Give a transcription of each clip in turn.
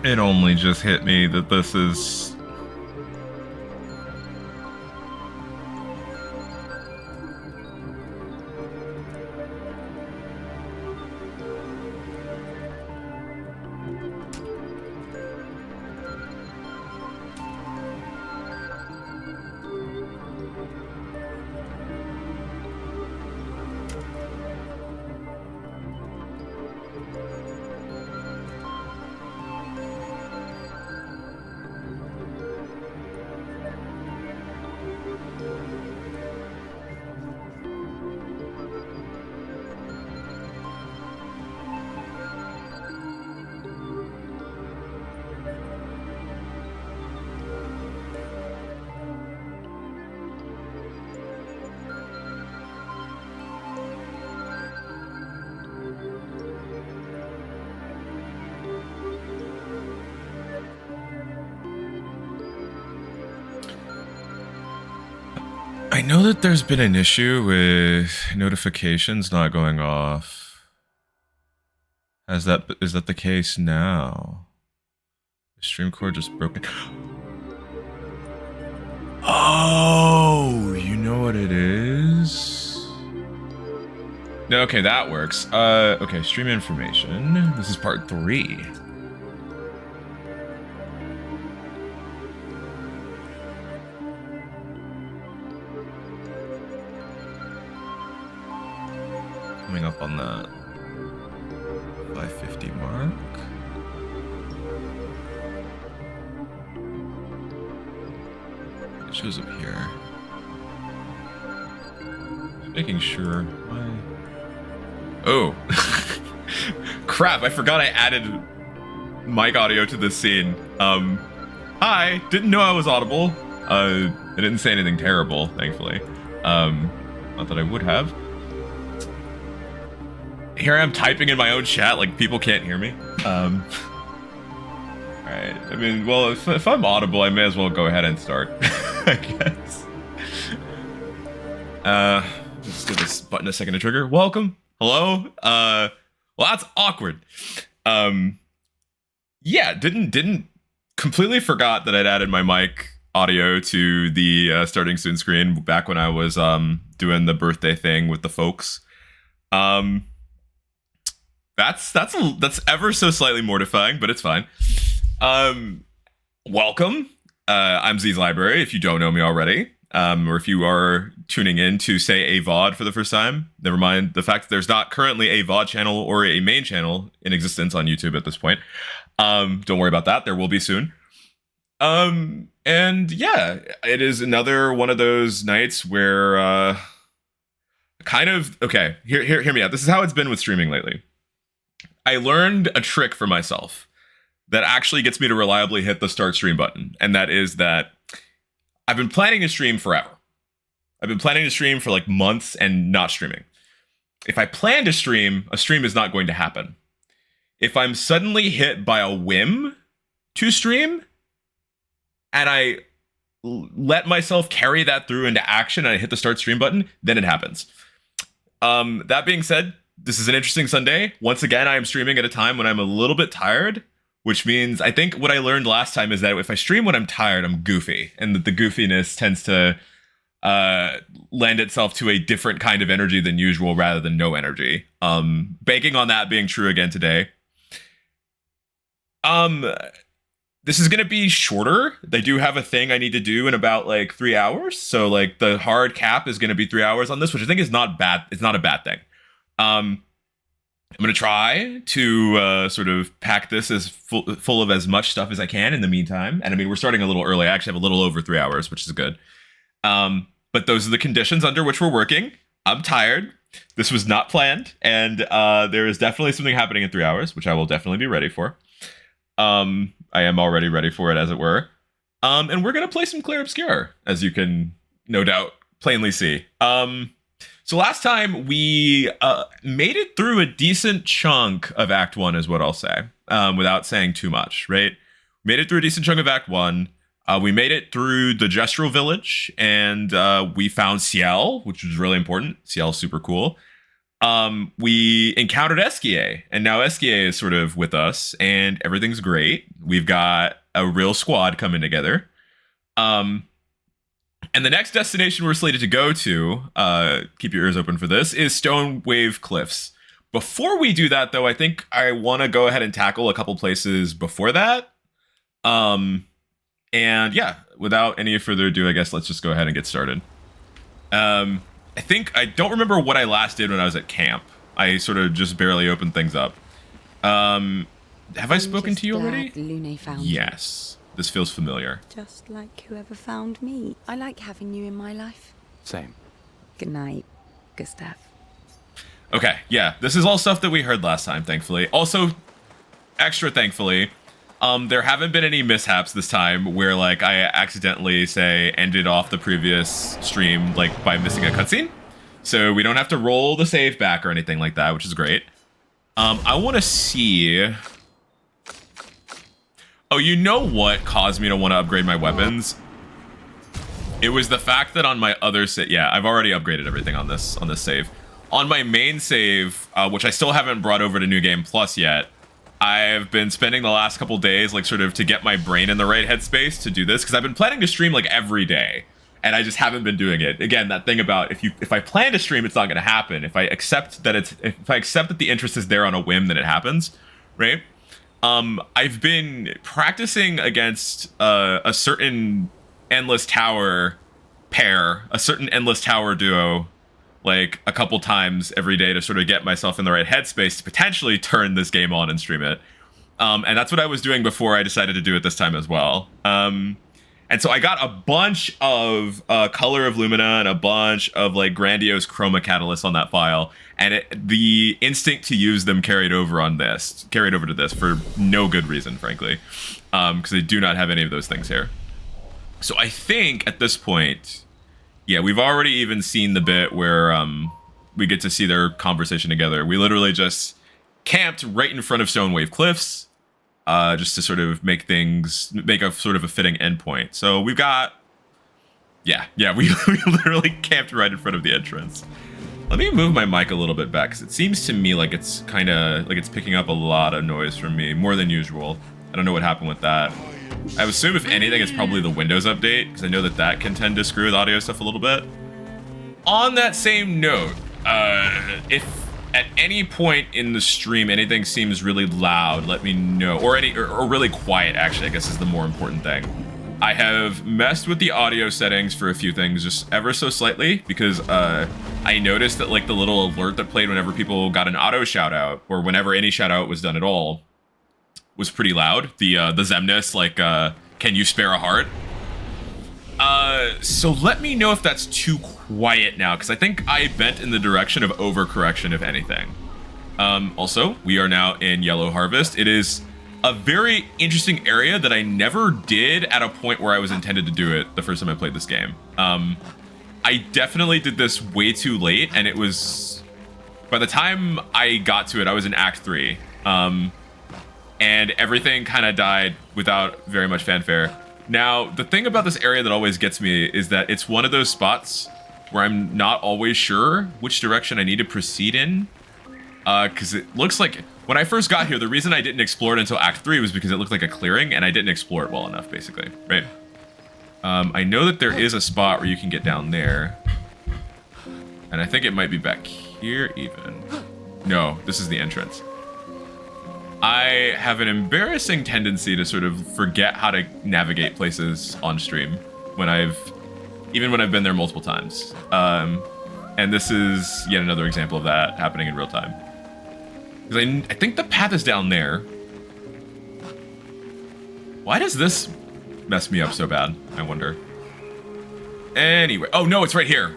It only just hit me that this is... I know that there's been an issue with notifications not going off. Is that the case now? The stream cord just broken. Oh, you know what it is? No, okay, that works. Okay, stream information. This is part 3. Coming up on that 550 mark. It shows up here. Just making sure. Oh, crap! I forgot I added mic audio to this scene. Hi, didn't know I was audible. I didn't say anything terrible, thankfully. Not that I would have. Here I am typing in my own chat, like people can't hear me. Alright, I mean, well, if I'm audible, I may as well go ahead and start, I guess. Let's give this button a second to trigger. Welcome, hello, well, that's awkward. Yeah, didn't completely forgot that I'd added my mic audio to the starting soon screen back when I was doing the birthday thing with the folks. That's ever so slightly mortifying, but it's fine. Welcome. I'm Z's Library, if you don't know me already. Or if you are tuning in to, say, a VOD for the first time. Never mind the fact that there's not currently a VOD channel or a main channel in existence on YouTube at this point. Don't worry about that. There will be soon. And yeah, it is another one of those nights where kind of... Okay, hear me out. This is how it's been with streaming lately. I learned a trick for myself that actually gets me to reliably hit the start stream button. And that is that I've been planning to stream forever. I've been planning to stream for like months and not streaming. If I plan to stream, a stream is not going to happen. If I'm suddenly hit by a whim to stream and I let myself carry that through into action and I hit the start stream button, then it happens. That being said, this is an interesting Sunday. Once again, I am streaming at a time when I'm a little bit tired, which means I think what I learned last time is that if I stream when I'm tired, I'm goofy, and that the goofiness tends to lend itself to a different kind of energy than usual rather than no energy. Banking on that being true again today. This is going to be shorter. They do have a thing I need to do in about like 3 hours. So like the hard cap is going to be 3 hours on this, which I think is not bad. It's not a bad thing. I'm going to try to sort of pack this as full of as much stuff as I can in the meantime. And I mean, we're starting a little early. I actually have a little over 3 hours, which is good. But those are the conditions under which we're working. I'm tired. This was not planned. And there is definitely something happening in 3 hours, which I will definitely be ready for. I am already ready for it, as it were. And we're going to play some Clair Obscur, as you can no doubt plainly see. So last time we made it through a decent chunk of Act 1 is what I'll say, without saying too much, right? Made it through a decent chunk of Act 1. We made it through the Gestural Village, and we found Ciel, which was really important. Ciel's super cool. we encountered Eskia, and now Eskia is sort of with us, and everything's great. We've got a real squad coming together. And the next destination we're slated to go to, keep your ears open for this, is Stone Wave Cliffs. Before we do that, though, I think I want to go ahead and tackle a couple places before that. And yeah, without any further ado, I guess let's just go ahead and get started. I don't remember what I last did when I was at camp. I sort of just barely opened things up. Have I spoken to you already? Lune found yes. This feels familiar. Just like whoever found me. I like having you in my life. Same. Good night, Gustav. Okay, yeah. This is all stuff that we heard last time, thankfully. Also, extra thankfully, there haven't been any mishaps this time where, like, I accidentally, say, ended off the previous stream, like, by missing a cutscene. So we don't have to roll the save back or anything like that, which is great. I want to see... Oh, you know what caused me to want to upgrade my weapons? It was the fact that on my other save... Yeah, I've already upgraded everything on this save. On my main save, which I still haven't brought over to New Game Plus yet, I've been spending the last couple days, like, sort of to get my brain in the right headspace to do this, because I've been planning to stream, like, every day, and I just haven't been doing it. Again, that thing about if I plan to stream, it's not going to happen. If I accept that the interest is there on a whim, then it happens, right? I've been practicing against a certain Endless Tower pair, a certain Endless Tower duo, like a couple times every day to sort of get myself in the right headspace to potentially turn this game on and stream it. And that's what I was doing before I decided to do it this time as well. And so I got a bunch of Color of Lumina and a bunch of, like, grandiose chroma catalysts on that file, and the instinct to use them carried over to this for no good reason, frankly, because I do not have any of those things here. So I think at this point, yeah, we've already even seen the bit where we get to see their conversation together. We literally just camped right in front of Stone Wave Cliffs, just to sort of make a sort of a fitting endpoint. So we've got, yeah, we literally camped right in front of the entrance. Let me move my mic a little bit back, because it seems to me like it's kind of, like it's picking up a lot of noise from me, more than usual. I don't know what happened with that. I assume, if anything, it's probably the Windows update, because I know that can tend to screw with audio stuff a little bit. On that same note, if at any point in the stream anything seems really loud, let me know, or really quiet, actually, I guess is the more important thing. I have messed with the audio settings for a few things, just ever so slightly, because I noticed that, like, the little alert that played whenever people got an auto shout out, or whenever any shout out was done at all, was pretty loud. The Zemnis, like, can you spare a heart? So let me know if that's too quiet now, because I think I bent in the direction of overcorrection, if anything. Also, we are now in Yellow Harvest. It is a very interesting area that I never did at a point where I was intended to do it the first time I played this game. I definitely did this way too late, and it was... By the time I got to it, I was in Act 3. And everything kind of died without very much fanfare. Now, the thing about this area that always gets me is that it's one of those spots where I'm not always sure which direction I need to proceed in. Because it looks like, when I first got here, the reason I didn't explore it until Act 3 was because it looked like a clearing, and I didn't explore it well enough, basically, right? I know that there is a spot where you can get down there. And I think it might be back here, even. No, this is the entrance. I have an embarrassing tendency to sort of forget how to navigate places on stream even when I've been there multiple times. And this is yet another example of that happening in real time. Because I think the path is down there. Why does this mess me up so bad, I wonder? Anyway, oh no, it's right here.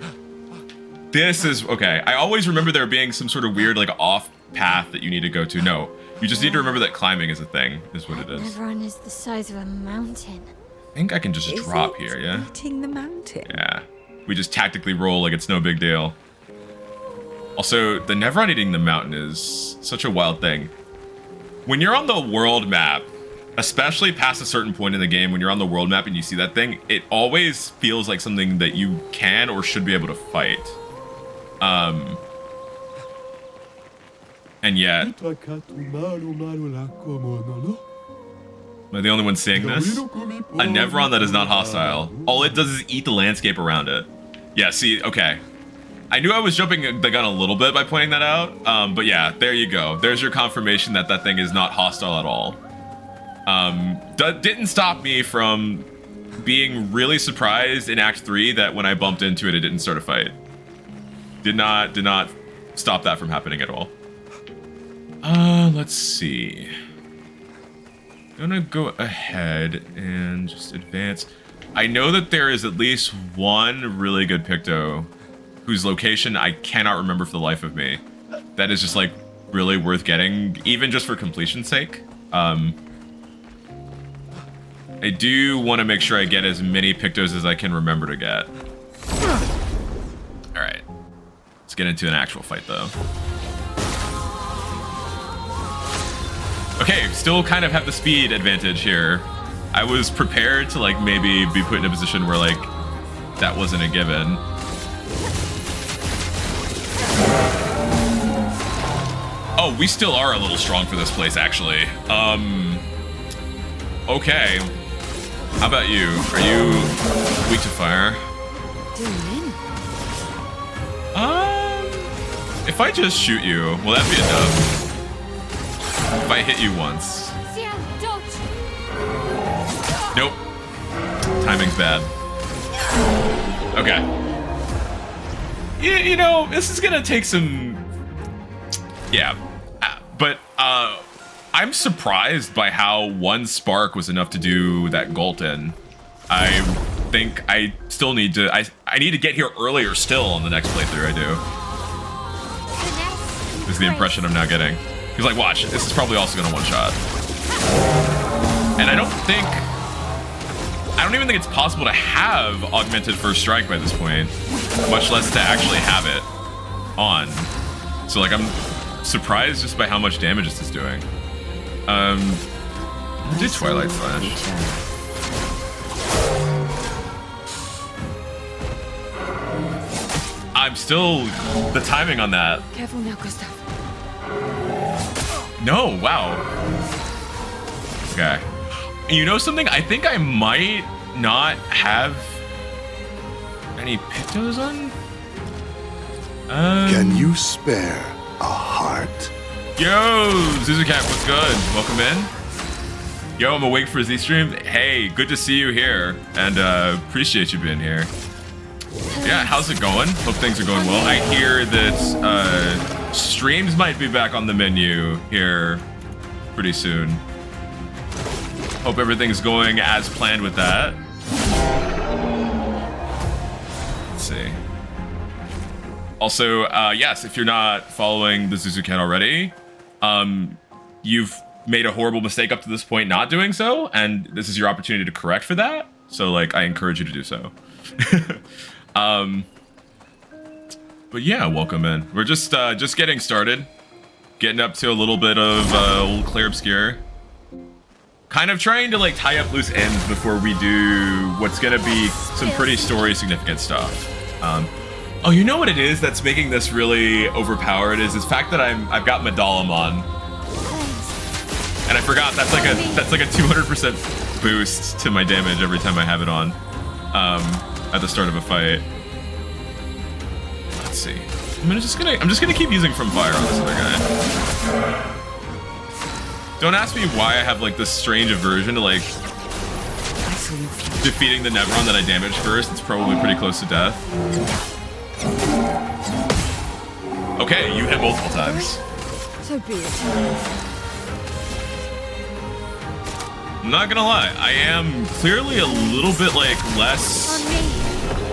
This is, okay. I always remember there being some sort of weird, like, off path that you need to go to. No. You just need to remember that climbing is a thing, is what it is. Everyone is the size of a mountain. I think I can just drop here, yeah? Eating the mountain. Yeah. We just tactically roll like it's no big deal. Also, the Nevron eating the mountain is such a wild thing. When you're on the world map, especially past a certain point in the game, when you're on the world map and you see that thing, it always feels like something that you can or should be able to fight. And yet, am I the only one saying this? A Nevron that is not hostile. All it does is eat the landscape around it. Yeah, see, okay. I knew I was jumping the gun a little bit by pointing that out, but yeah, there you go. There's your confirmation that that thing is not hostile at all. Didn't stop me from being really surprised in Act 3 that when I bumped into it, it didn't start a fight. Did not stop that from happening at all. Let's see. Gonna go ahead and just advance. I know that there is at least one really good Picto whose location I cannot remember for the life of me. That is just like really worth getting, even just for completion's sake. I do want to make sure I get as many Pictos as I can remember to get. Alright. Let's get into an actual fight though. Okay, still kind of have the speed advantage here. I was prepared to like maybe be put in a position where like that wasn't a given. Oh, we still are a little strong for this place actually. Okay. How about you? Are you weak to fire? If I just shoot you, will that be enough? If I hit you once. Nope. Timing's bad. Okay. You know, this is gonna take some... Yeah. But, I'm surprised by how one spark was enough to do that Golden. I think I still need to... I need to get here earlier still on the next playthrough, I do. This is the impression I'm now getting. He's like, watch, this is probably also gonna one-shot. And I don't even think it's possible to have augmented first strike by this point, much less to actually have it on. So like, I'm surprised just by how much damage this is doing. Do Twilight Flash. I'm still the timing on that. Careful now, Gustav. No, wow. Okay. You know something? I think I might not have any Pictos on. Can you spare a heart? Yo, Zuzucat, what's good? Welcome in. Yo, I'm awake for Z-Stream. Hey, good to see you here, and appreciate you being here. Yeah, how's it going? Hope things are going well. I hear that streams might be back on the menu here pretty soon. Hope everything's going as planned with that. Let's see. Also, yes, if you're not following the Zuzucat already, you've made a horrible mistake up to this point not doing so, and this is your opportunity to correct for that. So, like, I encourage you to do so. But yeah, welcome in. We're just getting started, getting up to a little bit of old Clair Obscur. Kind of trying to like tie up loose ends before we do what's gonna be some pretty story significant stuff. Oh, you know what it is that's making this really overpowered is the fact that I've got Medallum on, and I forgot that's like a 200% boost to my damage every time I have it on at the start of a fight. Let's see. I'm just gonna keep using From Fire on this other guy. Don't ask me why I have like this strange aversion to like defeating the Nevron that I damaged first. It's probably pretty close to death. Okay, you hit multiple times. So be it. I'm not gonna lie, I am clearly a little bit like less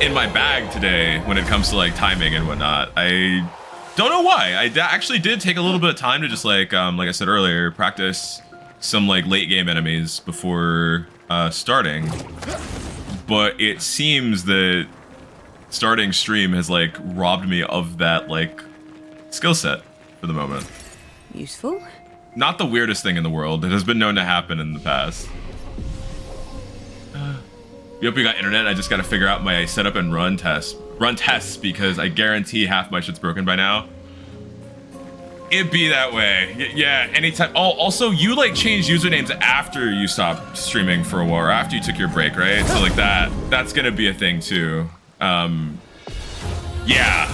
in my bag today when it comes to like timing and whatnot. I don't know why. I actually did take a little bit of time to just like I said earlier, practice some like late game enemies before starting. But it seems that starting stream has like robbed me of that like skill set for the moment. Useful? Not the weirdest thing in the world. It has been known to happen in the past. We hope you got internet. I just got to figure out my setup and run tests because I guarantee half my shit's broken by now. It'd be that way. Yeah, anytime. Oh, also, you like changed usernames after you stopped streaming for a while, or after you took your break, right? So like that's gonna be a thing too. Yeah,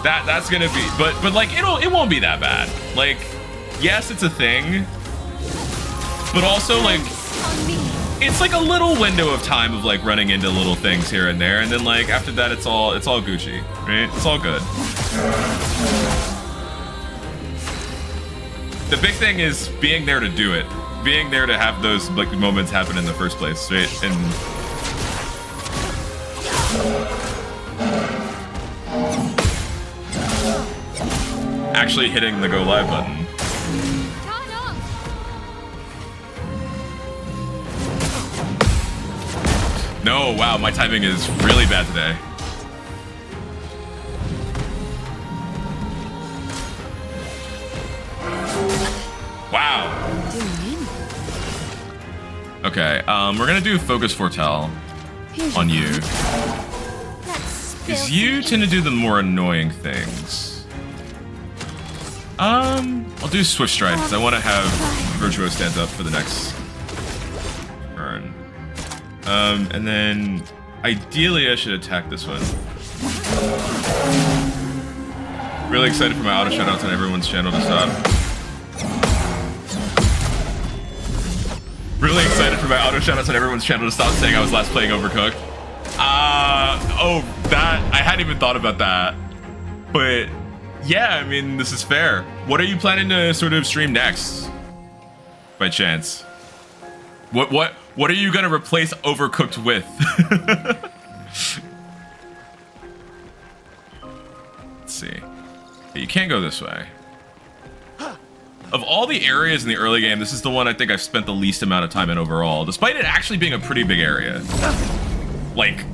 that's gonna be. But like it won't be that bad. Like, yes, it's a thing, but also like it's like a little window of time of like running into little things here and there, and then like after that, it's all Gucci, right? It's all good. The big thing is being there to do it, being there to have those like moments happen in the first place, right? And actually hitting the go live button. No, wow, my timing is really bad today. Wow. Okay, we're gonna do focus foretell on you. Because you tend to do the more annoying things. I'll do swift strike because I want to have Virtuo stand up for the next turn. And then ideally I should attack this one. Really excited for my auto shoutouts on everyone's channel to stop. Really excited for my auto shoutouts on everyone's channel to stop saying I was last playing Overcooked. Oh, that I hadn't even thought about that. But yeah, I mean, this is fair. What are you planning to sort of stream next? By chance. What are you gonna replace Overcooked with? Let's see. You can't go this way. Of all the areas in the early game, this is the one I think I've spent the least amount of time in overall, despite it actually being a pretty big area. Like,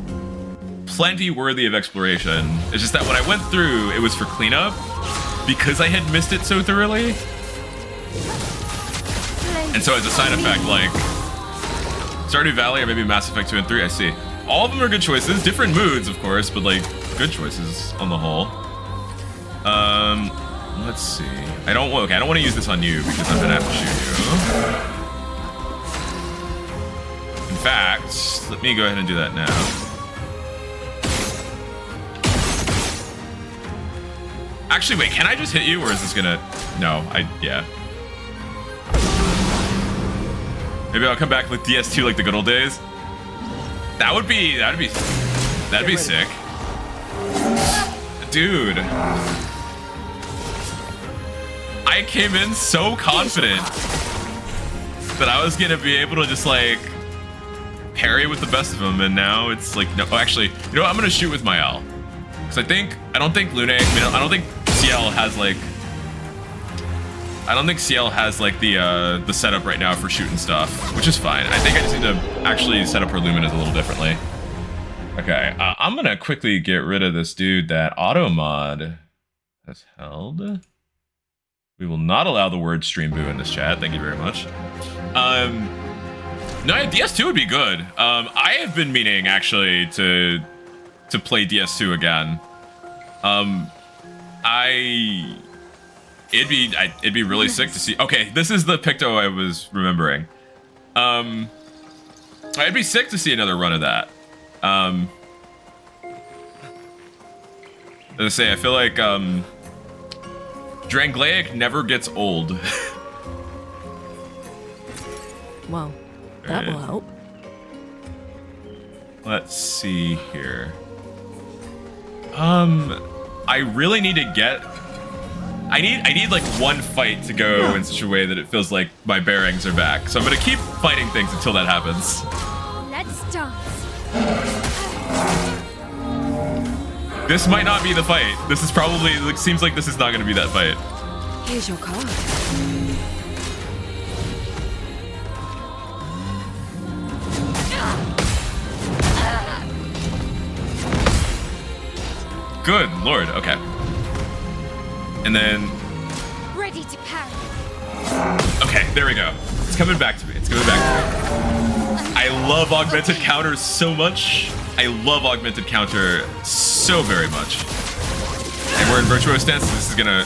plenty worthy of exploration. It's just that when I went through, it was for cleanup, because I had missed it so thoroughly. And so as a side effect, like, Stardew Valley or maybe Mass Effect 2 and 3, I see. All of them are good choices, different moods, of course, but like, good choices on the whole. Let's see. I don't want to use this on you because I'm gonna have to shoot you. In fact, let me go ahead and do that now. Actually, wait, can I just hit you or is this gonna... No, yeah. Maybe I'll come back with DS2 like the good old days. That'd be sick. Dude. I came in so confident that I was gonna be able to just like parry with the best of them, and now it's like, no, actually, you know what? I'm gonna shoot with my L. Because I don't think Lune, I don't think CL has like, the setup right now for shooting stuff, which is fine. I think I just need to actually set up her Luminous a little differently. Okay, I'm gonna quickly get rid of this dude that Automod has held. We will not allow the word stream boo in this chat. Thank you very much. No, DS2 would be good. I have been meaning actually to play DS2 again. It'd be really sick to see. Okay, this is the Picto I was remembering. It'd be sick to see another run of that. As I say, I feel like Drangleic never gets old. Well, that will help. Let's see here. I really need to get... I need like one fight to go in such a way that it feels like my bearings are back. So I'm gonna keep fighting things until that happens. Let's dance. This might not be the fight. This is probably, like, seems like this is not gonna be that fight. Here's your card. Good lord, okay. And then... Ready to parry. Okay, there we go. It's coming back to me. It's coming back to me. I love augmented counters so much. I love augmented counter so very much. And we're in virtuo stance, so this is gonna...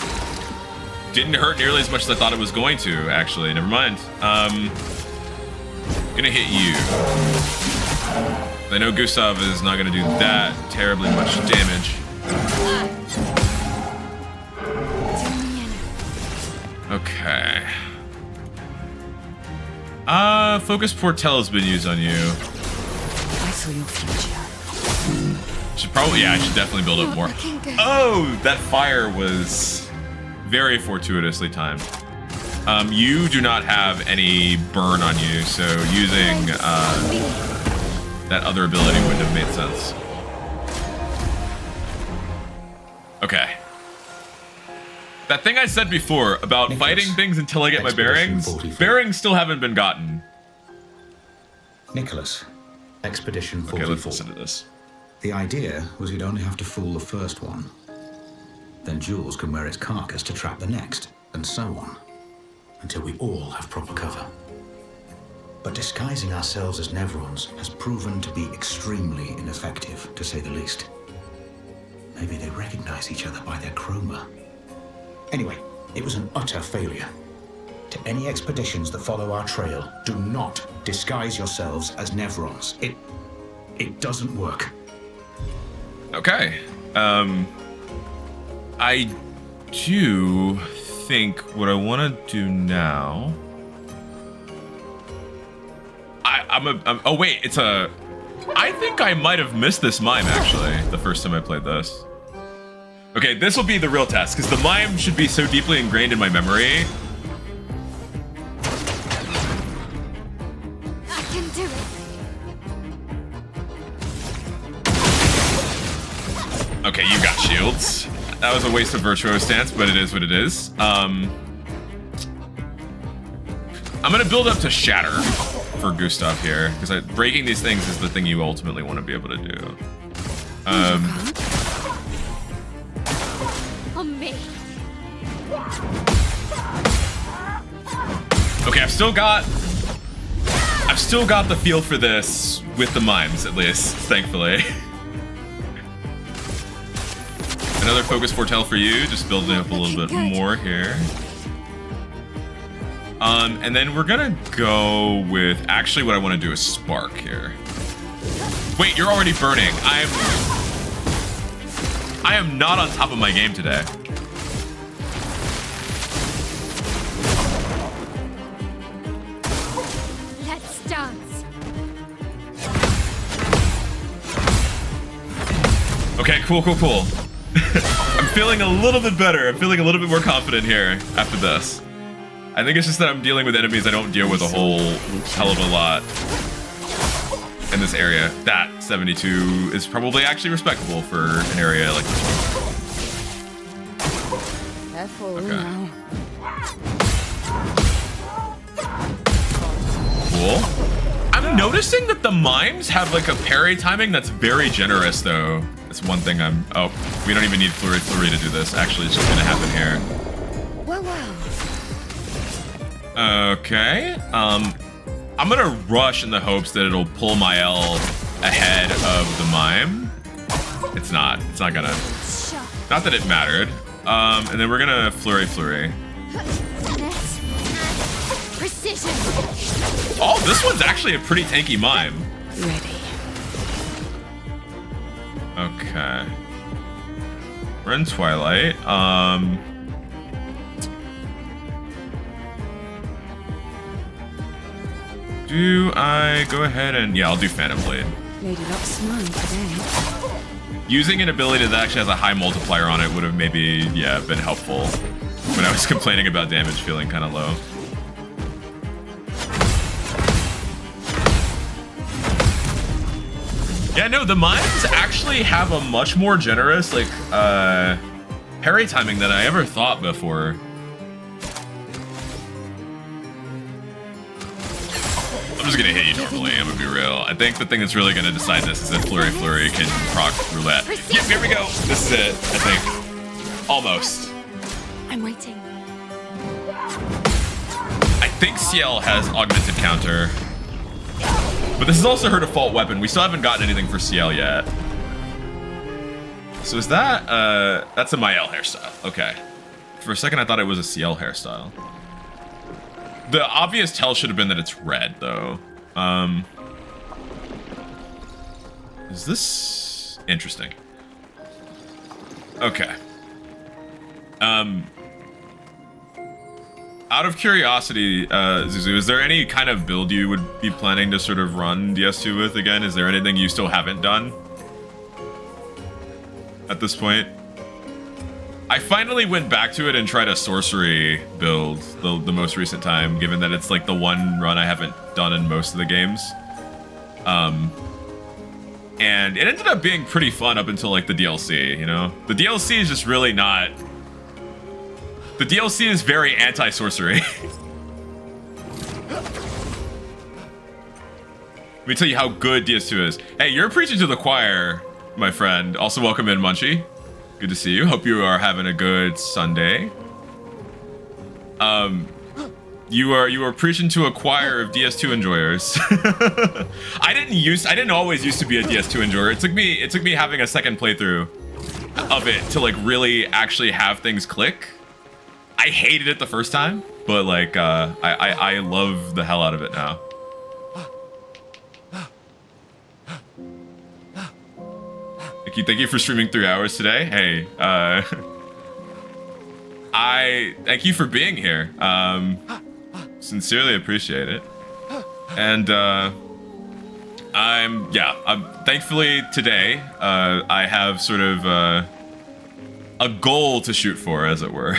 didn't hurt nearly as much as I thought it was going to, actually. Never mind. Gonna hit you. I know Gustav is not gonna do that terribly much damage. Okay. Focus Portel has been used on you. I saw your future. Should probably, yeah, I should definitely build up more. Oh, that fire was very fortuitously timed. You do not have any burn on you, so using that other ability wouldn't have made sense. Okay. That thing I said before about fighting things until I get my bearings, bearings still haven't been gotten. Nicholas, Expedition 44. Okay, let's listen to this. The idea was you'd only have to fool the first one. Then Jules can wear its carcass to trap the next, and so on. Until we all have proper cover. But disguising ourselves as Nevrons has proven to be extremely ineffective, to say the least. Maybe they recognize each other by their chroma. Anyway, it was an utter failure. To any expeditions that follow our trail, do not disguise yourselves as Nevrons. It doesn't work. Okay. I do think what I want to do now. Oh wait, it's a. I think I might have missed this mime actually the first time I played this. Okay, this will be the real test because the mime should be so deeply ingrained in my memory. I can do it. Okay, you got shields. That was a waste of Virtuo stance, but it is what it is. I'm gonna build up to Shatter for Gustav here, because breaking these things is the thing you ultimately want to be able to do. On me. Okay, I've still got the feel for this with the mimes, at least, thankfully. Another focus foretell for you, just building up a little bit more here. And then we're gonna go with, actually what I want to do is spark here. Wait, you're already burning. I am not on top of my game today. Let's dance. Okay, cool. I'm feeling a little bit better. I'm feeling a little bit more confident here after this. I think it's just that I'm dealing with enemies I don't deal with a whole hell of a lot in this area. That 72 is probably actually respectable for an area like this one. Careful Okay. now. Cool. I'm noticing that the mimes have like a parry timing that's very generous though. That's one thing oh, we don't even need Flurry to do this. Actually, it's just gonna happen here. Well. Okay. I'm gonna rush in the hopes that it'll pull my L ahead of the mime. It's not gonna. Not that it mattered. And then we're gonna flurry. Finesse and precision. Oh, this one's actually a pretty tanky mime. Ready. Okay. We're in Twilight. Do I go ahead and... Yeah, I'll do Phantom Blade. Lady Luck's mine today. Using an ability that actually has a high multiplier on it would have maybe, yeah, been helpful when I was complaining about damage feeling kind of low. Yeah, no, the mimes actually have a much more generous, like, parry timing than I ever thought before. I'm just gonna hit you normally, I'm gonna be real. I think the thing that's really gonna decide this is if Flurry can proc roulette. Yep, here we go. This is it, I think. Almost. I'm waiting. I think CL has augmented counter. But this is also her default weapon. We still haven't gotten anything for CL yet. So is that, that's a Mael hairstyle. Okay. For a second, I thought it was a CL hairstyle. The obvious tell should have been that it's red, though. Is this interesting? Okay. Out of curiosity, Zuzu, is there any kind of build you would be planning to sort of run DS2 with again? Is there anything you still haven't done at this point? I finally went back to it and tried a sorcery build the most recent time, given that it's like the one run I haven't done in most of the games. And it ended up being pretty fun up until like the DLC, you know? The DLC is just really not... The DLC is very anti-sorcery. Let me tell you how good DS2 is. Hey, you're preaching to the choir, my friend. Also, welcome in, Munchie. Good to see you. Hope you are having a good Sunday. You are preaching to a choir of DS2 enjoyers. I didn't always used to be a DS2 enjoyer. It took me having a second playthrough of it to like really actually have things click. I hated it the first time, but like I love the hell out of it now. Thank you for streaming 3 hours today. Hey, I thank you for being here. Sincerely appreciate it. And I'm thankfully today I have sort of a goal to shoot for, as it were.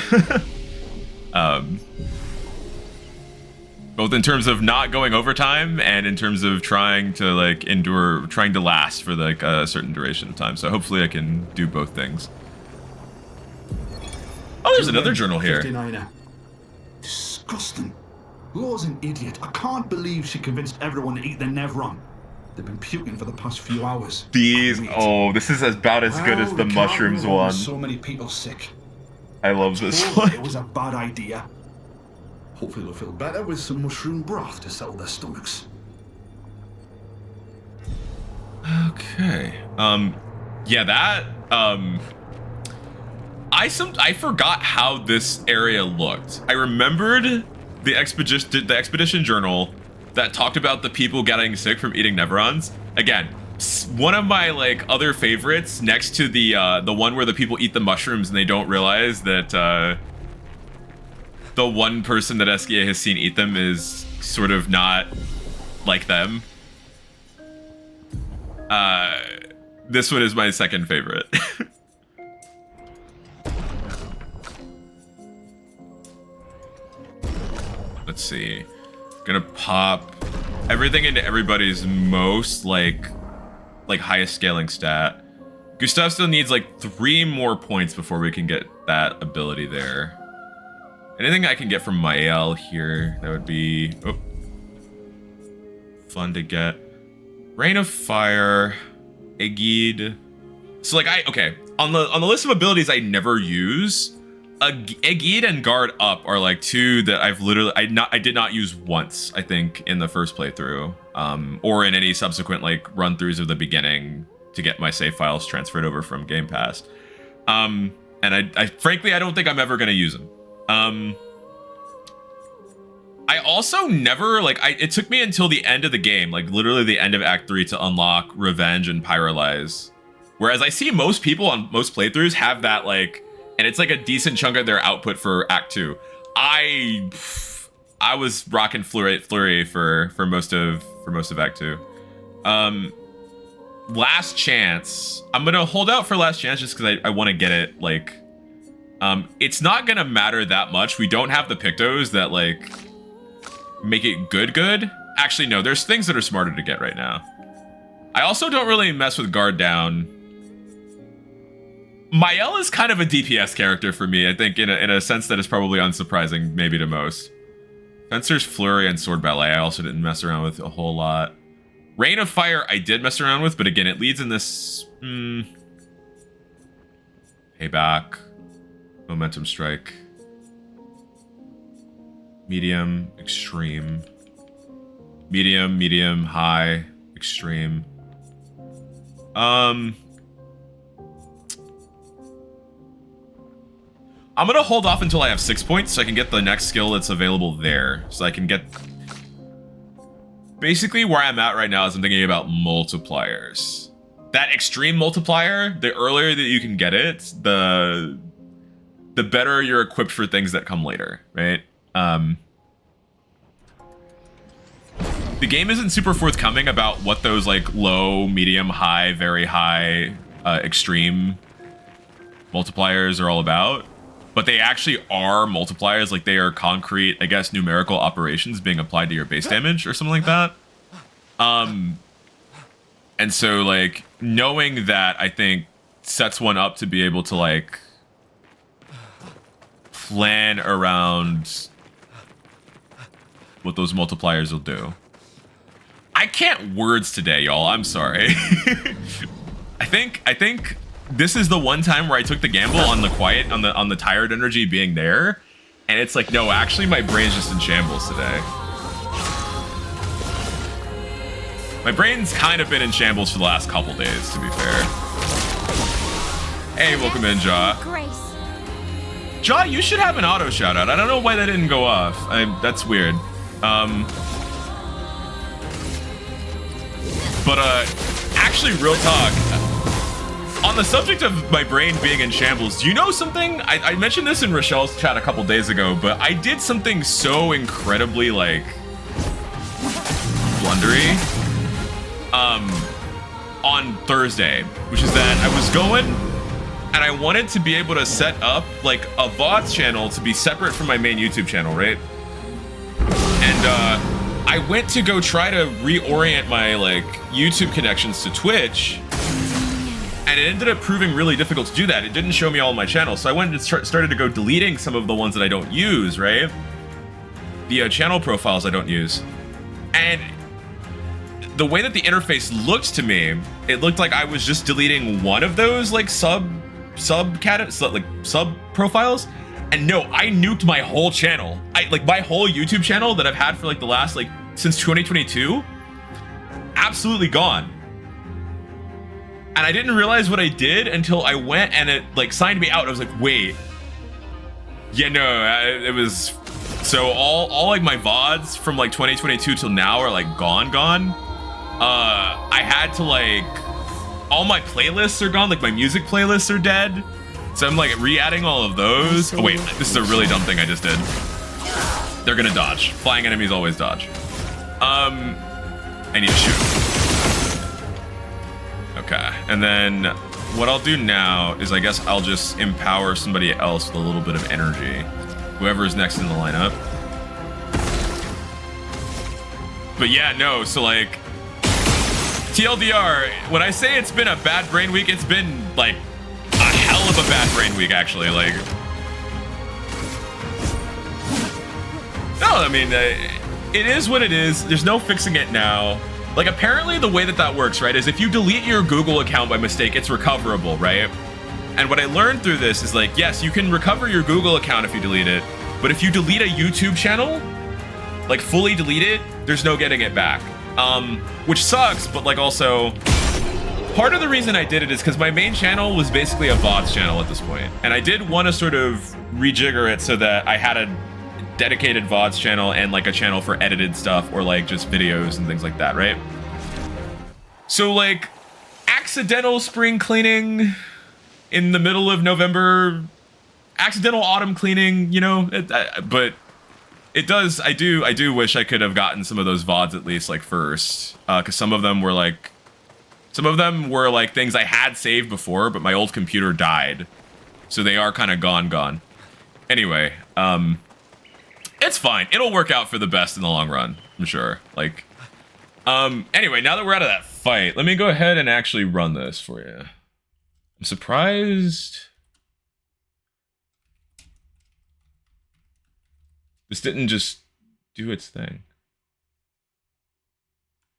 Both in terms of not going overtime and in terms of trying to like trying to last for like a certain duration of time. So hopefully I can do both things. Oh, there's another journal here. 59er. Disgusting. Law's an idiot. I can't believe she convinced everyone to eat the Nevron. They've been puking for the past few hours. This is about as good as the mushrooms one. So many people sick. I love this one. It was a bad idea. Hopefully they'll feel better with some mushroom broth to settle their stomachs. Okay. Yeah, that I forgot how this area looked. I remembered the expedition journal that talked about the people getting sick from eating Neverons. Again, one of my like other favorites, next to the one where the people eat the mushrooms and they don't realize that the one person that SKA has seen eat them is sort of not like them. This one is my second favorite. Let's see. Gonna pop everything into everybody's most like highest scaling stat. Gustav still needs like 3 more points before we can get that ability there. Anything I can get from Mael here, that would be fun to get. Rain of Fire, Aegid. So like on the list of abilities I never use, Aegid and Guard Up are like 2 that I've literally I did not use once, I think, in the first playthrough, or in any subsequent like run-throughs of the beginning to get my save files transferred over from Game Pass. And I frankly I don't think I'm ever gonna use them. I also never it took me until the end of the game, like literally the end of Act 3, to unlock Revenge and Pyrolyze. Whereas I see most people on most playthroughs have that and it's like a decent chunk of their output for Act 2. I was rocking Flurry for most of Act 2. Last Chance. I'm gonna hold out for Last Chance just because I want to get it it's not gonna matter that much. We don't have the Pictos that make it good. Actually, no, there's things that are smarter to get right now. I also don't really mess with Guard Down. Mael is kind of a DPS character for me, I think, in a sense that is probably unsurprising, maybe to most. Fencer's Flurry and Sword Ballet I also didn't mess around with a whole lot. Rain of Fire I did mess around with, but again, it leads in this... Payback. Momentum Strike. Medium, Extreme. Medium, High, Extreme. I'm gonna hold off until I have 6 points so I can get the next skill that's available there. So I can get... Basically, where I'm at right now is I'm thinking about multipliers. That extreme multiplier, the earlier that you can get it, the better you're equipped for things that come later, right? The game isn't super forthcoming about what those like low, medium, high, very high, extreme multipliers are all about. But they actually are multipliers, like they are concrete, I guess, numerical operations being applied to your base damage or something like that. And so like knowing that, I think sets one up to be able to like plan around what those multipliers will do. I can't words today, y'all. I'm sorry. I think this is the one time where I took the gamble on the quiet, on the tired energy being there, and it's like, no, actually, my brain's just in shambles today. My brain's kind of been in shambles for the last couple days, to be fair. Hey, welcome in, Jaw. Grace. Jaw, you should have an auto shout out. I don't know why that didn't go off. That's weird. But actually, real talk. On the subject of my brain being in shambles, do you know something? I mentioned this in Rochelle's chat a couple days ago, but I did something so incredibly, like, blundery on Thursday, which is that I was going and I wanted to be able to set up, like, a VODs channel to be separate from my main YouTube channel, right? And, I went to go try to reorient my, like, YouTube connections to Twitch, and it ended up proving really difficult to do that. It didn't show me all my channels, so I went and started to go deleting some of the ones that I don't use, right? The channel profiles I don't use. And the way that the interface looked to me, it looked like I was just deleting one of those, like, sub profiles. And no, I nuked my whole channel. My whole YouTube channel that I've had for like the last, like, since 2022, absolutely gone. And I didn't realize what I did until I went and it like signed me out. I was like, wait. Yeah, no, it was, so all like my VODs from like 2022 till now are like gone. I had to like, all my playlists are gone, like my music playlists are dead. So I'm like re-adding all of those. Oh wait, this is a really dumb thing I just did. They're gonna dodge. Flying enemies always dodge. I need to shoot. Okay, and then what I'll do now is I guess I'll just empower somebody else with a little bit of energy. Whoever is next in the lineup. But yeah, no, so like, TLDR, when I say it's been a bad brain week, it's been like a hell of a bad brain week, actually. Like, no, I mean, it is what it is. There's no fixing it now. Like, apparently the way that works, right, is if you delete your Google account by mistake, it's recoverable, right? And what I learned through this is like, yes, you can recover your Google account if you delete it, but if you delete a YouTube channel, like fully delete it, there's no getting it back. Which sucks, but like also, part of the reason I did it is because my main channel was basically a VODs channel at this point. And I did want to sort of rejigger it so that I had a dedicated VODs channel and like a channel for edited stuff or like just videos and things like that, right? So like accidental spring cleaning in the middle of November, accidental autumn cleaning, you know, but it does, I do wish I could have gotten some of those VODs at least like first, because some of them were like things I had saved before, but my old computer died. So they are kind of gone. Anyway, it's fine. It'll work out for the best in the long run, I'm sure. Like, anyway, now that we're out of that fight, let me go ahead and actually run this for you. I'm surprised this didn't just do its thing.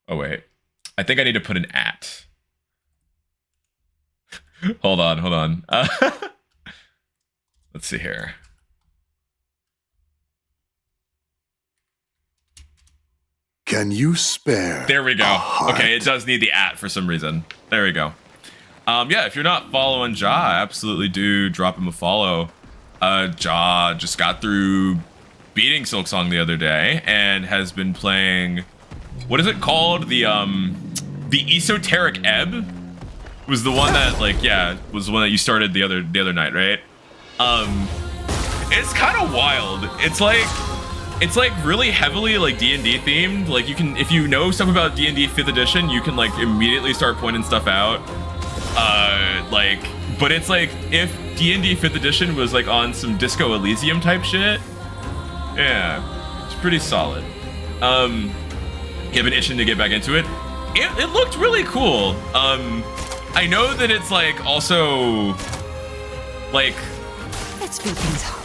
Oh, wait. I think I need to put an @ hold on. Let's see here. Can you spare? There we go. a heart? Okay, it does need the @ for some reason. There we go. Yeah, if you're not following Ja, absolutely do drop him a follow. Ja just got through beating Silksong the other day and has been playing, what is it called? The Esoteric Ebb was the one that, like, yeah, was the one that you started the other night, right? It's kind of wild. It's like really heavily like D&D themed. Like, you can, if you know stuff about D&D 5th edition, you can like immediately start pointing stuff out. Like, but it's like if D&D 5th edition was like on some Disco Elysium type shit. Yeah, it's pretty solid. I've been itching to get back into it. It looked really cool. I know that it's like also like, Let's speed things up.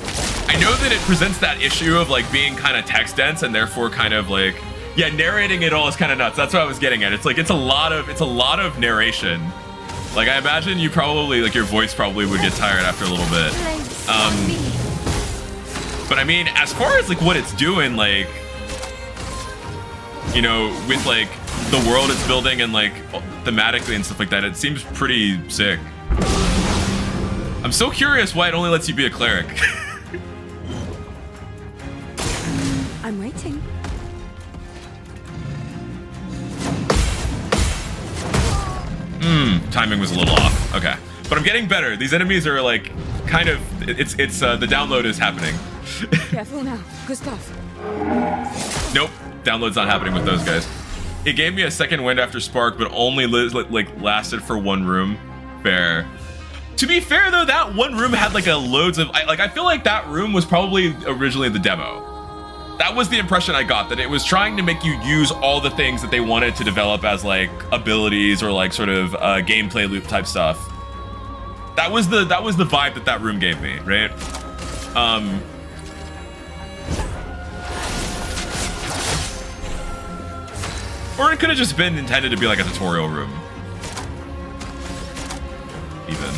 I know that it presents that issue of like being kind of text dense and therefore kind of like, yeah, narrating it all is kind of nuts. That's what I was getting at. It's like it's a lot of narration. Like, I imagine you probably, like, your voice probably would get tired after a little bit. But I mean, as far as like what it's doing, like, you know, with like the world it's building and like thematically and stuff like that, it seems pretty sick. I'm so curious why it only lets you be a cleric. I'm waiting. Timing was a little off. Okay, but I'm getting better. These enemies are like kind of, it's the download is happening. Careful now. Good stuff. Nope, download's not happening with those guys. It gave me a second wind after Spark, but only lasted for one room. Fair. To be fair though, that one room had like loads of, I feel like that room was probably originally the demo. That was the impression I got, that it was trying to make you use all the things that they wanted to develop as like abilities or like sort of gameplay loop type stuff. That was the vibe that room gave me, right? Or it could have just been intended to be like a tutorial room. Even.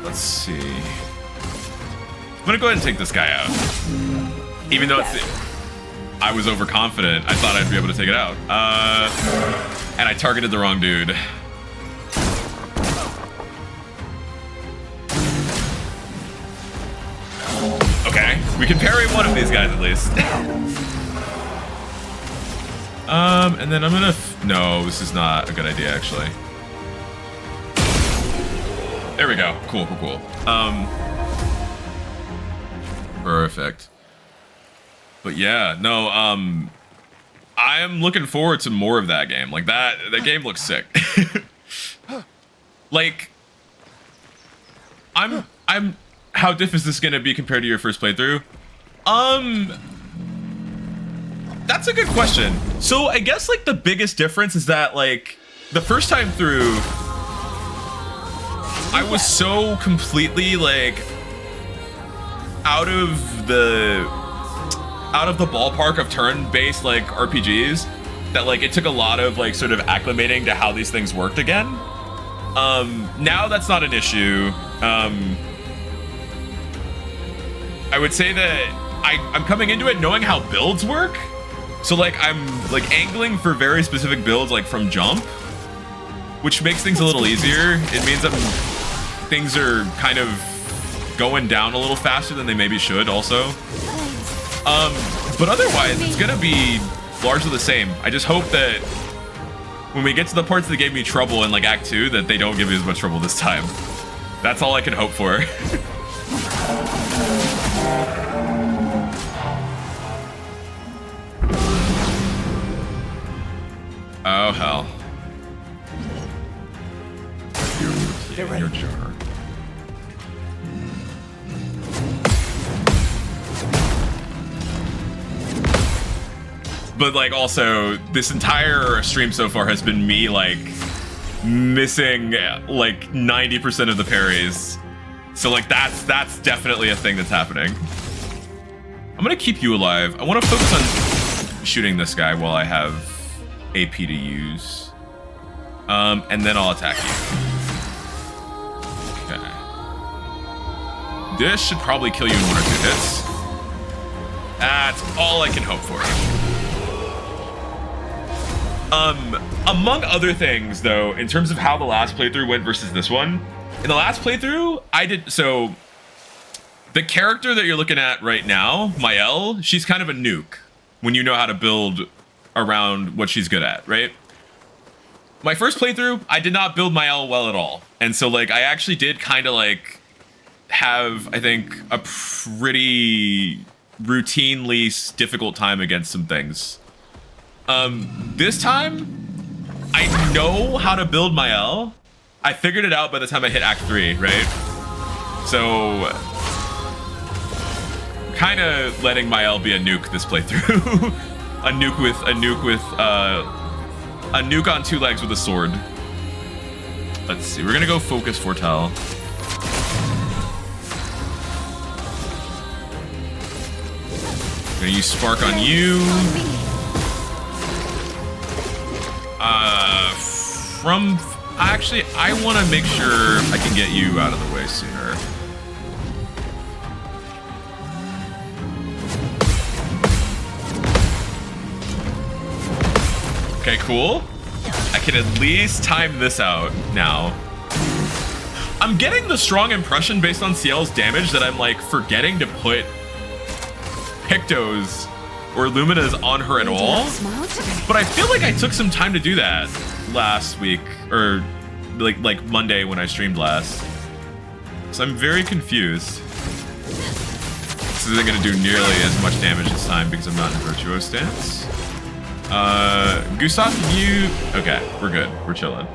Let's see. I'm gonna go ahead and take this guy out. Even though I was overconfident, I thought I'd be able to take it out. And I targeted the wrong dude. Okay, we can parry one of these guys at least. And then I'm gonna, no, this is not a good idea actually. There we go, cool. Perfect. But yeah, no, I am looking forward to more of that game. Like that game looks sick. Like, how diff is this gonna be compared to your first playthrough? That's a good question. So I guess like the biggest difference is that like the first time through, I was so completely like out of the ballpark of turn-based like RPGs that like it took a lot of like sort of acclimating to how these things worked again. Now that's not an issue. I would say that I'm coming into it knowing how builds work. So like I'm like angling for very specific builds like from jump, which makes things a little easier. It means that things are kind of going down a little faster than they maybe should also. But otherwise it's gonna be largely the same. I just hope that when we get to the parts that gave me trouble in like Act 2 that they don't give me as much trouble this time. That's all I can hope for. Oh hell. Your jar. But like also this entire stream so far has been me like missing like 90% of the parries. So like that's definitely a thing that's happening. I'm gonna keep you alive. I want to focus on shooting this guy while I have AP to use. And then I'll attack you. Okay. This should probably kill you in 1 or 2 hits. That's all I can hope for. Among other things, though, in terms of how the last playthrough went versus this one, in the last playthrough, so the character that you're looking at right now, Mael, she's kind of a nuke when you know how to build around what she's good at, right? My first playthrough, I did not build Mael well at all. And so, like, I actually did kind of, like, have, I think, a pretty routinely difficult time against some things. This time, I know how to build Mael. I figured it out by the time I hit Act 3, right? So, kind of letting Mael be a nuke this playthrough. a nuke on two legs with a sword. Let's see. We're gonna go focus Foretell. Gonna use Spark on you. Actually, I want to make sure I can get you out of the way sooner. Okay, cool. I can at least time this out now. I'm getting the strong impression based on Ciel's damage that I'm like forgetting to put Pictos or Luminas on her at all. But I feel like I took some time to do that last week, or like Monday when I streamed last. So I'm very confused. This isn't gonna do nearly as much damage this time because I'm not in Virtuo stance. Gustav, you... Okay, we're good. We're chilling.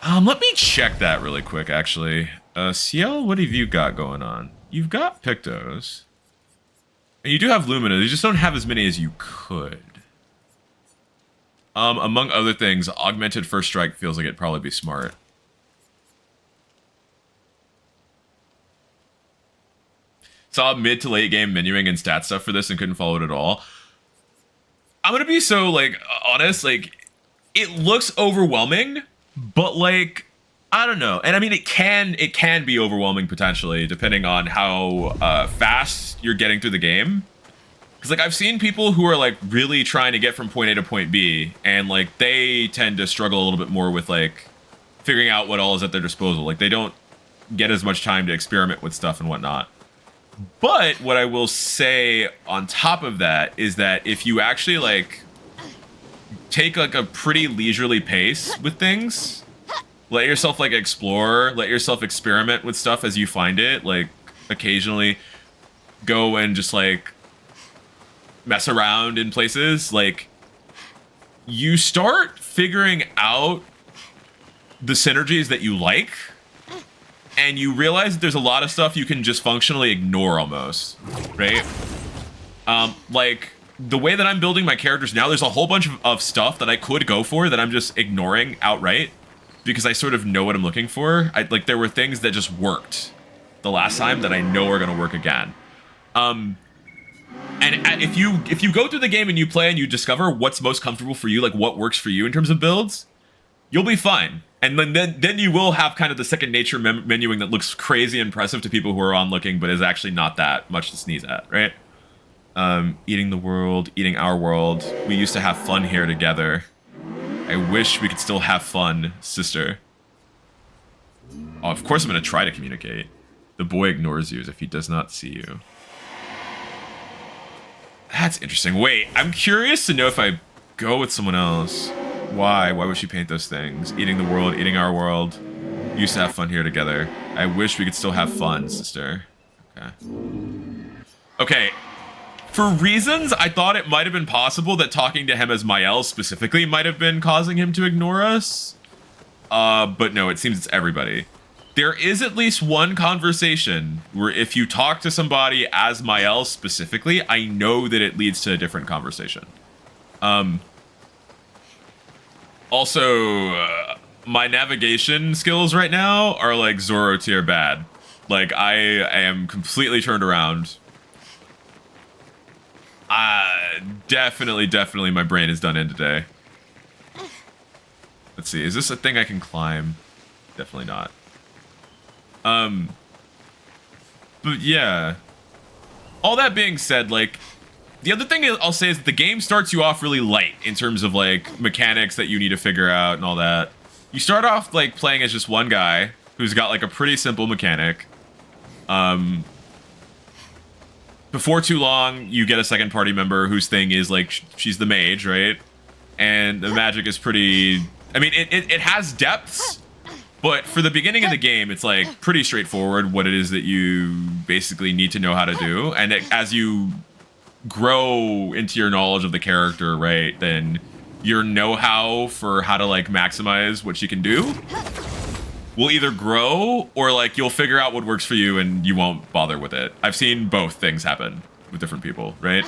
Let me check that really quick, actually. Ciel, what have you got going on? You've got Pictos. And you do have Lumina. You just don't have as many as you could. Among other things, Augmented First Strike feels like it'd probably be smart. Saw mid to late game menuing and stat stuff for this and couldn't follow it at all. I'm gonna be so, like, honest, like, it looks overwhelming, but, like, I don't know. And I mean, it can be overwhelming potentially, depending on how fast you're getting through the game. Because, like, I've seen people who are, like, really trying to get from point A to point B, and, like, they tend to struggle a little bit more with, like, figuring out what all is at their disposal. Like, they don't get as much time to experiment with stuff and whatnot. But what I will say on top of that is that if you actually, like, take, like, a pretty leisurely pace with things, let yourself, like, explore, let yourself experiment with stuff as you find it, like, occasionally go and just, like, mess around in places, like, you start figuring out the synergies that you like, and you realize that there's a lot of stuff you can just functionally ignore almost, right? Like, the way that I'm building my characters now, there's a whole bunch of stuff that I could go for that I'm just ignoring outright because I sort of know what I'm looking for. Like, there were things that just worked the last time that I know are gonna work again. And if you go through the game and you play and you discover what's most comfortable for you, like what works for you in terms of builds, you'll be fine. And then you will have kind of the second nature menuing that looks crazy impressive to people who are onlooking, but is actually not that much to sneeze at, right? Eating the world, eating our world. We used to have fun here together. I wish we could still have fun, sister. Oh, of course I'm going to try to communicate. The boy ignores you as if he does not see you. That's interesting. Wait, I'm curious to know if I go with someone else. Why? Why would she paint those things? Eating the world, eating our world. Used to have fun here together. I wish we could still have fun, sister. Okay. Okay. For reasons, I thought it might have been possible that talking to him as Mael specifically might have been causing him to ignore us. But no, it seems it's everybody. There is at least one conversation where if you talk to somebody as Mael specifically, I know that it leads to a different conversation. Also, my navigation skills right now are like Zoro tier bad. Like, I am completely turned around. Definitely my brain is done in today. Let's see, is this a thing I can climb? Definitely not. But yeah. All that being said, like, The other thing I'll say is that the game starts you off really light in terms of like mechanics that you need to figure out and all that. You start off like playing as just one guy who's got like a pretty simple mechanic. Before too long, you get a second party member whose thing is like she's the mage, right? And the magic is pretty. I mean, it has depths, but for the beginning of the game, it's like pretty straightforward what it is that you basically need to know how to do. And as you grow into your knowledge of the character, right, then your know-how for how to like maximize what she can do will either grow or like you'll figure out what works for you and you won't bother with it. I've seen both things happen with different people, right?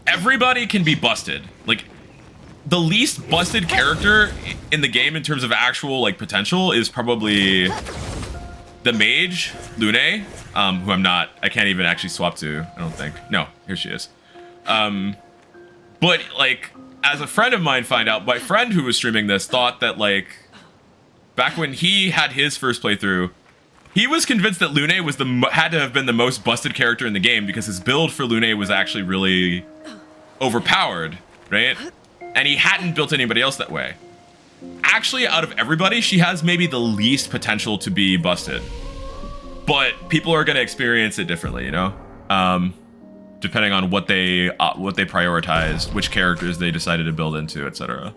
Everybody can be busted. Like the least busted character in the game in terms of actual like potential is probably the mage, Lune, who I can't even actually swap to, I don't think. No, here she is. But like, as a friend of mine my friend who was streaming this thought that like, back when he had his first playthrough, he was convinced that Lune was had to have been the most busted character in the game because his build for Lune was actually really overpowered, right? And he hadn't built anybody else that way. Actually, out of everybody, she has maybe the least potential to be busted. But people are going to experience it differently, you know? Depending on what they prioritized, which characters they decided to build into, etc.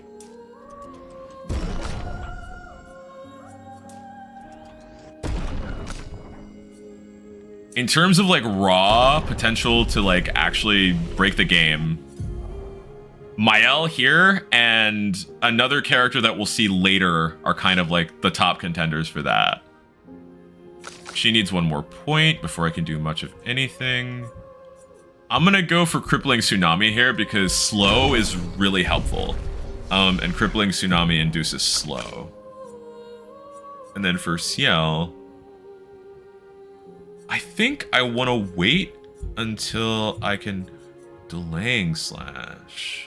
In terms of like raw potential to like actually break the game, Mael here and another character that we'll see later are kind of like the top contenders for that. She needs one more point before I can do much of anything. I'm gonna go for Crippling Tsunami here because slow is really helpful. And Crippling Tsunami induces slow. And then for Ciel, I think I want to wait until I can Delaying Slash.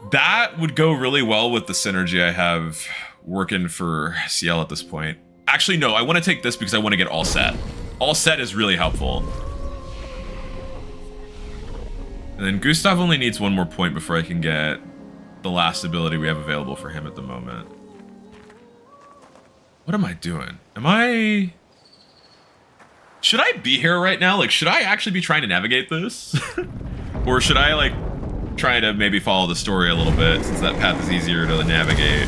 That would go really well with the synergy I have working for Ciel at this point. Actually, no, I want to take this because I want to get All Set. All Set is really helpful. And then Gustav only needs one more point before I can get the last ability we have available for him at the moment. What am I doing? Should I be here right now? Like, should I actually be trying to navigate this? Or should I, like, try to maybe follow the story a little bit, since that path is easier to navigate?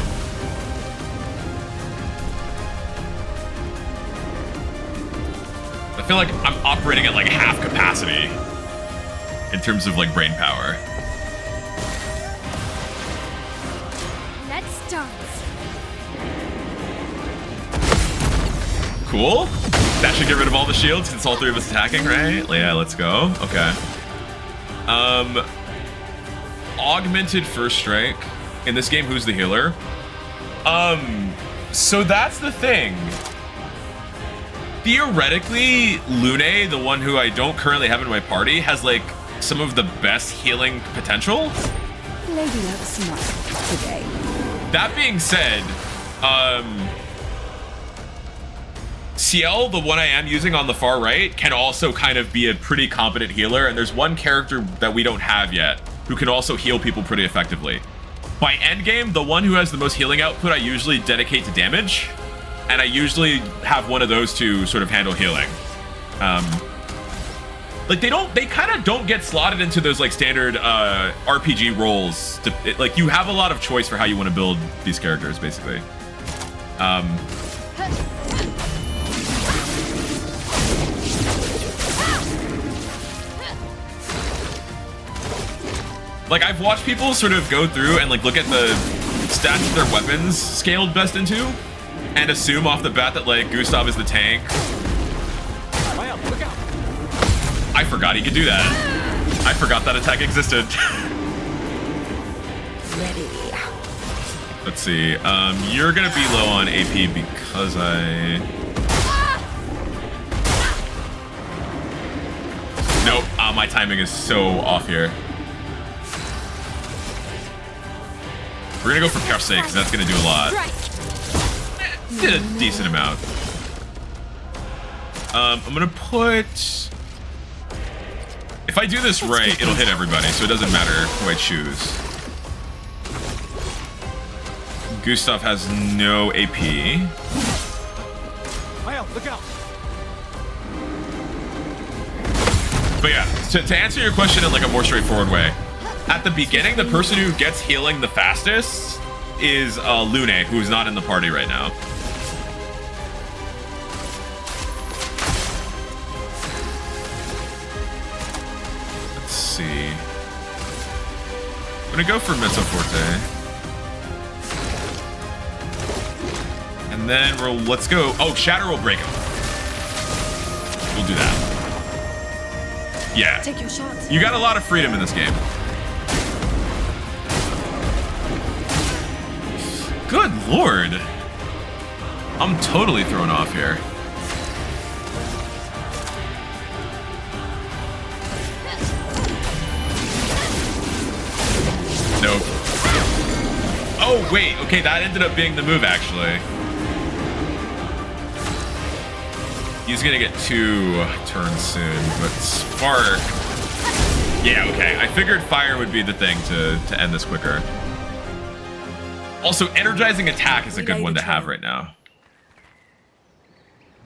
I feel like I'm operating at, like, half capacity in terms of, like, brain power. Let's dance. Cool. That should get rid of all the shields since all three of us attacking, right? Yeah, let's go. Okay. Augmented first strike. In this game, who's the healer? So that's the thing. Theoretically, Lune, the one who I don't currently have in my party, has like some of the best healing potential. Lady looks smart today. That being said, Ciel, the one I am using on the far right, can also kind of be a pretty competent healer, and there's one character that we don't have yet who can also heal people pretty effectively. By endgame, the one who has the most healing output I usually dedicate to damage, and I usually have one of those two sort of handle healing. Like they kind of don't get slotted into those like standard RPG roles. Like you have a lot of choice for how you want to build these characters, basically. Like, I've watched people sort of go through and, like, look at the stats that their weapons scaled best into and assume off the bat that, like, Gustav is the tank. I forgot he could do that. I forgot that attack existed. Ready. Let's see. You're gonna be low on AP because Nope. My timing is so off here. We're gonna go for Percé because that's gonna do a lot. Did a decent amount. I'm gonna put... If I do this right, it'll hit everybody, so it doesn't matter who I choose. Gustav has no AP. Look out. But yeah, to answer your question in like a more straightforward way, at the beginning, the person who gets healing the fastest is Lune, who's not in the party right now. Let's see. I'm gonna go for Mezzo Forte. And then let's go. Oh, Shatter will break him. We'll do that. Yeah. Take your shots. You got a lot of freedom in this game. Good lord. I'm totally thrown off here. Nope. Oh, wait. Okay, that ended up being the move, actually. He's gonna get 2 turns soon, but Spark... Yeah, okay. I figured fire would be the thing to end this quicker. Also, energizing attack is a good one to have right now.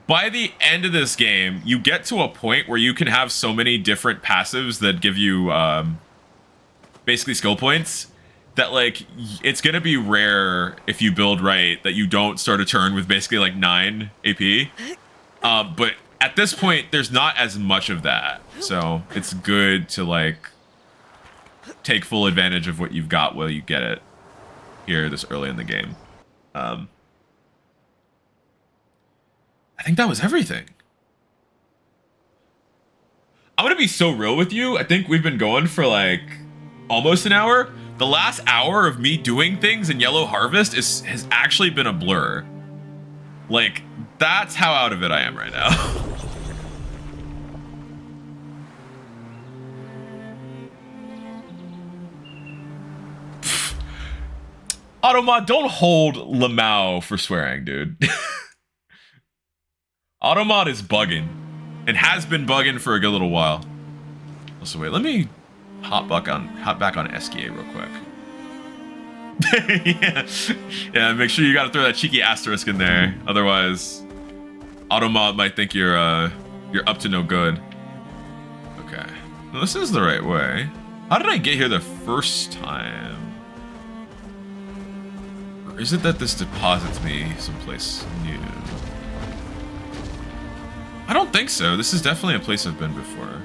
By the end of this game, you get to a point where you can have so many different passives that give you basically skill points that, like, it's gonna be rare if you build right that you don't start a turn with basically like 9 AP. But at this point, there's not as much of that. So it's good to, like, take full advantage of what you've got while you get it here this early in the game. I think that was everything. I'm going to be so real with you. I think we've been going for, like, almost an hour. The last hour of me doing things in Yellow Harvest has actually been a blur. Like, that's how out of it I am right now. Automod, don't hold Lamau for swearing, dude. Automod is bugging. And has been bugging for a good little while. Also, wait, let me hop back on SKA real quick. Yeah, make sure you gotta throw that cheeky asterisk in there. Otherwise, Automod might think you're up to no good. Okay. Well, this is the right way. How did I get here the first time? Or is it that this deposits me someplace new? I don't think so. This is definitely a place I've been before.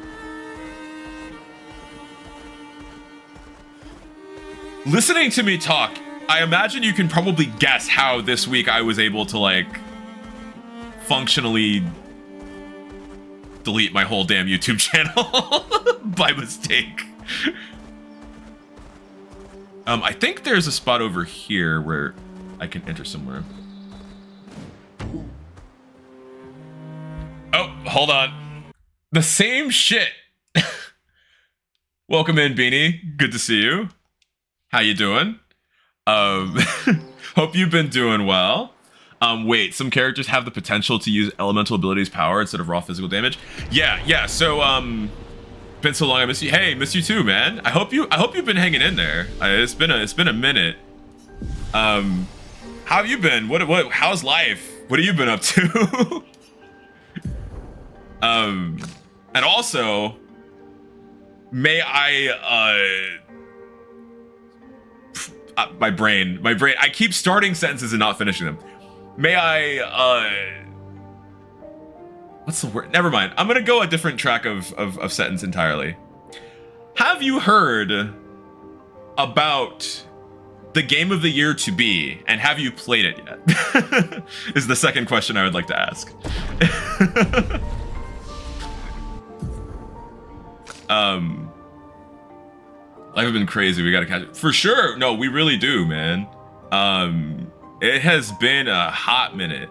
Listening to me talk, I imagine you can probably guess how this week I was able to, like, functionally delete my whole damn YouTube channel by mistake. I think there's a spot over here where I can enter somewhere. Oh, hold on. The same shit. Welcome in, Beanie. Good to see you. How you doing? Hope you've been doing well. Wait, some characters have the potential to use elemental abilities power instead of raw physical damage. Yeah. So, been so long, I miss you. Hey, miss you too, man. I hope you've been hanging in there. It's been a minute. How have you been? How's life? What have you been up to? And also, may I, my brain, I keep starting sentences and not finishing them. May I, what's the word? Never mind. I'm gonna go a different track of sentence entirely. Have you heard about the game of the year to be, and have you played it yet? Is the second question I would like to ask. Life has been crazy. We gotta catch it. For sure. No, we really do, man. It has been a hot minute.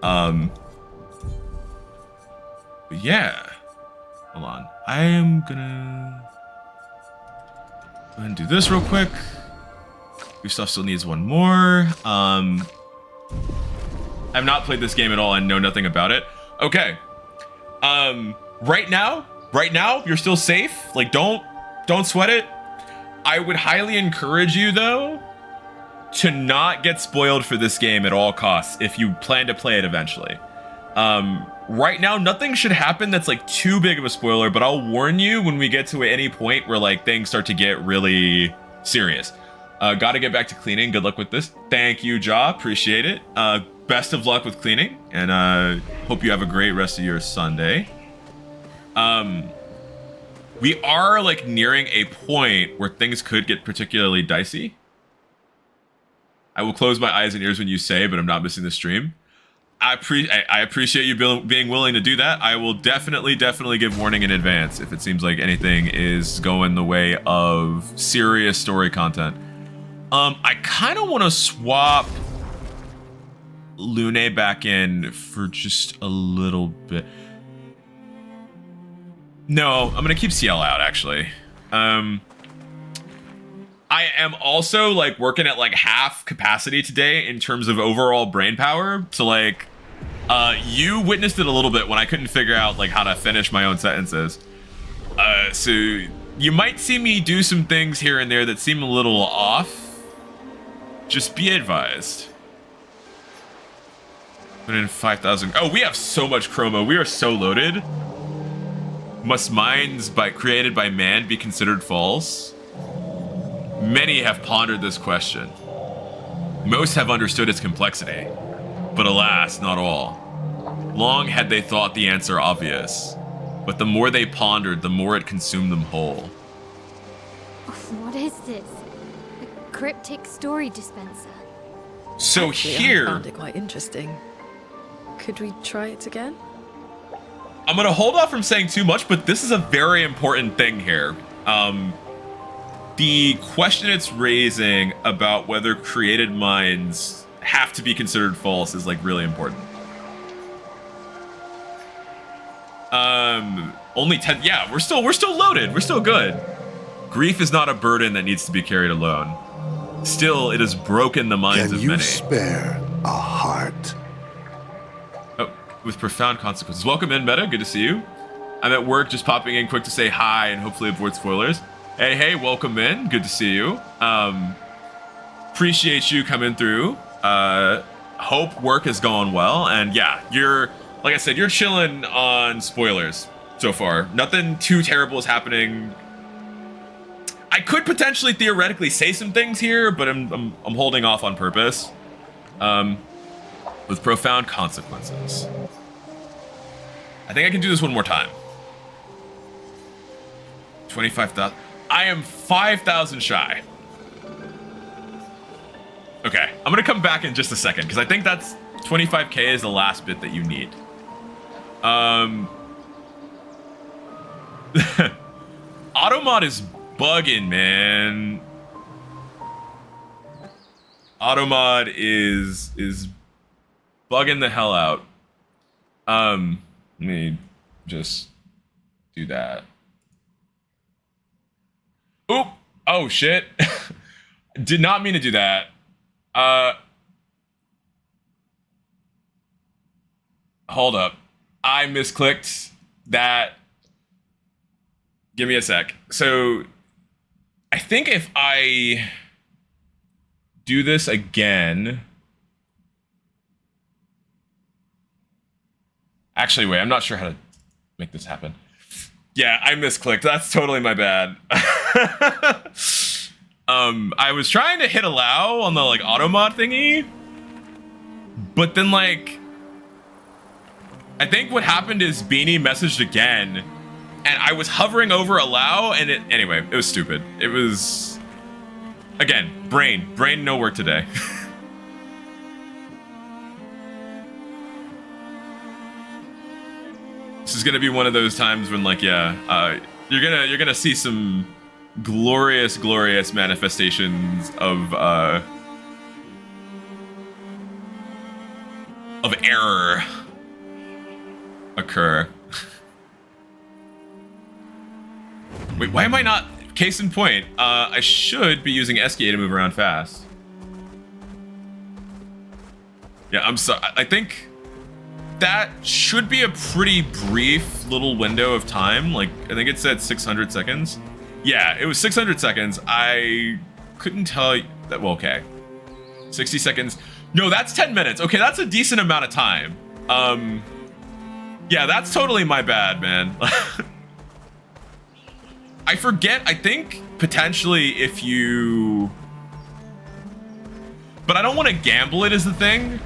But yeah. Hold on. I am gonna go ahead and do this real quick. Gustav still needs one more. I've not played this game at all and know nothing about it. Okay. Right now, you're still safe. Like, don't sweat it. I would highly encourage you, though, to not get spoiled for this game at all costs if you plan to play it eventually. Right now, nothing should happen that's like too big of a spoiler, but I'll warn you when we get to any point where like things start to get really serious. Gotta get back to cleaning. Good luck with this. Thank you, Ja. Appreciate it. Best of luck with cleaning, and hope you have a great rest of your Sunday. We are like nearing a point where things could get particularly dicey. I will close my eyes and ears when you say, but I'm not missing the stream. I appreciate you being willing to do that. I will definitely give warning in advance if it seems like anything is going the way of serious story content. I kind of want to swap Lune back in for just a little bit. No, I'm gonna keep CL out actually. I am also like working at like half capacity today in terms of overall brain power. So like, you witnessed it a little bit when I couldn't figure out like how to finish my own sentences. So you might see me do some things here and there that seem a little off. Just be advised. Put in 5,000. Oh, we have so much chroma. We are so loaded. Must minds created by man be considered false? Many have pondered this question. Most have understood its complexity, but alas, not all. Long had they thought the answer obvious, but the more they pondered, the more it consumed them whole. What is this? A cryptic story dispenser. So Actually, here, I found it quite interesting. Could we try it again? I'm gonna hold off from saying too much, but this is a very important thing here. The question it's raising about whether created minds have to be considered false is like really important. Only 10. Yeah, we're still loaded. We're still good. Grief is not a burden that needs to be carried alone. Still, it has broken the minds Can of you many. spare a heart? Oh, with profound consequences. Welcome in, Meta. Good to see you. I'm at work, just popping in quick to say hi and hopefully avoid spoilers. Hey, welcome in. Good to see you. Appreciate you coming through. Hope work is going well. And yeah, like I said, you're chilling on spoilers so far. Nothing too terrible is happening. I could potentially theoretically say some things here, but I'm holding off on purpose. With profound consequences. I think I can do this one more time. 25,000. I am 5,000 shy. Okay, I'm gonna come back in just a second because I think that's 25k is the last bit that you need. Automod is bugging, man. Automod is bugging the hell out. Let me just do that. Oop! Oh shit! Did not mean to do that. Hold up. I misclicked that. Give me a sec. So, I think if I do this again. Actually, wait, I'm not sure how to make this happen. Yeah, I misclicked. That's totally my bad. I was trying to hit allow on the like auto mod thingy, but then like I think what happened is Beanie messaged again, and I was hovering over allow, and anyway, it was stupid. It was again brain no work today. This is gonna be one of those times when like you're gonna see some glorious manifestations of error occur. Wait, why am I not? Case in point, I should be using SKA to move around fast. Yeah, I'm sorry. I think that should be a pretty brief little window of time. Like, I think it said 600 seconds. Yeah, it was 600 seconds. I couldn't tell you that. Well, okay. 60 seconds. No, that's 10 minutes. Okay, that's a decent amount of time. Yeah, that's totally my bad, man. I forget, I think potentially if you... But I don't want to gamble it is the thing.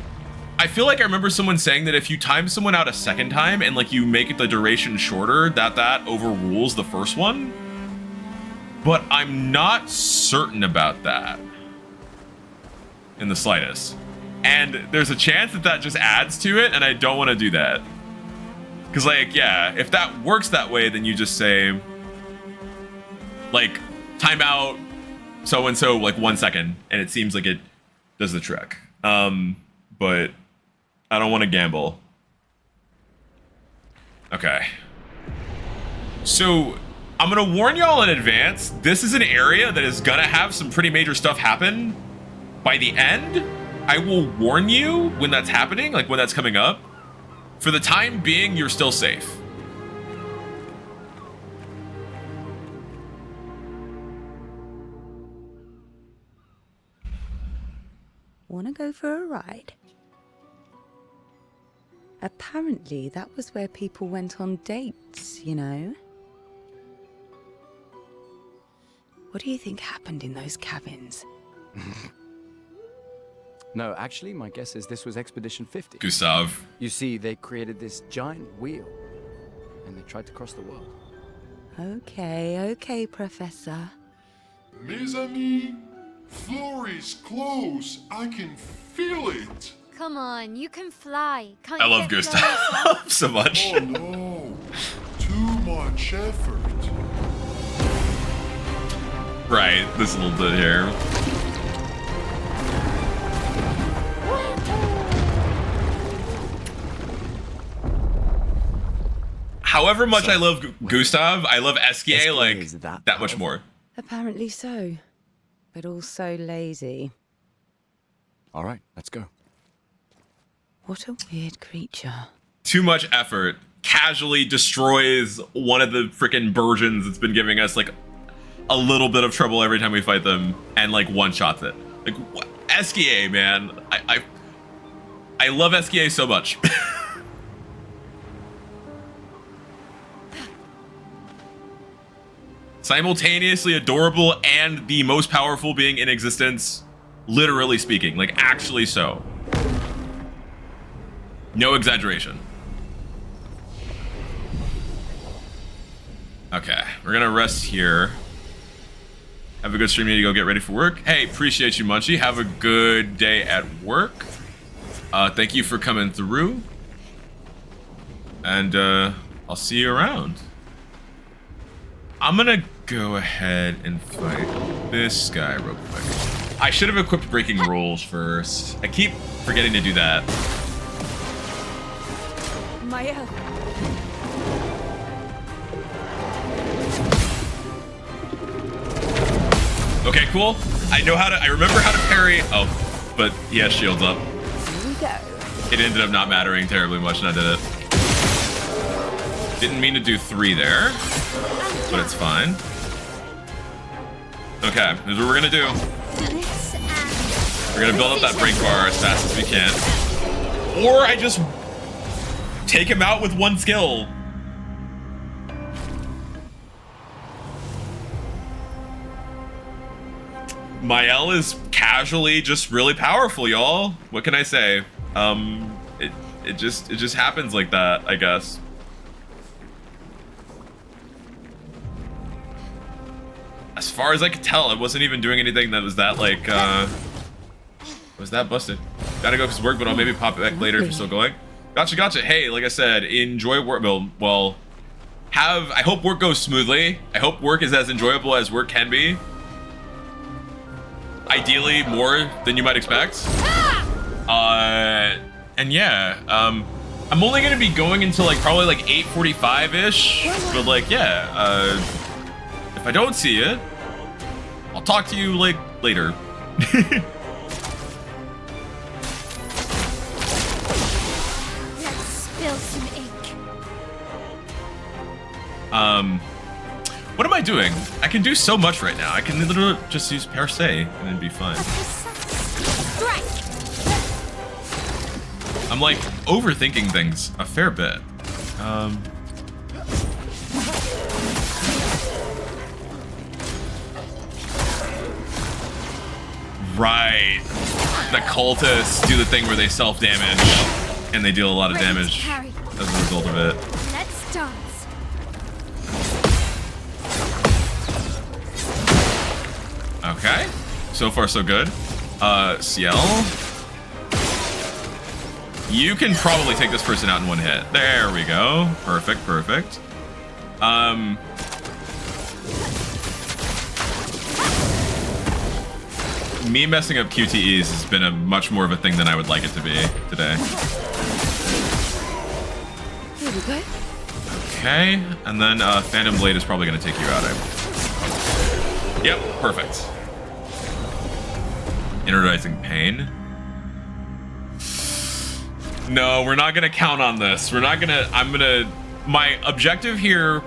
I feel like I remember someone saying that if you time someone out a second time and like you make the duration shorter, that overrules the first one. But I'm not certain about that in the slightest. And there's a chance that just adds to it, and I don't want to do that. Because, like, yeah, if that works that way, then you just say, like, timeout so-and-so, like, 1 second, and it seems like it does the trick. But I don't want to gamble. Okay. So, I'm going to warn y'all in advance, this is an area that is going to have some pretty major stuff happen by the end. I will warn you when that's happening, like when that's coming up. For the time being, you're still safe. Wanna go for a ride? Apparently, that was where people went on dates, you know? What do you think happened in those cabins? No, actually, my guess is this was Expedition 50. Gustav. You see, they created this giant wheel, and they tried to cross the world. Okay, Professor. Mes amis, Florey's close. I can feel it. Come on, you can fly. Can't I you love get closer? Gustav so much. Oh no, too much effort. Right, this little bit here. However much I love Gustav, I love Esquier like that much more. Apparently so, but also lazy. All right, let's go. What a weird creature. Too much effort casually destroys one of the freaking Burgeons that's been giving us like a little bit of trouble every time we fight them, and like one-shots it. Like Esquier, man, I love Esquier so much. Simultaneously adorable and the most powerful being in existence, literally speaking, like actually so. No exaggeration. Okay, we're gonna rest here. Have a good stream. Need to go get ready for work. Hey, appreciate you, Munchie. Have a good day at work. Thank you for coming through. And I'll see you around. I'm gonna go ahead and fight this guy real quick. I should have equipped breaking rules first. I keep forgetting to do that. Mael. Okay, cool. I remember how to parry. Oh, but he has shields up. Here we go. It ended up not mattering terribly much, and I did it. Didn't mean to do 3 there, but it's fine. Okay, here's what we're gonna do. We're gonna build up that break bar as fast as we can. Or I just take him out with 1 skill. Mael is casually just really powerful, y'all. What can I say? It just happens like that, I guess. As far as I could tell, I wasn't even doing anything that was that like was that busted. Gotta go because work, but I'll maybe pop it back later if you're still going. Gotcha. Hey, like I said, enjoy work. Well, I hope work goes smoothly. I hope work is as enjoyable as work can be. Ideally, more than you might expect. And yeah, I'm only gonna be going until like probably like 8:45-ish. But like, yeah, if I don't see you, I'll talk to you like later. Let's What am I doing? I can do so much right now. I can literally just use per se and then be fine. I'm like overthinking things a fair bit. Right. The cultists do the thing where they self-damage and they deal a lot of damage as a result of it. Let's dance. Okay. So far so good. Ciel. You can probably take this person out in one hit. There we go. Perfect, perfect. Me messing up QTEs has been a much more of a thing than I would like it to be today. Here we go. Okay, and then Phantom Blade is probably going to take you out. Yep, perfect. Energizing Pain. No, we're not going to count on this. We're not going to... My objective here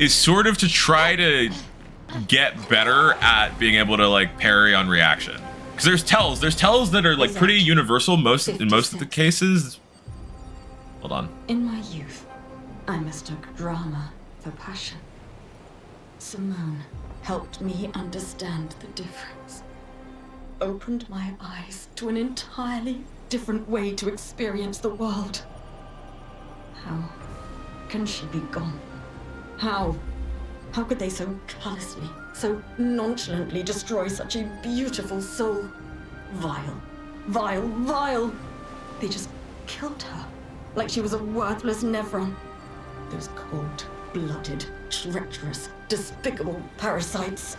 is sort of to try to get better at being able to like parry on reaction, because there's tells that are like pretty universal in most of the cases. Hold on. In my youth, I mistook drama for passion. Simone helped me understand the difference, opened my eyes to an entirely different way to experience the world. How can she be gone? How could they so callously, so nonchalantly destroy such a beautiful soul? Vile, vile, vile! They just killed her, like she was a worthless Nevron. Those cold-blooded, treacherous, despicable parasites.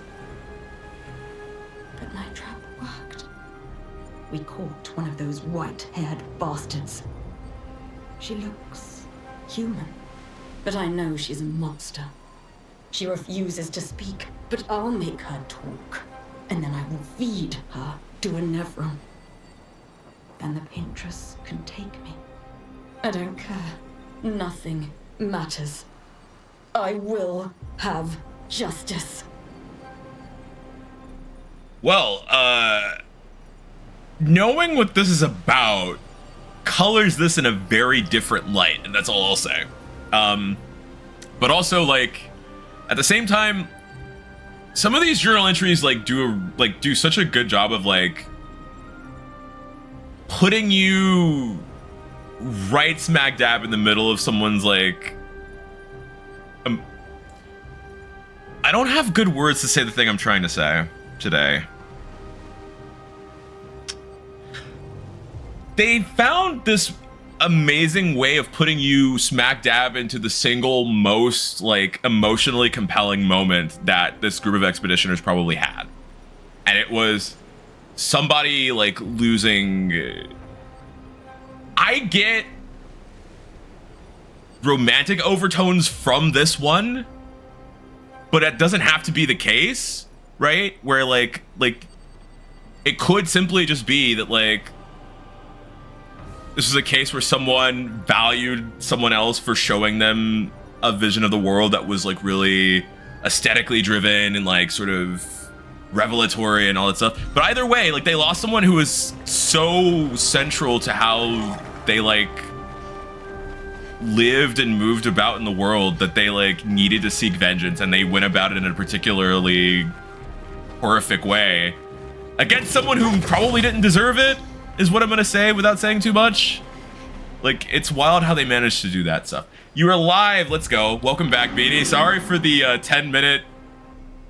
But my trap worked. We caught one of those white-haired bastards. She looks human, but I know she's a monster. She refuses to speak, but I'll make her talk, and then I will feed her to a Nevron. Then the paintress can take me. I don't care. Nothing matters. I will have justice. Well, knowing what this is about colors this in a very different light, and that's all I'll say. But also, like, at the same time, some of these journal entries do such a good job of like putting you right smack dab in the middle of someone's like I don't have good words to say the thing I'm trying to say today. They found this amazing way of putting you smack dab into the single most like emotionally compelling moment that this group of expeditioners probably had, and it was somebody like losing. I get romantic overtones from this one, but it doesn't have to be the case, right? Where like it could simply just be that like this is a case where someone valued someone else for showing them a vision of the world that was like really aesthetically driven and like sort of revelatory and all that stuff. But either way, like they lost someone who was so central to how they like lived and moved about in the world that they like needed to seek vengeance, and they went about it in a particularly horrific way against someone who probably didn't deserve it, is what I'm gonna say without saying too much. Like, it's wild how they managed to do that stuff. You are live, let's go. Welcome back, Beanie. Sorry for the 10-minute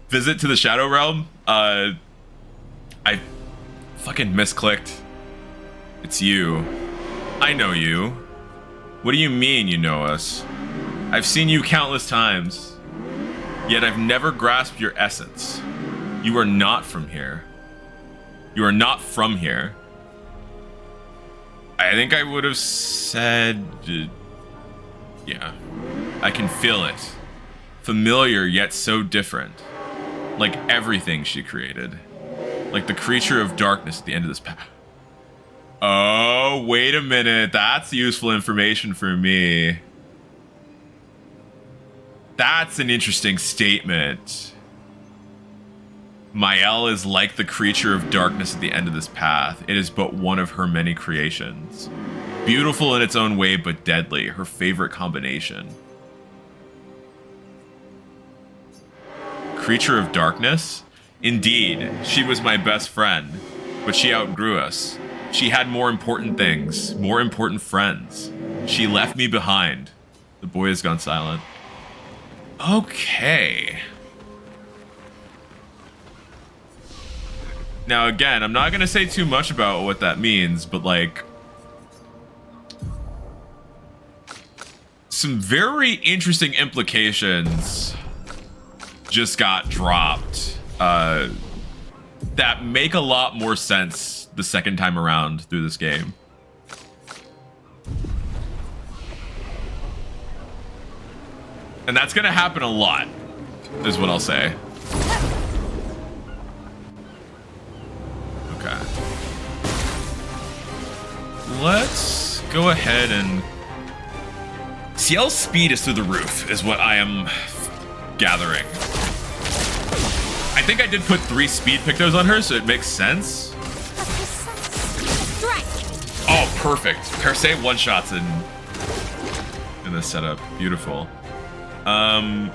visit to the Shadow Realm. I fucking misclicked. It's you. I know you. What do you mean you know us? I've seen you countless times, yet I've never grasped your essence. You are not from here. You are not from here. I think I would have said, yeah, I can feel it. Familiar yet so different. Like everything she created. Like the creature of darkness at the end of this path. Oh, wait a minute. That's useful information for me. That's an interesting statement. Mael is like the creature of darkness at the end of this path. It is but one of her many creations. Beautiful in its own way, but deadly. Her favorite combination. Creature of darkness? Indeed, she was my best friend, but she outgrew us. She had more important things, more important friends. She left me behind. The boy has gone silent. Okay. Now again, I'm not going to say too much about what that means, but like... some very interesting implications just got dropped that make a lot more sense the second time around through this game. And that's gonna happen a lot, is what I'll say. Okay. Let's go ahead and... CL's speed is through the roof, is what I am gathering. I think I did put 3 speed pictos on her, so it makes sense. Oh, perfect. Per se one-shots in this setup. Beautiful. We're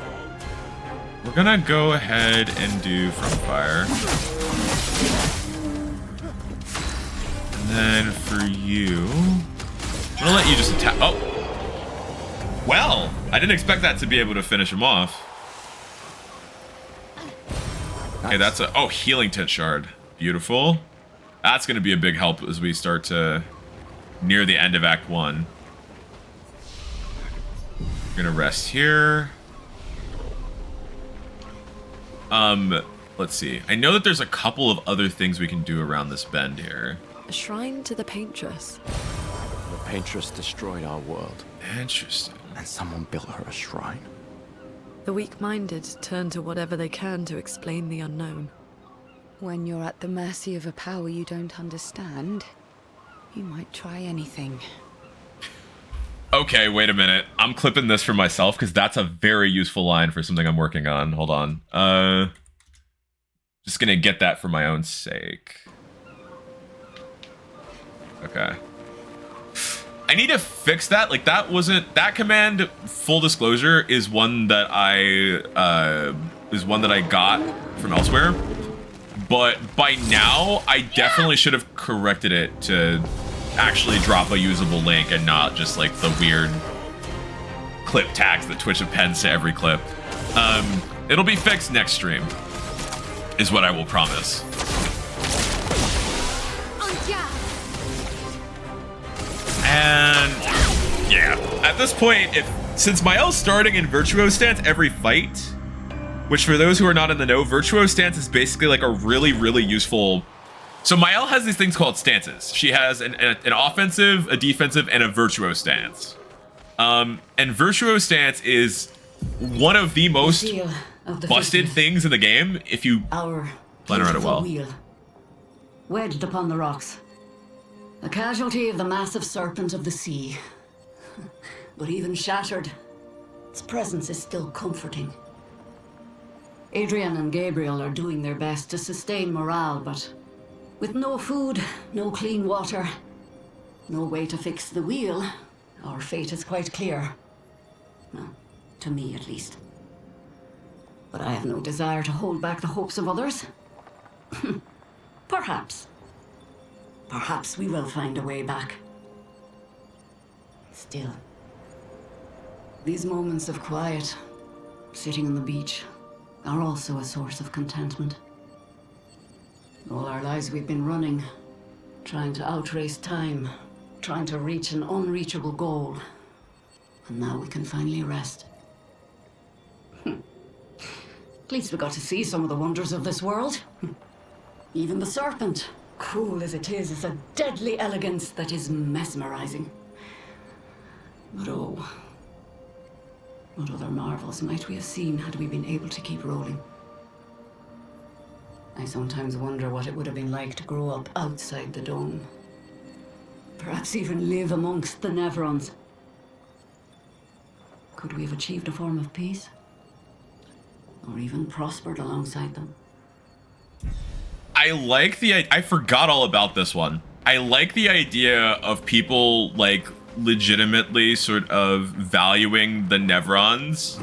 gonna go ahead and do from fire. And then for you, I'm gonna let you just attack. Oh, well, I didn't expect that to be able to finish him off. Okay, that's a healing tit shard. Beautiful. That's gonna be a big help as we start to near the end of Act 1. Gonna rest here. Let's see. I know that there's a couple of other things we can do around this bend here. A shrine to the paintress. The paintress destroyed our world. Interesting. And someone built her a shrine. The weak-minded turn to whatever they can to explain the unknown. When you're at the mercy of a power you don't understand, you might try anything. Okay, wait a minute. I'm clipping this for myself because that's a very useful line for something I'm working on. Hold on. Just gonna get that for my own sake. Okay. I need to fix that. Like, that wasn't... that command, full disclosure, is one that I got from elsewhere. But by now, I definitely should have corrected it to actually drop a usable link and not just like the weird clip tags that Twitch appends to every clip. It'll be fixed next stream, is what I will promise. And yeah, at this point, since Mael's starting in Virtuo stance every fight, which for those who are not in the know, Virtuo stance is basically like a really, really useful... So Mael has these things called stances. She has an offensive, a defensive, and a Virtuo stance. And Virtuo stance is one of the most busted things in the game if you plan around it well. Wheel, wedged upon the rocks. A casualty of the massive serpent of the sea. But even shattered, its presence is still comforting. Adrian and Gabriel are doing their best to sustain morale, but with no food, no clean water, no way to fix the wheel, our fate is quite clear. Well, to me at least. But I have no desire to hold back the hopes of others. Perhaps we will find a way back. Still, these moments of quiet, sitting on the beach, are also a source of contentment. All our lives we've been running, trying to outrace time, trying to reach an unreachable goal. And now we can finally rest. At least we got to see some of the wonders of this world. Even the serpent, cruel as it is a deadly elegance that is mesmerizing. But oh, what other marvels might we have seen had we been able to keep rolling? I sometimes wonder what it would have been like to grow up outside the dome. Perhaps even live amongst the Neverons. Could we have achieved a form of peace? or even prospered alongside them. I like I forgot all about this one. I like the idea of people like legitimately sort of valuing the Nevrons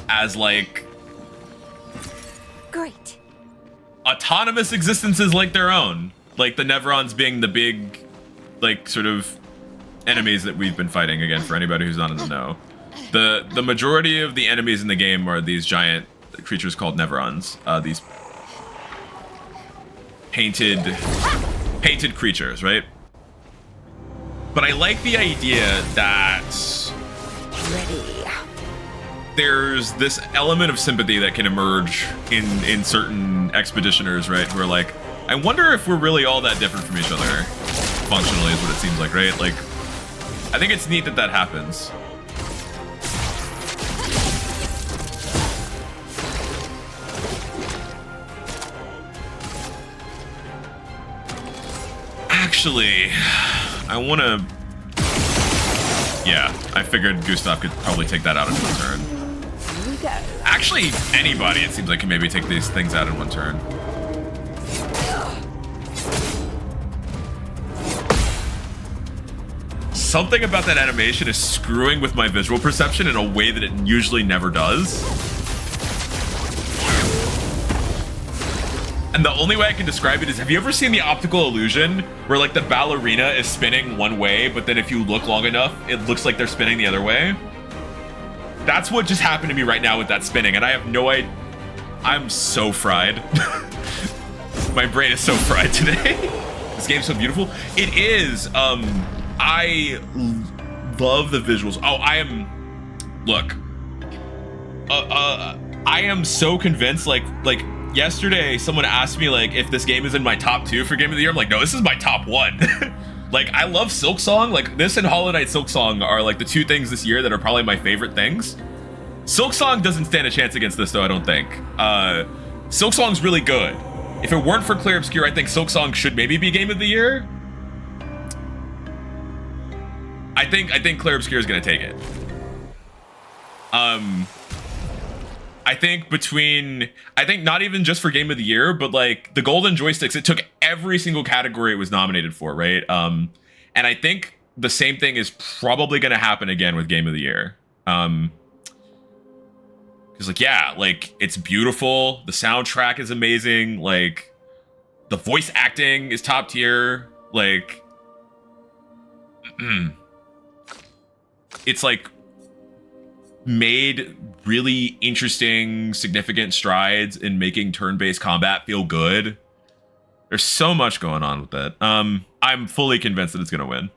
as like Great. autonomous existences like their own. Like the Nevrons being the big, like, sort of enemies that we've been fighting, again, for anybody who's not in the know. The majority of the enemies in the game are these giant creatures called Nevrons. These painted creatures, right? But I like the idea that there's this element of sympathy that can emerge in certain expeditioners, right? Who are like, I wonder if we're really all that different from each other. Functionally is what it seems like, right? Like, I think it's neat that that happens. Actually, I want to... Yeah, I figured Gustav could probably take that out in one turn. Actually, anybody, it seems like, can maybe take these things out in one turn. Something about that animation is screwing with my visual perception in a way that it usually never does. And the only way I can describe it is, have you ever seen the optical illusion where like the ballerina is spinning one way, but then if you look long enough, it looks like they're spinning the other way? That's what just happened to me right now with that spinning, and I have no idea. I'm so fried. My brain is so fried today. This game's so beautiful. It is. I love the visuals. Oh, I am. Look. I am so convinced. Like yesterday, someone asked me like if this game is in my top 2 for Game of the Year. I'm like, no, this is my top 1. Like, I love Silksong. Like, this and Hollow Knight Silksong are like the 2 things this year that are probably my favorite things. Silksong doesn't stand a chance against this, though, I don't think. Silksong's really good. If it weren't for Clair Obscur, I think Silksong should maybe be Game of the Year. I think Clair Obscur is gonna take it. I think not even just for Game of the Year, but like the Golden Joysticks, it took every single category it was nominated for, right? And I think the same thing is probably gonna happen again with Game of the Year. Because like, yeah, like it's beautiful, the soundtrack is amazing, like the voice acting is top tier, like it's like made really interesting, significant strides in making turn-based combat feel good. There's so much going on with that. I'm fully convinced that it's gonna win.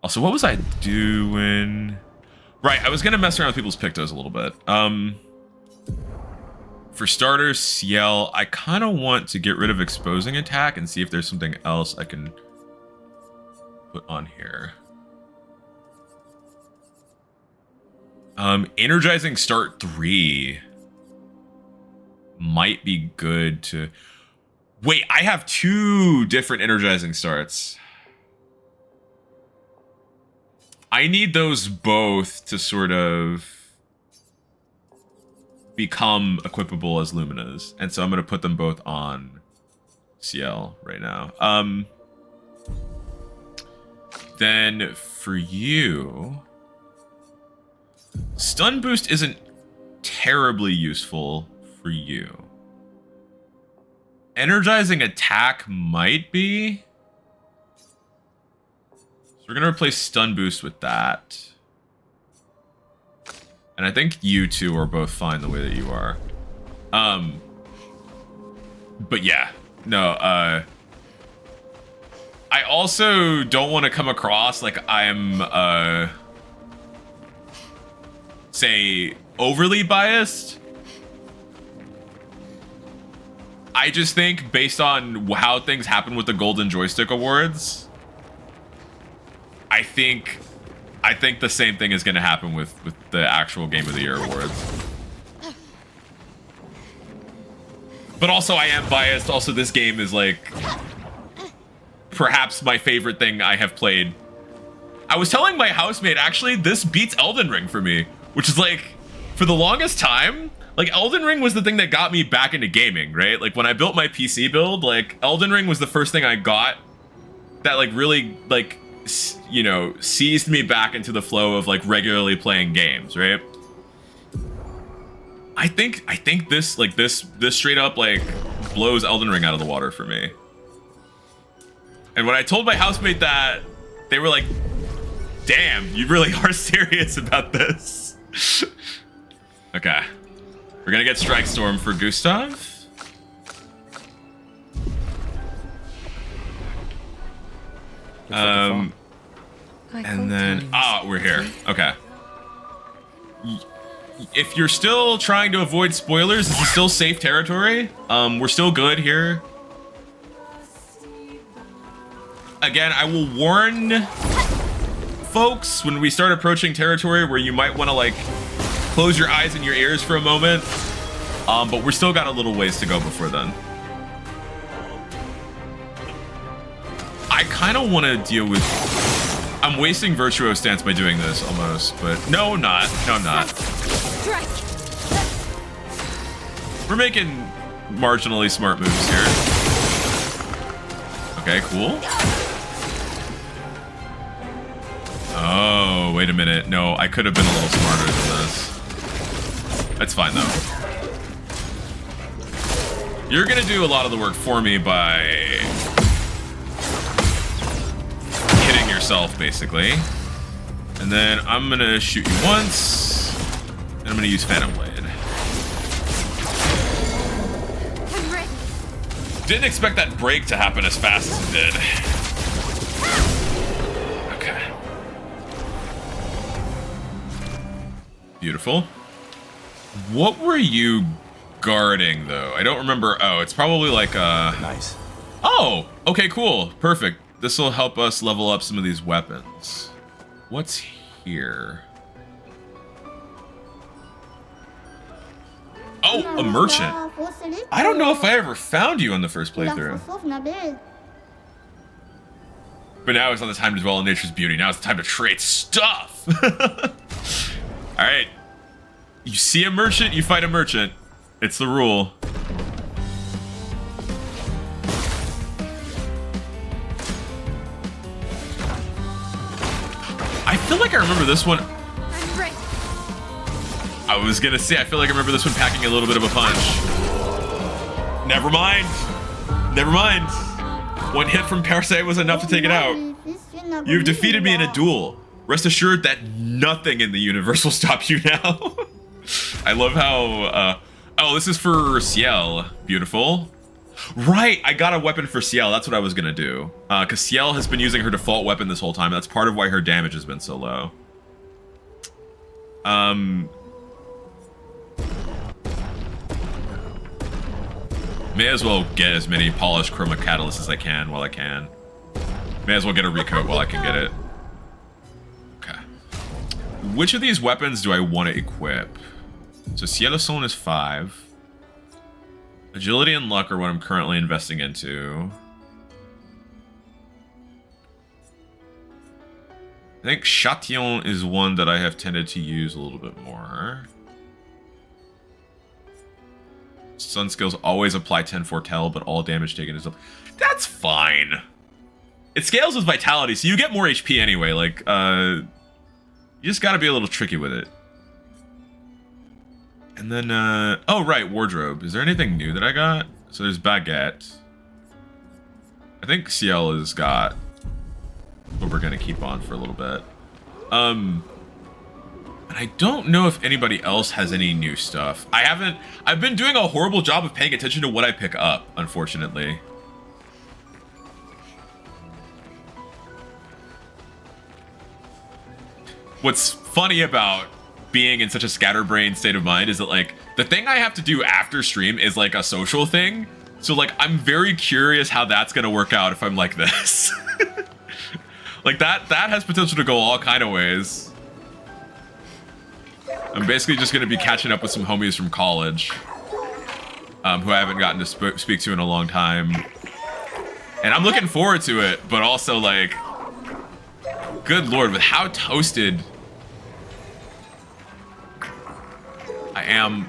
Also, what was I doing? Right, I was gonna mess around with people's pictos a little bit. For starters, Ciel, I kind of want to get rid of exposing attack and see if there's something else I can put on here. Energizing start 3 might be good to... Wait, I have 2 different energizing starts. I need those both to sort of become equipable as Luminas. And so I'm going to put them both on Ciel right now. Then for you... Stun boost isn't terribly useful for you. Energizing attack might be. So we're gonna replace stun boost with that. And I think you two are both fine the way that you are. But yeah, no, I also don't want to come across like I'm say overly biased. I just think based on how things happen with the Golden Joystick Awards, I think the same thing is going to happen with the actual Game of the Year awards. But also I am biased. Also, this game is like perhaps my favorite thing I have played. I was telling my housemate, actually, this beats Elden Ring for me. Which is like, for the longest time, like Elden Ring was the thing that got me back into gaming, right? Like when I built my PC build, like Elden Ring was the first thing I got that like really like you know, seized me back into the flow of like regularly playing games, right? I think this like this straight up like blows Elden Ring out of the water for me. And when I told my housemate that, they were like, "Damn, you really are serious about this." Okay. We're gonna get Strike Storm for Gustav. And then we're here. Okay. If you're still trying to avoid spoilers, this is still safe territory. We're still good here. Again, I will warn folks when we start approaching territory where you might want to like close your eyes and your ears for a moment. But we're still got a little ways to go before then. I kind of want to deal with... I'm wasting Virtuo Stance by doing this, almost, but... No, I'm not. No, I'm not. We're making marginally smart moves here. Okay, cool. Oh, wait a minute. No, I could have been a little smarter than this. That's fine, though. You're gonna do a lot of the work for me by... yourself, basically. And then I'm gonna shoot you once, and I'm gonna use Phantom Blade. Didn't expect that break to happen as fast as it did. Okay. Beautiful. What were you guarding, though? I don't remember. Oh, it's probably like Nice. Oh, okay, cool. Perfect. This will help us level up some of these weapons. What's here? Oh, a merchant. I don't know if I ever found you on the first playthrough. But now it's not the time to dwell on nature's beauty. Now it's the time to trade stuff. All right. You see a merchant, you fight a merchant. It's the rule. I feel like I remember this one. I was gonna say, I feel like I remember this one packing a little bit of a punch. Never mind. Never mind. One hit from Parasite was enough to take it out. You've defeated me in a duel. Rest assured that nothing in the universe will stop you now. I love how, oh, this is for Ciel. Beautiful. Right, I got a weapon for Ciel. That's what I was gonna do. Because Ciel has been using her default weapon this whole time. That's part of why her damage has been so low. May as well get as many polished chroma catalysts as I can while I can. May as well get a recoat while I can get it. Okay. Which of these weapons do I want to equip? So Cielo Son is 5. Agility and luck are what I'm currently investing into. I think Châtillon is one that I have tended to use a little bit more. Sun skills always apply 10 foretell, but all damage taken is up. That's fine. It scales with vitality, so you get more HP anyway. Like, you just gotta be a little tricky with it. And then, oh right, wardrobe. Is there anything new that I got? So there's baguette. I think Ciel has got what we're gonna keep on for a little bit. And I don't know if anybody else has any new stuff. I've been doing a horrible job of paying attention to what I pick up, unfortunately. What's funny about being in such a scatterbrained state of mind is that, like, the thing I have to do after stream is like a social thing. So like, I'm very curious how that's gonna work out if I'm like this. Like that has potential to go all kind of ways. I'm basically just gonna be catching up with some homies from college, who I haven't gotten to speak to in a long time. And I'm looking forward to it, but also like, good lord, with how toasted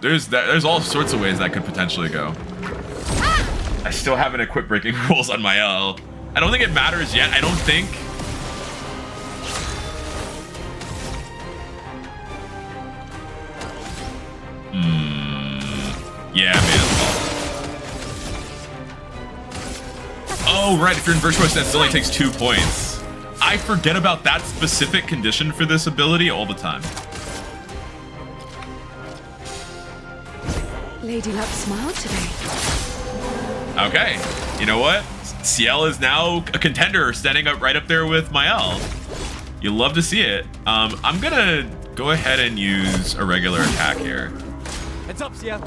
There's all sorts of ways that could potentially go. I still haven't equipped breaking rules on my L. I don't think it matters yet. I don't think. Yeah, man. Oh, right. If you're in virtuous stance, it only takes 2 points. I forget about that specific condition for this ability all the time. Lady Luck smiled today. Okay. You know what? CL is now a contender, standing up right up there with Mael. You love to see it. I'm gonna go ahead and use a regular attack here. Heads up, CL.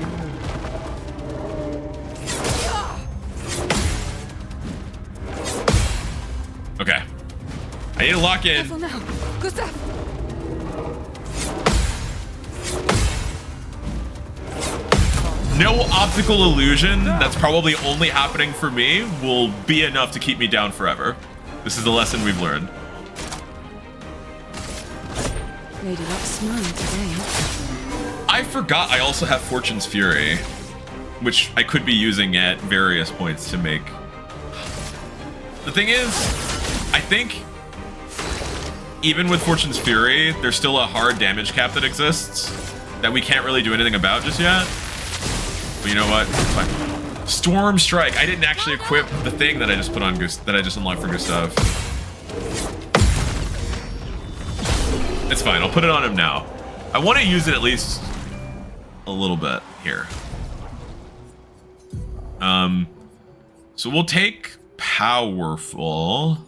Okay. I need to lock in. Careful now. Gustav. No optical illusion that's probably only happening for me will be enough to keep me down forever. This is the lesson we've learned. Lady Luck smiled today. I forgot I also have Fortune's Fury, which I could be using at various points to make. The thing is, I think even with Fortune's Fury, there's still a hard damage cap that exists that we can't really do anything about just yet. But you know what? It's fine. Storm Strike. I didn't actually equip the thing that I just put on that I just unlocked for Gustav. It's fine. I'll put it on him now. I want to use it at least a little bit here. So we'll take Powerful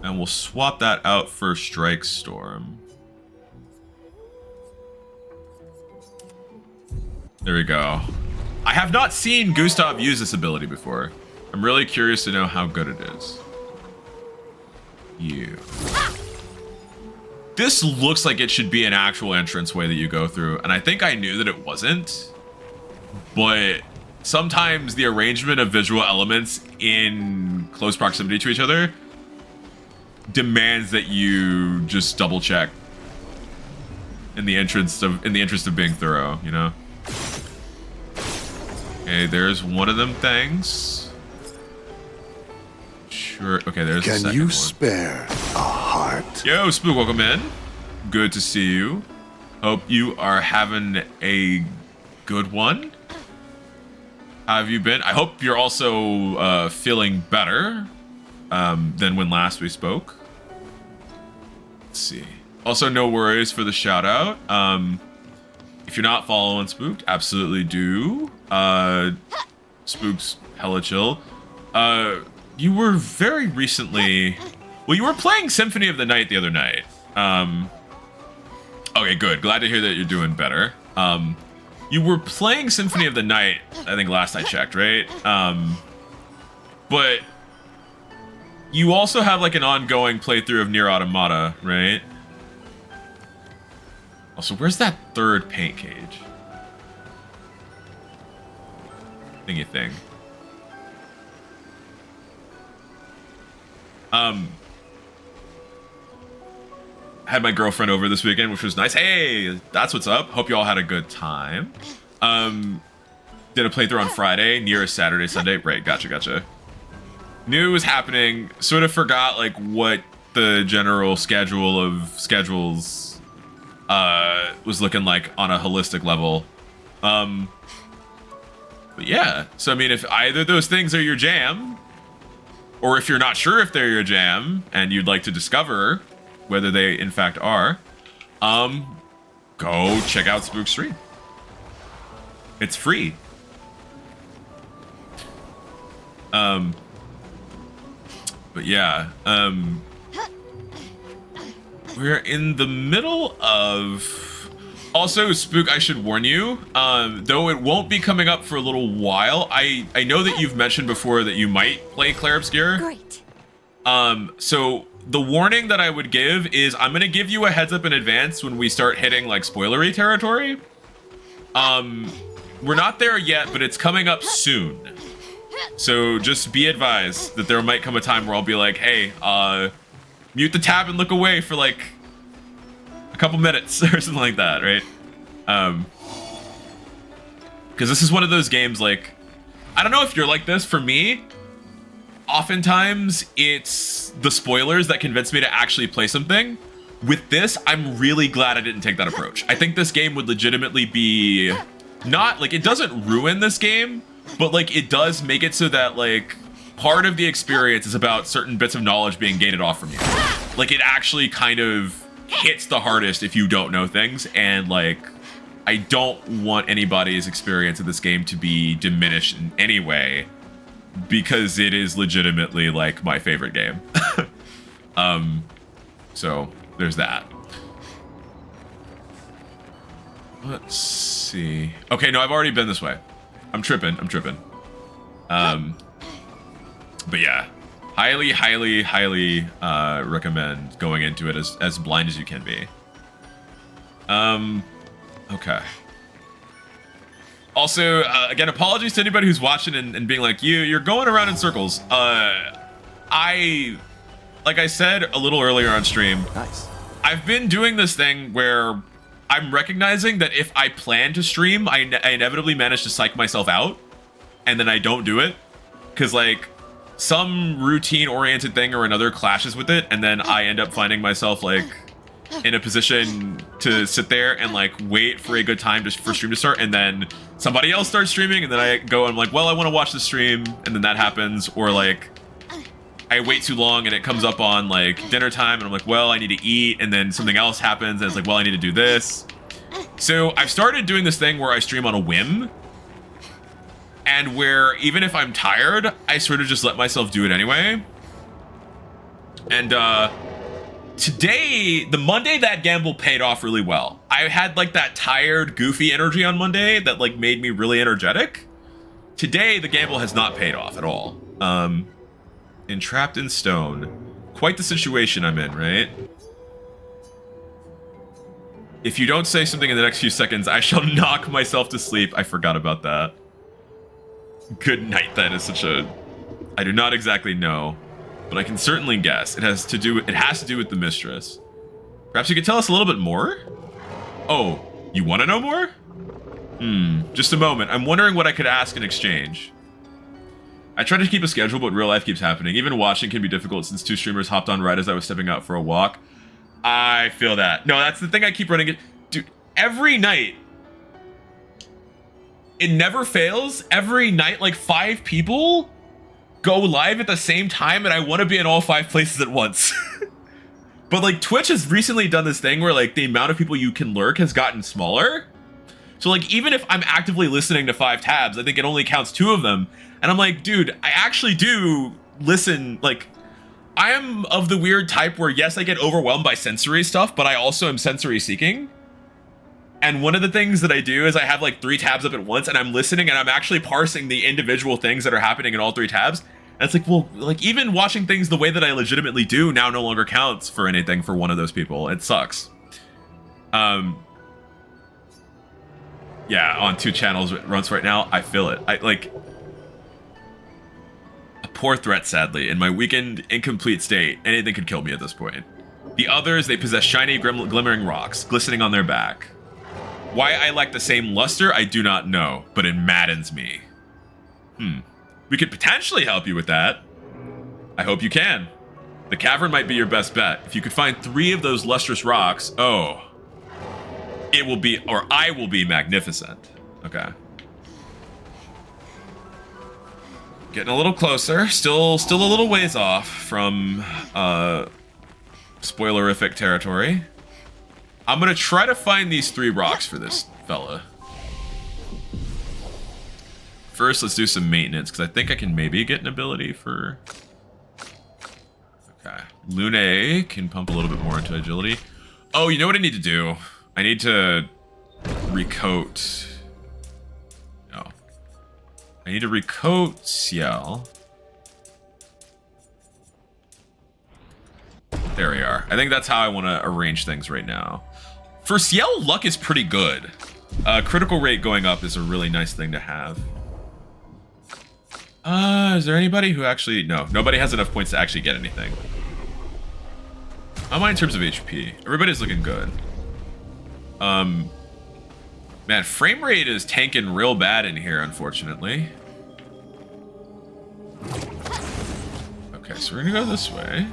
and we'll swap that out for Strike Storm. There we go. I have not seen Gustav use this ability before. I'm really curious to know how good it is. You. This looks like it should be an actual entranceway that you go through, and I think I knew that it wasn't. But sometimes the arrangement of visual elements in close proximity to each other demands that you just double check in the interest of being thorough, you know? Okay, there's one of them things. Sure. Okay, there's the second one. Can you spare a heart? Yo, Spook, welcome in. Good to see you. Hope you are having a good one. How have you been? I hope you're also feeling better than when last we spoke. Let's see. Also, no worries for the shout out. If you're not following Spooked, absolutely do. Spook's hella chill. You were very recently... Well, you were playing Symphony of the Night the other night. Okay, good. Glad to hear that you're doing better. You were playing Symphony of the Night, I think last I checked, right? But you also have like an ongoing playthrough of Nier Automata, right? Also, where's that third paint cage? Thingy thing. Had my girlfriend over this weekend, which was nice. Hey, that's what's up. Hope you all had a good time. Did a playthrough on Friday, Nier Saturday, Sunday. Right, gotcha. Knew it was happening. Sort of forgot like what the general schedule of schedules was looking like on a holistic level. But yeah, so I mean, if either of those things are your jam, or if you're not sure if they're your jam and you'd like to discover whether they in fact are, go check out Spook Stream. It's free. But yeah, we're in the middle of... Also, Spook, I should warn you, though it won't be coming up for a little while, I know that you've mentioned before that you might play Clair Obscur. Great. So the warning that I would give is I'm going to give you a heads up in advance when we start hitting like spoilery territory. We're not there yet, but it's coming up soon. So just be advised that there might come a time where I'll be like, hey, mute the tab and look away for like a couple minutes or something like that, right? Because this is one of those games, like, I don't know if you're like this. For me, oftentimes it's the spoilers that convince me to actually play something. With this, I'm really glad I didn't take that approach. I think this game would legitimately be not, like, it doesn't ruin this game, but, like, it does make it so that, like, part of the experience is about certain bits of knowledge being gained off from you. Like, it actually kind of hits the hardest if you don't know things, and, like, I don't want anybody's experience of this game to be diminished in any way, because it is legitimately, like, my favorite game. So there's that. Let's see. Okay, no, I've already been this way. I'm tripping. But yeah, highly recommend going into it as blind as you can be. Okay. Also, again, apologies to anybody who's watching and being like, you're going around in circles. Like I said a little earlier on stream, Nice. I've been doing this thing where I'm recognizing that if I plan to stream, I inevitably manage to psych myself out, and then I don't do it, because, like, some routine-oriented thing or another clashes with it, and then I end up finding myself, like, in a position to sit there and, like, wait for a good time for stream to start, and then somebody else starts streaming, and then I go and I'm like, well, I want to watch the stream, and then that happens, or, like, I wait too long and it comes up on, like, dinner time, and I'm like, well, I need to eat, and then something else happens, and it's like, well, I need to do this. So I've started doing this thing where I stream on a whim, and where even if I'm tired, I sort of just let myself do it anyway. And today, the Monday that gamble paid off really well. I had, like, that tired, goofy energy on Monday that, like, made me really energetic. Today, the gamble has not paid off at all. Entrapped in stone. Quite the situation I'm in, right? If you don't say something in the next few seconds, I shall knock myself to sleep. I forgot about that. Good night, then, is such a... I do not exactly know, but I can certainly guess. It has to do with the mistress. Perhaps you could tell us a little bit more? Oh, you want to know more? Just a moment. I'm wondering what I could ask in exchange. I try to keep a schedule, but real life keeps happening. Even watching can be difficult since 2 streamers hopped on right as I was stepping out for a walk. I feel that. No, that's the thing I keep running it. Dude, every night, it never fails. Every night, like, 5 people go live at the same time, and I want to be in all 5 places at once. But, like, Twitch has recently done this thing where, like, the amount of people you can lurk has gotten smaller. So, like, even if I'm actively listening to 5 tabs, I think it only counts 2 of them. And I'm like, dude, I actually do listen. Like, I am of the weird type where, yes, I get overwhelmed by sensory stuff, but I also am sensory seeking. And one of the things that I do is I have, like, 3 tabs up at once, and I'm listening, and I'm actually parsing the individual things that are happening in all 3 tabs. And it's like, well, like, even watching things the way that I legitimately do now no longer counts for anything for one of those people. It sucks. Yeah, on 2 channels at once right now, I feel it. A poor threat, sadly. In my weakened, incomplete state, anything could kill me at this point. The others, they possess shiny, glimmering rocks, glistening on their back. Why I lack the same luster, I do not know, but it maddens me. We could potentially help you with that. I hope you can. The cavern might be your best bet. If you could find 3 of those lustrous rocks, oh, it will be, or I will be magnificent. Okay. Getting a little closer. Still a little ways off from spoilerific territory. I'm gonna try to find these 3 rocks for this fella. First, let's do some maintenance, because I think I can maybe get an ability for... Okay. Lune can pump a little bit more into agility. Oh, you know what I need to do? I need to recoat... No. I need to recoat Ciel. There we are. I think that's how I want to arrange things right now. For Ciel, luck is pretty good. Critical rate going up is a really nice thing to have. Is there anybody who actually... No, nobody has enough points to actually get anything. How am I in terms of HP? Everybody's looking good. Man, frame rate is tanking real bad in here, unfortunately. Okay, so we're gonna go this way.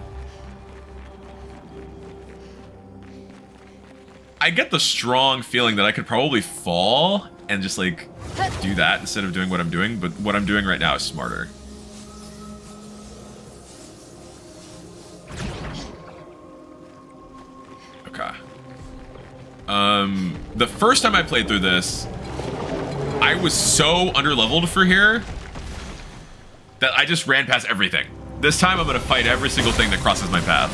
I get the strong feeling that I could probably fall and just like do that instead of doing what I'm doing, but what I'm doing right now is smarter. Okay. The first time I played through this, I was so underleveled for here that I just ran past everything. This time I'm gonna fight every single thing that crosses my path.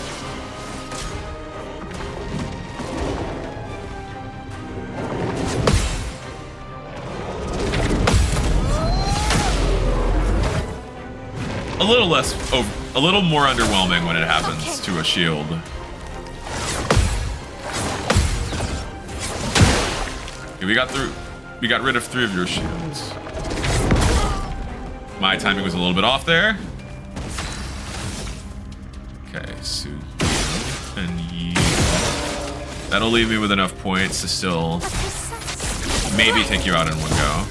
A little less, a little more underwhelming when it happens to a shield. Okay, we got rid of 3 of your shields. My timing was a little bit off there. Okay, so and you. That'll leave me with enough points to still maybe take you out in one go.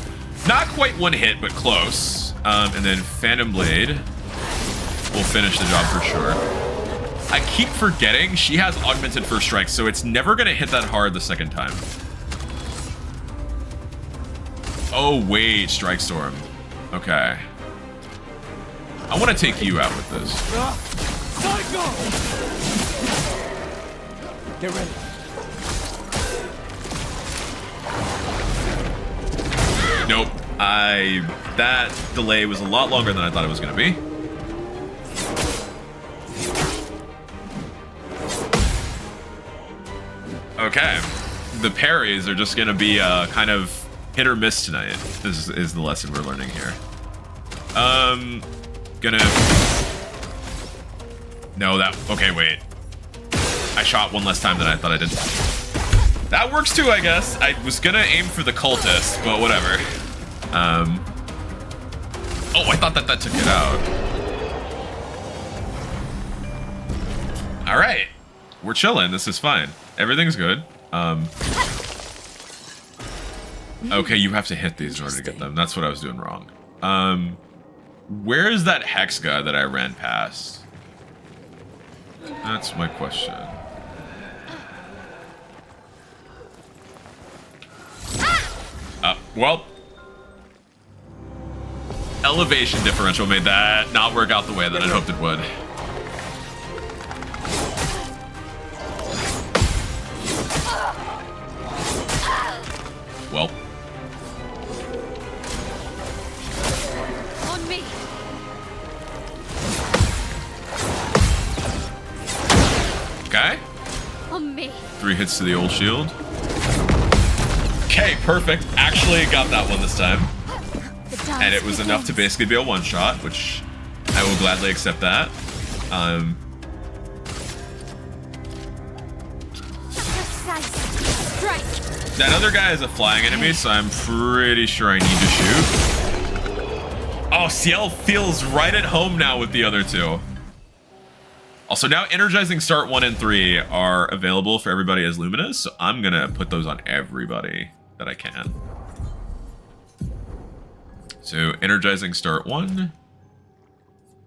Not quite one hit, but close. And then Phantom Blade will finish the job for sure. I keep forgetting she has augmented first strike, so it's never gonna hit that hard the second time. Oh wait, Strike Storm. Okay. I want to take you out with this. Get ready. Nope. That delay was a lot longer than I thought it was gonna be. Okay. The parries are just gonna be kind of hit or miss tonight. This is the lesson we're learning here. Gonna... No, that... Okay, wait. I shot one less time than I thought I did. That works too, I guess. I was gonna aim for the cultist, but whatever. Oh, I thought that took it out. Alright. We're chilling. This is fine. Everything's good. Okay, you have to hit these in order to get them. That's what I was doing wrong. Where is that hex guy that I ran past? That's my question. Well. Elevation differential made that not work out the way that I'd hoped it would. Well. On me. Okay. On me. 3 hits to the old shield. Okay, perfect. Actually got that one this time. And it was enough to basically be a one-shot, which I will gladly accept that. That other guy is a flying enemy, so I'm pretty sure I need to shoot. Oh, Ciel feels right at home now with the other 2. Also, now Energizing Start 1 and 3 are available for everybody as Luminous, so I'm gonna put those on everybody that I can. So, Energizing Start 1.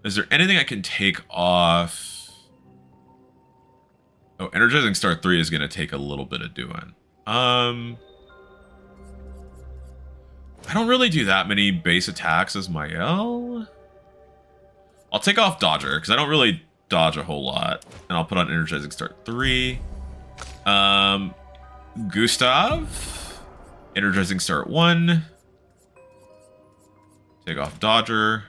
Is there anything I can take off? Oh, Energizing Start 3 is gonna take a little bit of doing. I don't really do that many base attacks as Mael. I'll take off Dodger, because I don't really dodge a whole lot. And I'll put on Energizing Start 3. Gustav. Energizing Start 1. Take off Dodger.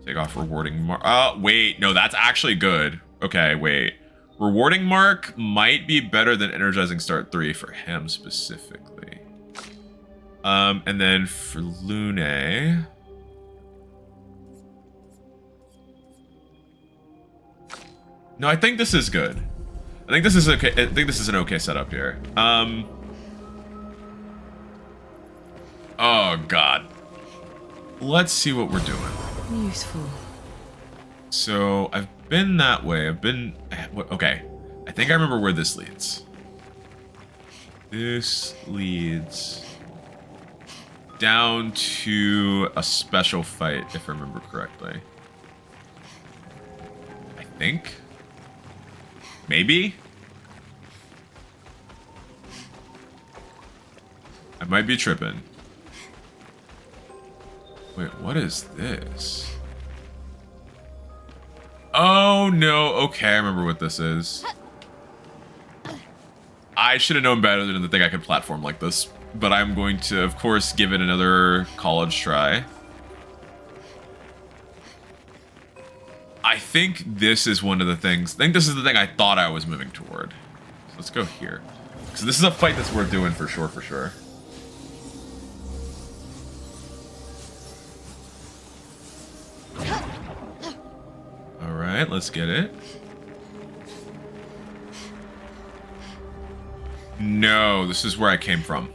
Take off Rewarding Mark. Wait. No, that's actually good. Okay, wait. Rewarding Mark might be better than Energizing Start 3 for him specifically. And then for Lune... No, I think this is good. I think this is okay. I think this is an okay setup here. Oh God. Let's see what we're doing. Useful. So I've been that way. I've been... Okay. I think I remember where this leads. This leads down to a special fight, if I remember correctly. I think? Maybe? I might be tripping. Wait, what is this? Oh, no. Okay, I remember what this is. I should have known better than to think I could platform like this. But I'm going to, of course, give it another college try. I think this is one of the things. I think this is the thing I thought I was moving toward. So let's go here. So this is a fight that's worth doing for sure, for sure. Alright, let's get it. No, this is where I came from.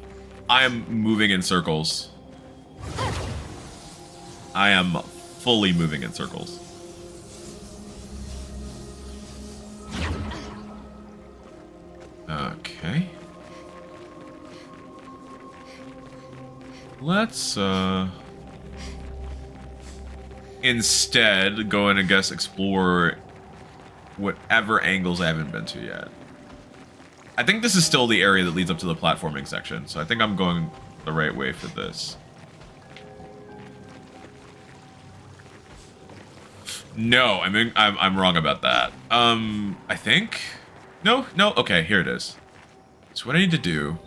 I am moving in circles. I am fully moving in circles. Okay. Let's, instead go and, I guess, explore whatever angles I haven't been to yet. I think this is still the area that leads up to the platforming section, so I think I'm going the right way for this. No, I mean, I'm wrong about that. I think? No, okay, here it is. So what I need to do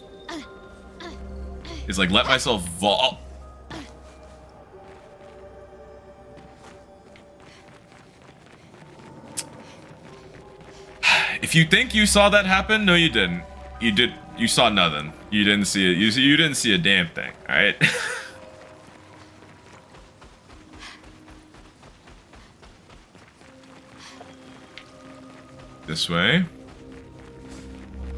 is, like, let myself vault. If you think you saw that happen, no, you didn't. You saw nothing. You didn't see it. You didn't see a damn thing, all right? This way.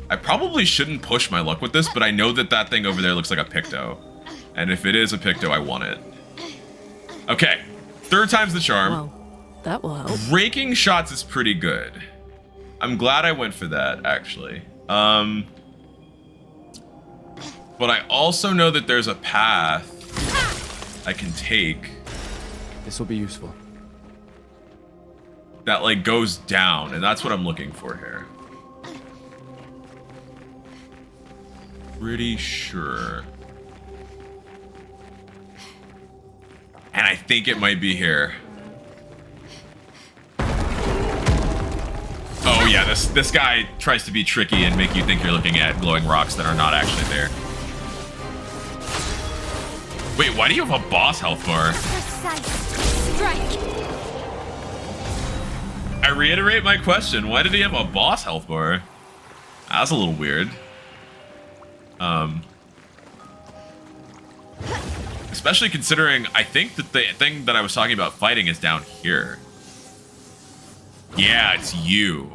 I probably shouldn't push my luck with this, but I know that that thing over there looks like a Picto. And if it is a Picto, I want it. Okay. Third time's the charm. Well, that will help. Raking shots is pretty good. I'm glad I went for that, actually. But I also know that there's a path I can take. This will be useful. That, like, goes down, and that's what I'm looking for here. Pretty sure. And I think it might be here. Oh yeah, this guy tries to be tricky and make you think you're looking at glowing rocks that are not actually there. Wait, why do you have a boss health bar? Precise strike. I reiterate my question. Why did he have a boss health bar? That's a little weird. Especially considering I think that the thing that I was talking about fighting is down here. Yeah, it's you.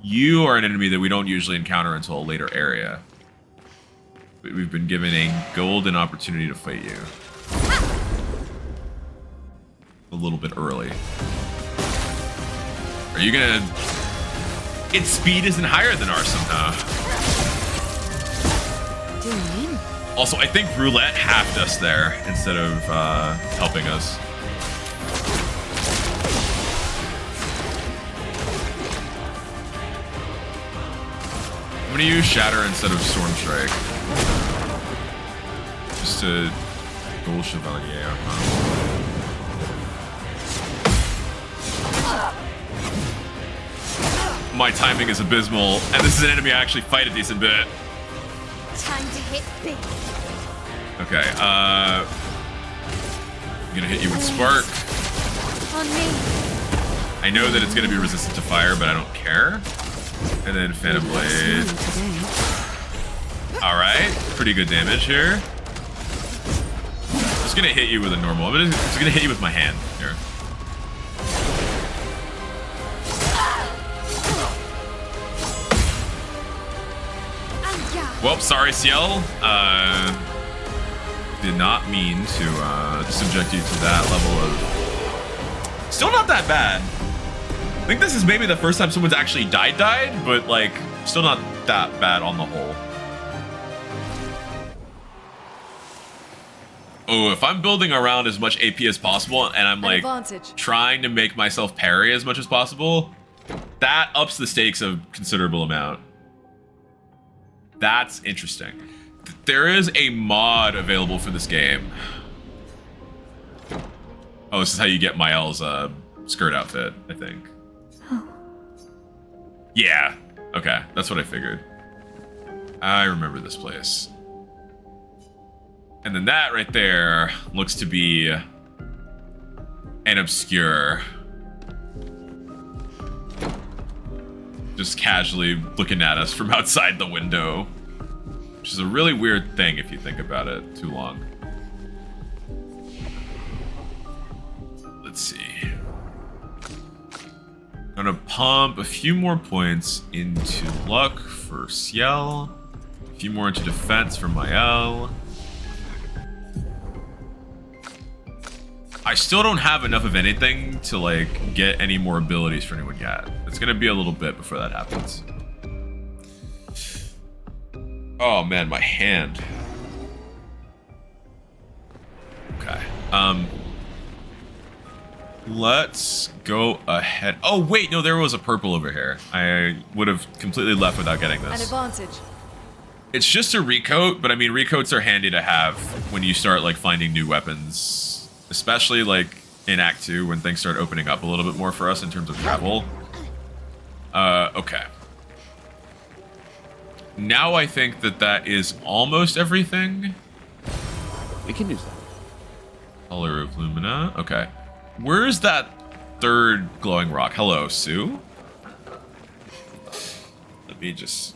You are an enemy that we don't usually encounter until a later area. We've been given a golden opportunity to fight you. A little bit early. Are you gonna... Its speed isn't higher than ours somehow. Do you mean? Also, I think Roulette halved us there instead of helping us. I'm gonna use Shatter instead of Storm Strike. Just to Gold Chevalier. My timing is abysmal, and this is an enemy I actually fight a decent bit. Time to hit big. Okay, I'm gonna hit you with Spark. On me. I know that it's gonna be resistant to fire, but I don't care. And then Phantom Blade. Alright, pretty good damage here. I'm just gonna hit you with a normal. I'm just gonna hit you with my hand here. Well, sorry, Ciel. Did not mean to subject you to that level of... Still not that bad. think this is maybe the first time someone's actually died, but like, still not that bad on the whole. Oh, if I'm building around as much AP as possible and I'm like trying to make myself parry as much as possible, that ups the stakes a considerable amount. That's interesting. There is a mod available for this game. Oh, this is how you get Mael's skirt outfit, I think. Oh. Yeah. Okay, that's what I figured. I remember this place. And then that right there looks to be an Obscur. Just casually looking at us from outside the window. Which is a really weird thing if you think about it too long. Let's see. I'm gonna pump a few more points into luck for Ciel. A few more into defense for Mael. I still don't have enough of anything to like get any more abilities for anyone yet. It's gonna be a little bit before that happens. Oh man, my hand. Okay. Let's go ahead. Oh wait, no, there was a purple over here. I would have completely left without getting this. An advantage. It's just a recoat, but I mean recoats are handy to have when you start like finding new weapons, especially like in Act 2 when things start opening up a little bit more for us in terms of travel. Okay. Now I think that is almost everything. We can use that. Color of Lumina. Okay. Where's that third glowing rock? Hello, Sue? Let me just...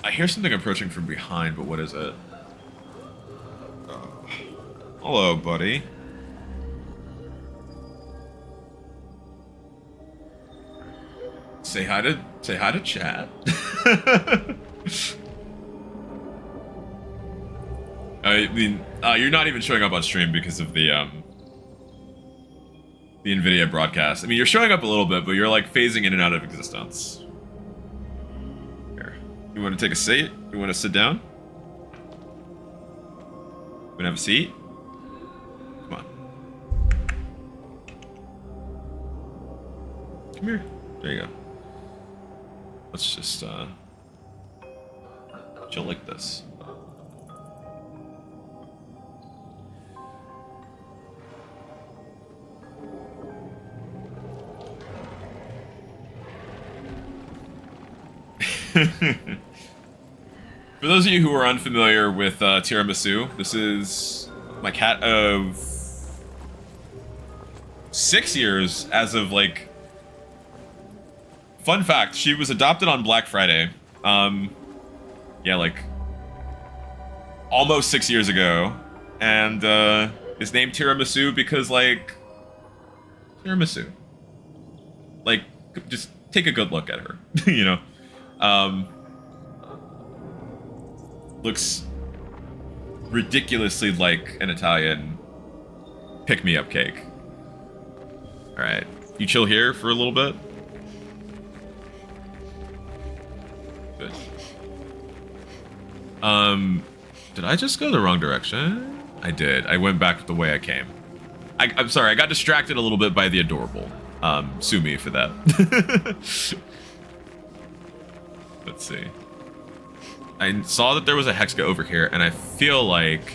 I hear something approaching from behind, but what is it? Hello, buddy. Say hi to chat. I mean, you're not even showing up on stream because of the NVIDIA broadcast. I mean, you're showing up a little bit, but you're like phasing in and out of existence. Here, you want to take a seat? You want to sit down? You want to have a seat? Come on. Come here. There you go. Let's just chill like this. For those of you who are unfamiliar with tiramisu, this is my cat of 6 years as of like... Fun fact, she was adopted on Black Friday. Yeah, like almost 6 years ago. And is named Tiramisu because like tiramisu. Like, just take a good look at her, you know? Looks ridiculously like an Italian pick-me-up cake. Alright, you chill here for a little bit? Good. Did I just go the wrong direction? I did. I went back the way I came. I'm sorry, I got distracted a little bit by the adorable. Sue me for that. Let's see. I saw that there was a Hexka over here, and I feel like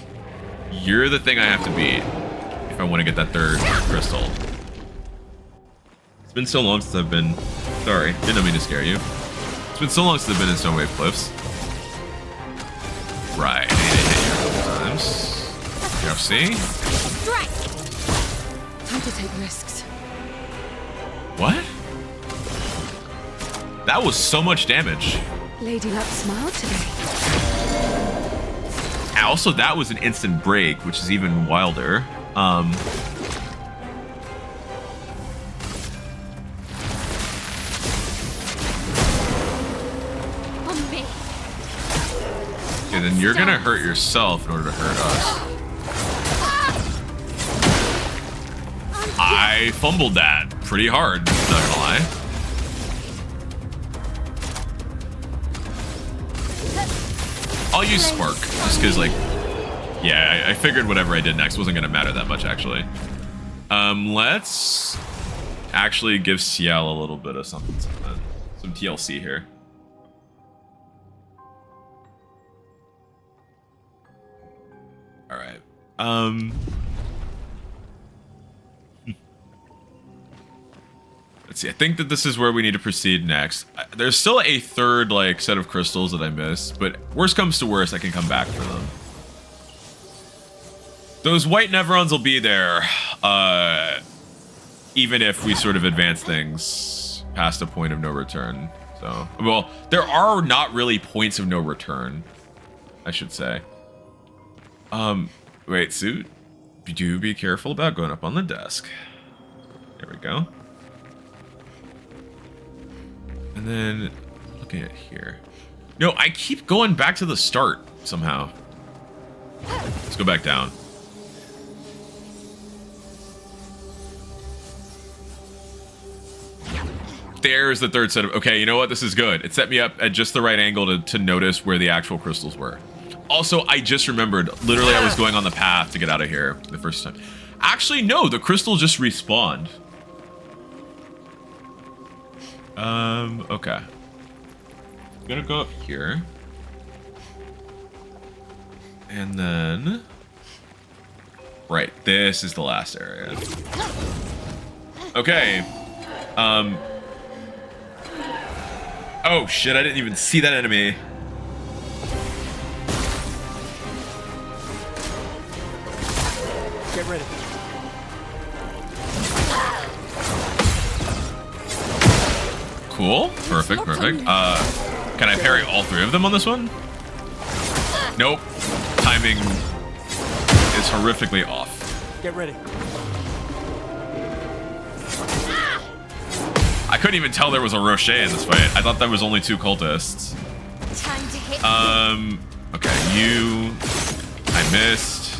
you're the thing I have to beat if I want to get that third crystal. It's been so long since I've been... Sorry, didn't mean to scare you. It's been so long since I've been in Stonewave Cliffs. Right, I need to hit you a couple times. You see? Time to take risks. What? That was so much damage. Lady Luck smiled today. Also, that was an instant break, which is even wilder. On me. Okay, then you're gonna hurt yourself in order to hurt us. I fumbled that. pretty hard, not gonna lie. I'll use Spark, just because, like, yeah, I figured whatever I did next wasn't gonna matter that much, actually. Let's actually give Ciel a little bit of something. Some TLC here. All right. Let's see. I think that this is where we need to proceed next. There's still a third, like, set of crystals that I missed, but worst comes to worst, I can come back for them. Those white Neverons will be there, even if we sort of advance things past a point of no return. So, well, there are not really points of no return, I should say. Wait, suit. Do be careful about going up on the desk. There we go. And then, looking at here. No, I keep going back to the start somehow. Let's go back down. There's the third set of... Okay, you know what? This is good. It set me up at just the right angle to notice where the actual crystals were. Also, I just remembered. Literally, I was going on the path to get out of here the first time. Actually, no. The crystal just respawned. Okay. I'm gonna go up here. And then... Right, this is the last area. Okay. Oh shit, I didn't even see that enemy. Get ready. Cool. Perfect, perfect. Can I parry all three of them on this one? Nope. Timing is horrifically off. Get ready. I couldn't even tell there was a Rocher in this fight. I thought there was only two cultists. Time to hit. Okay, you... I missed.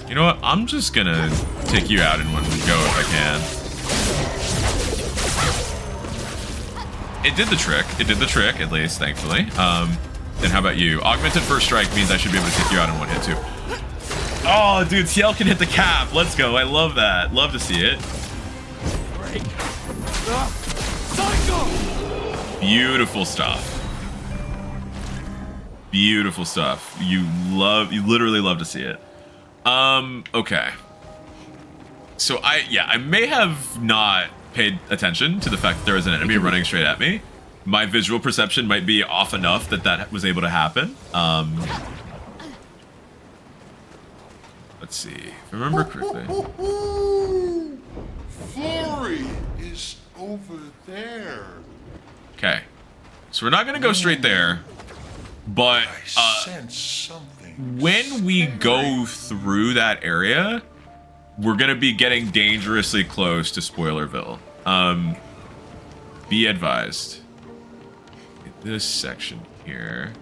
You know what? I'm just gonna take you out in one go if I can. It did the trick. It did the trick, at least, thankfully. Then how about you? Augmented First Strike means I should be able to take you out in one hit, too. Oh, dude, Ciel can hit the cap. Let's go. I love that. Love to see it. Beautiful stuff. Beautiful stuff. You literally love to see it. Okay. So I may have not paid attention to the fact that there was an enemy running straight at me. My visual perception might be off enough that was able to happen. Let's see. If I remember correctly. Flurry is over there. Okay. So we're not going to go straight there. But I sense something. When we go through that area, we're going to be getting dangerously close to Spoilerville. Be advised. This section here.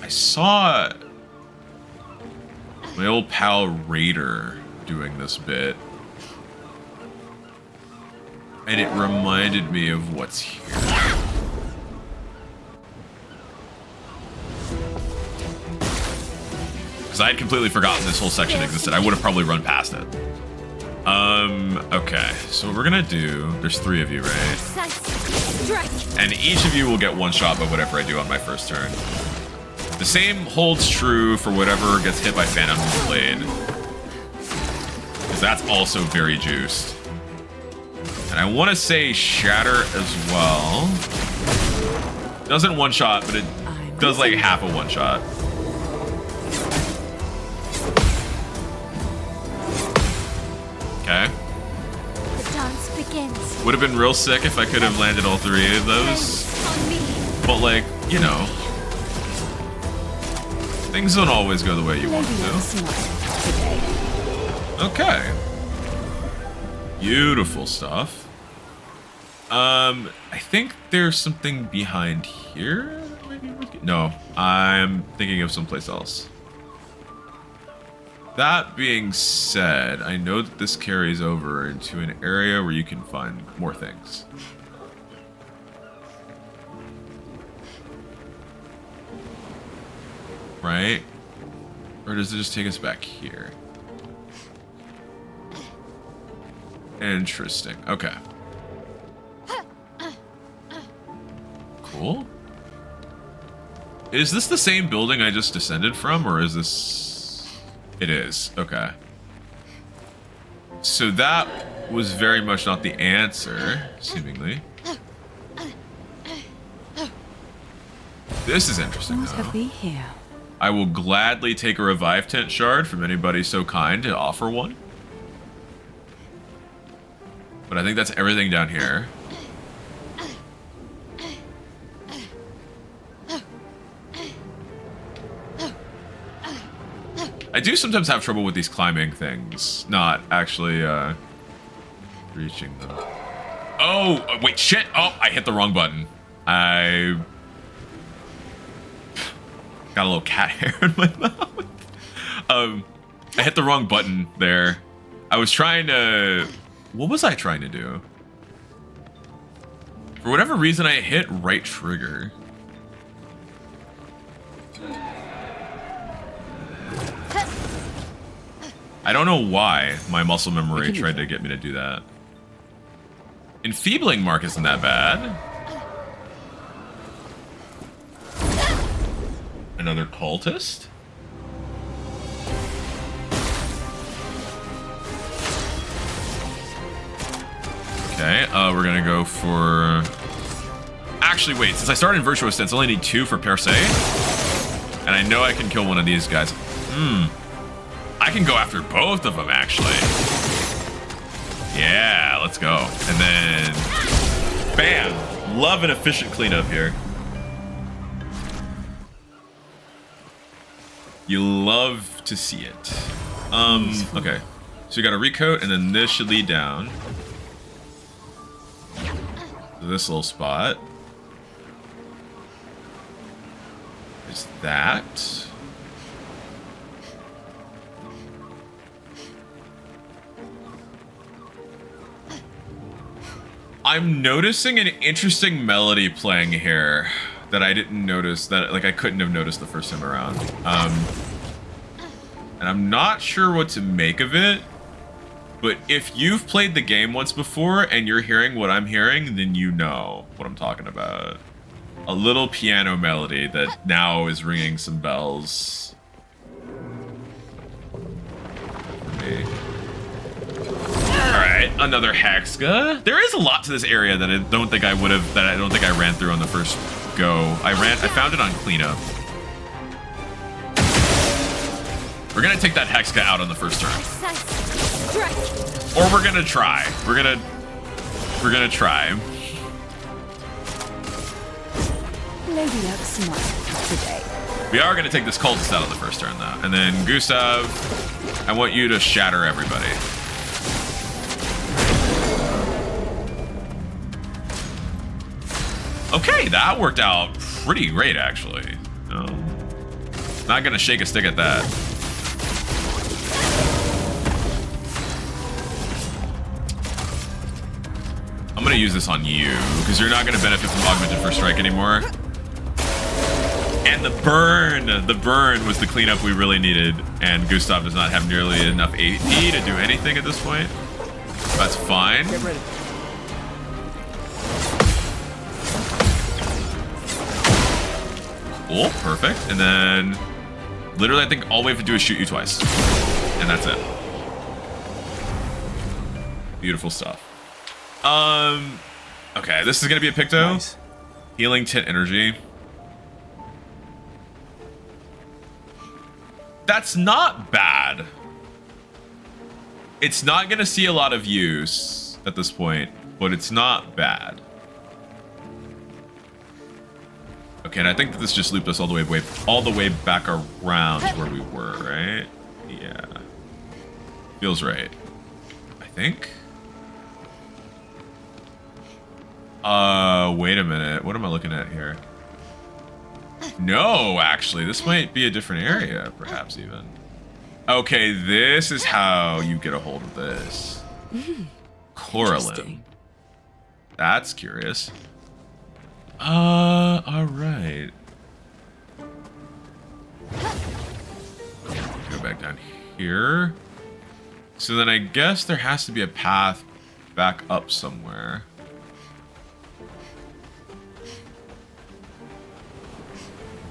I saw my old pal Raider doing this bit. And it reminded me of what's here. Because I had completely forgotten this whole section existed. I would have probably run past it. Okay. So what we're gonna do, there's three of you, right? And each of you will get one shot by whatever I do on my first turn. The same holds true for whatever gets hit by Phantom Blade. Because that's also very juiced. And I want to say Shatter as well. Doesn't one shot, but it does like half a one shot. Okay. The dance begins. Would have been real sick if I could have landed all three of those. But like, you know. Things don't always go the way you want them to. Okay. Beautiful stuff. I think there's something behind here. Maybe no, I'm thinking of someplace else. That being said, I know that this carries over into an area where you can find more things. Right? Or does it just take us back here? Interesting. Okay. Cool. Is this the same building I just descended from, or is this... It is. Okay. So that was very much not the answer, seemingly. This is interesting, What have though. we here? I will gladly take a revive tent shard from anybody so kind to offer one. But I think that's everything down here. I do sometimes have trouble with these climbing things, not actually reaching them. Oh, wait, shit. Oh, I hit the wrong button. I got a little cat hair in my mouth. I hit the wrong button there. I was trying to... What was I trying to do? For whatever reason, I hit right trigger. I don't know why my muscle memory tried to get me to do that. Enfeebling mark isn't that bad. Another cultist? Okay, we're gonna go for... Actually, wait, since I started in Virtuous Stance, I only need 2 for per se. And I know I can kill one of these guys. I can go after both of them, actually. Yeah, let's go. And then... Bam! Love an efficient cleanup here. You love to see it. Okay. So you got a recoat, and then this should lead down. This little spot. Is that... I'm noticing an interesting melody playing here that I didn't notice, that like I couldn't have noticed the first time around. And I'm not sure what to make of it, but if you've played the game once before and you're hearing what I'm hearing, then you know what I'm talking about. A little piano melody that now is ringing some bells for me. Alright, another Hexga. There is a lot to this area that I don't think I would have, that I don't think I ran through on the first go. I found it on cleanup. We're gonna take that Hexga out on the first turn. Or we're gonna try. We're gonna try. Lady looks smart today. We are gonna take this cultist out on the first turn though. And then Gustav, I want you to shatter everybody. Okay, that worked out pretty great, actually. Not gonna shake a stick at that. I'm gonna use this on you, because you're not gonna benefit from Augmented First Strike anymore. And the burn was the cleanup we really needed, and Gustav does not have nearly enough AP to do anything at this point. That's fine. Get ready. Cool, perfect. And then literally I think all we have to do is shoot you twice. And that's it. Beautiful stuff. Okay, this is gonna be a Picto. Nice. Healing Tint Energy. That's not bad. It's not gonna see a lot of use at this point, but it's not bad. Okay, and I think that this just looped us all the way back around to where we were, right? Yeah. Feels right. I think. Wait a minute. What am I looking at here? No, actually, this might be a different area, perhaps even. Okay, this is how you get a hold of this. Coralim. Interesting. That's curious. Alright. Go back down here. So then I guess there has to be a path back up somewhere.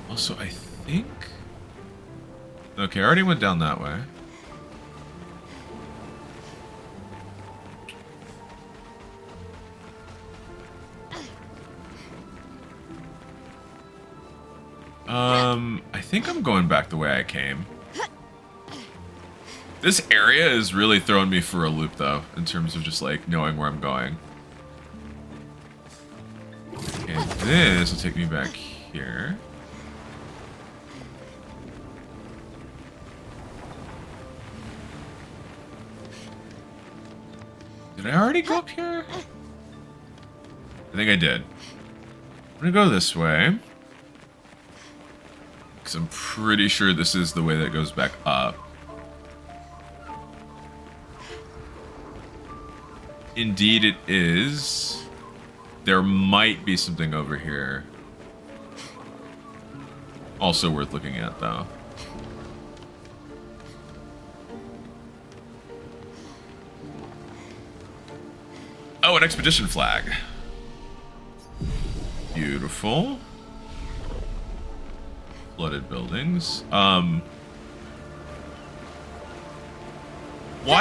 Also, I think... Okay, I already went down that way. I think I'm going back the way I came. This area is really throwing me for a loop, though, in terms of just, like, knowing where I'm going. And this will take me back here. Did I already go up here? I think I did. I'm gonna go this way. Because I'm pretty sure this is the way that goes back up. Indeed it is. There might be something over here. Also worth looking at, though. Oh, an expedition flag. Beautiful. Flooded buildings. Why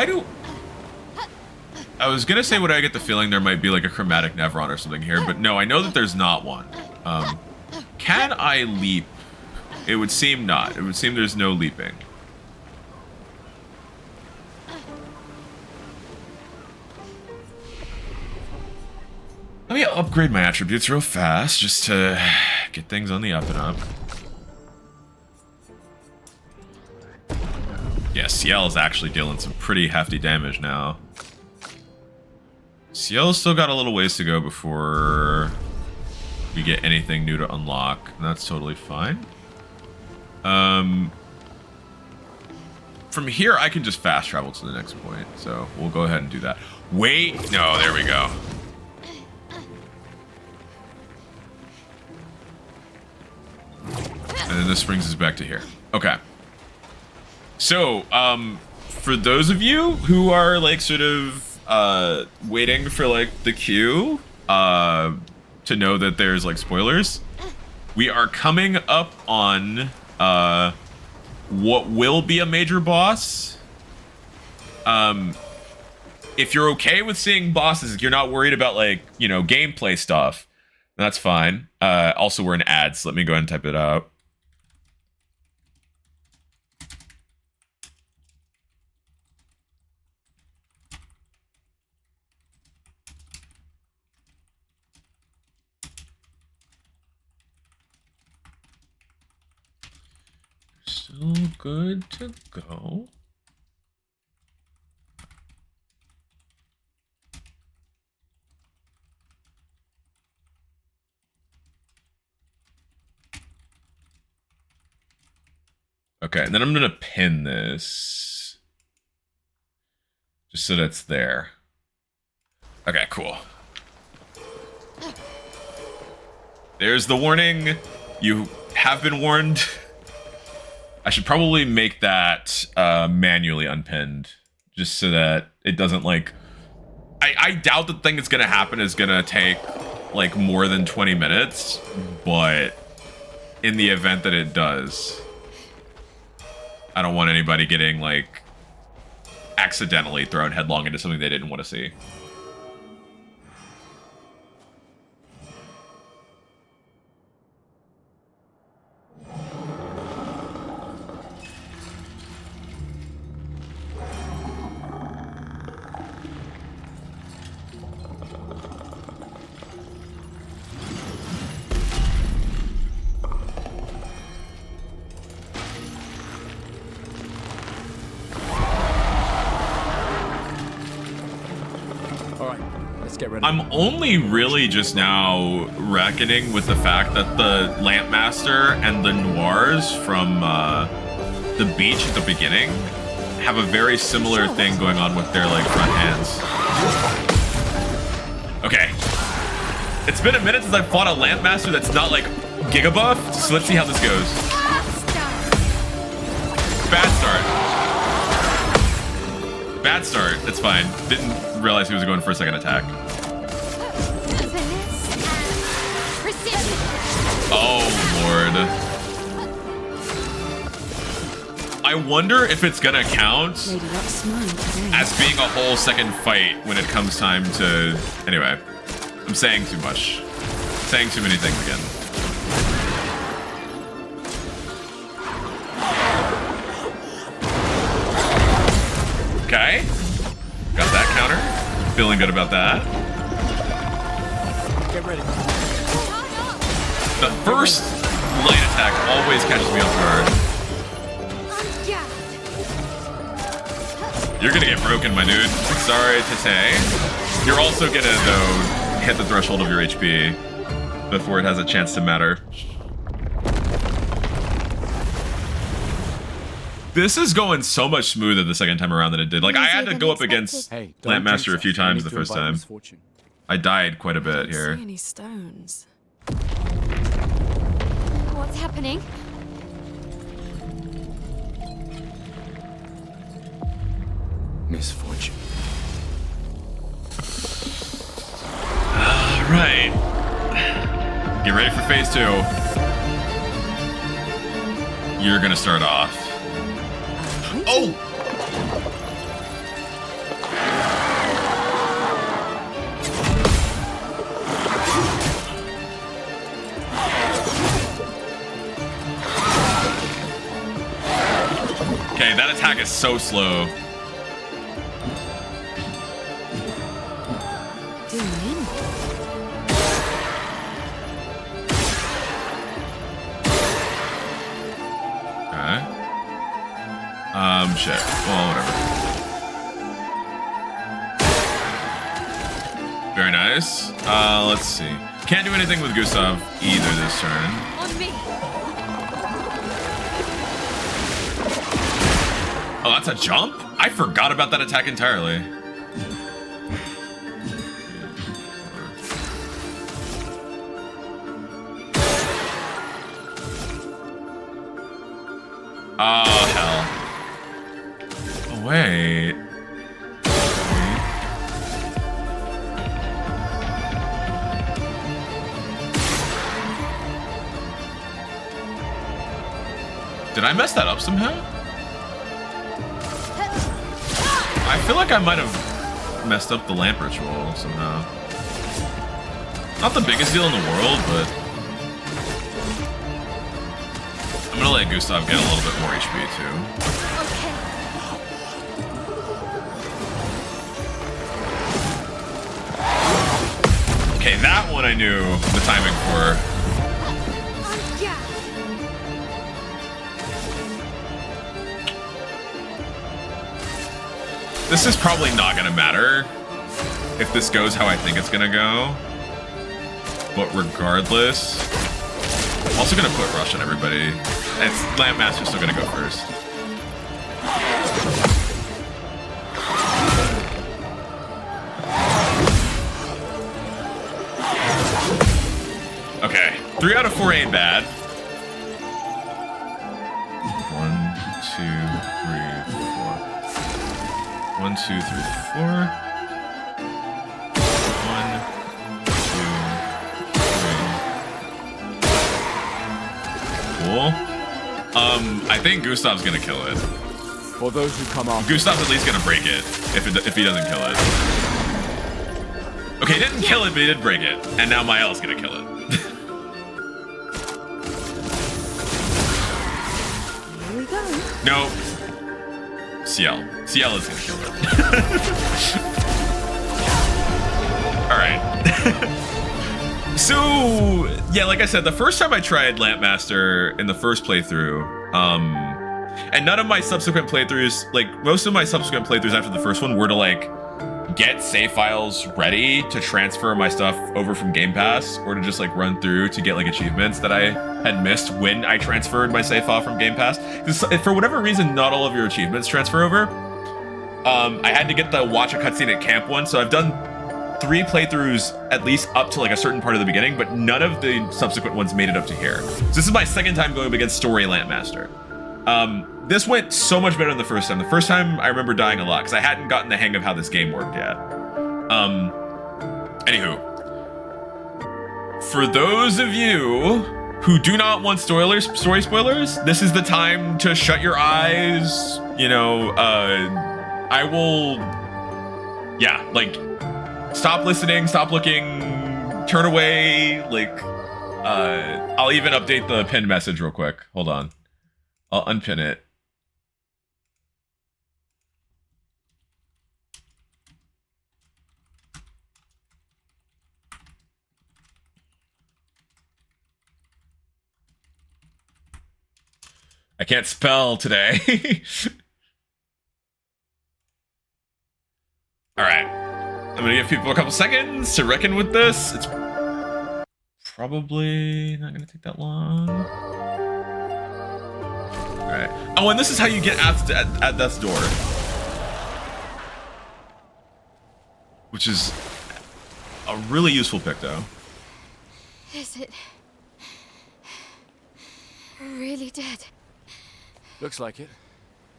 do... I was gonna say, would I get the feeling there might be like a chromatic Nevron or something here, but no, I know that there's not one. Can I leap? It would seem not. It would seem there's no leaping. Let me upgrade my attributes real fast, just to get things on the up and up. Yeah, Ciel is actually dealing some pretty hefty damage now. Ciel's still got a little ways to go before we get anything new to unlock, and that's totally fine. From here, I can just fast travel to the next point, so we'll go ahead and do that. Wait, no, there we go. And then this brings us back to here. Okay. So, for those of you who are, like, sort of waiting for, like, the queue to know that there's, like, spoilers, we are coming up on what will be a major boss. If you're okay with seeing bosses, you're not worried about, like, you know, gameplay stuff, that's fine. Also, we're in ads, so let me go ahead and type it out. Still good to go. Okay, and then I'm gonna pin this just so that's there. Okay, cool. There's the warning. You have been warned. I should probably make that manually unpinned, just so that it doesn't, like... I doubt the thing that's going to happen is going to take, like, more than 20 minutes, but in the event that it does, I don't want anybody getting, like, accidentally thrown headlong into something they didn't want to see. I'm only really just now reckoning with the fact that the Lampmaster and the Noirs from the beach at the beginning have a very similar thing going on with their like front hands. Okay. It's been a minute since I've fought a Lampmaster that's not like Giga buffed, so let's see how this goes. Bad start. Bad start. It's fine. Didn't realize he was going for a second attack. Oh, Lord. I wonder if it's gonna count as being a whole second fight when it comes time to... Anyway, I'm saying too much. Saying too many things again. Okay. Got that counter. Feeling good about that. Get ready. The first light attack always catches me off guard. You're gonna get broken, my dude. Sorry to say. You're also gonna, though, hit the threshold of your HP before it has a chance to matter. This is going so much smoother the second time around than it did. Like, I had to go up against Lampmaster a few times the first time. I died quite a bit here. See any stones? What's happening? Misfortune. Alright. Get ready for phase 2. You're gonna start off. Oh! Okay, that attack is so slow. Okay. Shit. Well, whatever. Very nice. Let's see. Can't do anything with Gustav either this turn. On me. Oh, that's a jump? I forgot about that attack entirely. Oh, hell. Oh, wait. Did I mess that up somehow? I feel like I might have messed up the lamp ritual somehow. Not the biggest deal in the world, but I'm gonna let Gustav get a little bit more HP too. Okay, that one I knew the timing for. This is probably not gonna matter if this goes how I think it's gonna go. But regardless, I'm also gonna put Rush on everybody. And Lampmaster's still gonna go first. Okay, 3 out of 4 ain't bad. 1, 2, 3, 4. 1, 2, 3, 4. 1, 2, 3. Cool. I think Gustav's gonna kill it. For those who come off, Gustav's at least gonna break it if he doesn't kill it. Okay, he didn't kill it, but he did break it, and now Mael's gonna kill it. Here we go. Nope. CL is gonna kill it. All right. So yeah, like I said, the first time I tried Lampmaster in the first playthrough, and none of my subsequent playthroughs, like most of my subsequent playthroughs after the first one, were to like get save files ready to transfer my stuff over from Game Pass, or to just like run through to get like achievements that I had missed when I transferred my save file from Game Pass. Because for whatever reason, not all of your achievements transfer over. I had to get the watch a cutscene at camp one, so I've done 3 playthroughs at least up to like a certain part of the beginning, but none of the subsequent ones made it up to here. So this is my second time going up against Story Lampmaster. This went so much better than the first time. The first time I remember dying a lot because I hadn't gotten the hang of how this game worked yet. Anywho, for those of you who do not want story spoilers, this is the time to shut your eyes. You know, I will, yeah, like, stop listening, stop looking, turn away. Like, I'll even update the pinned message real quick. Hold on, I'll unpin it. I can't spell today. All right, I'm gonna give people a couple seconds to reckon with this. It's probably not gonna take that long. All right. Oh, and this is how you get at death's door, which is a really useful pick, though. Is it really dead? Looks like it.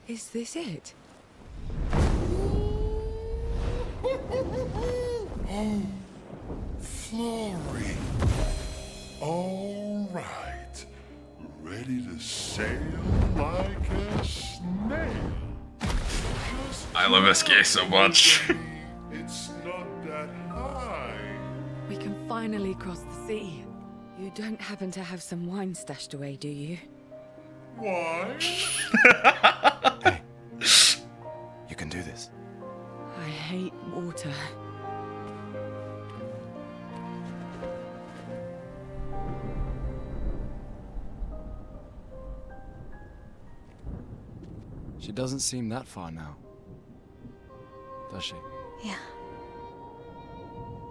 Is this it? Oh, Florrie. All right. Ready to sail like a snail. I love SK so much. It's not that high. We can finally cross the sea. You don't happen to have some wine stashed away, do you? Why? Hey, you can do this. I hate water. She doesn't seem that far now, does she? Yeah.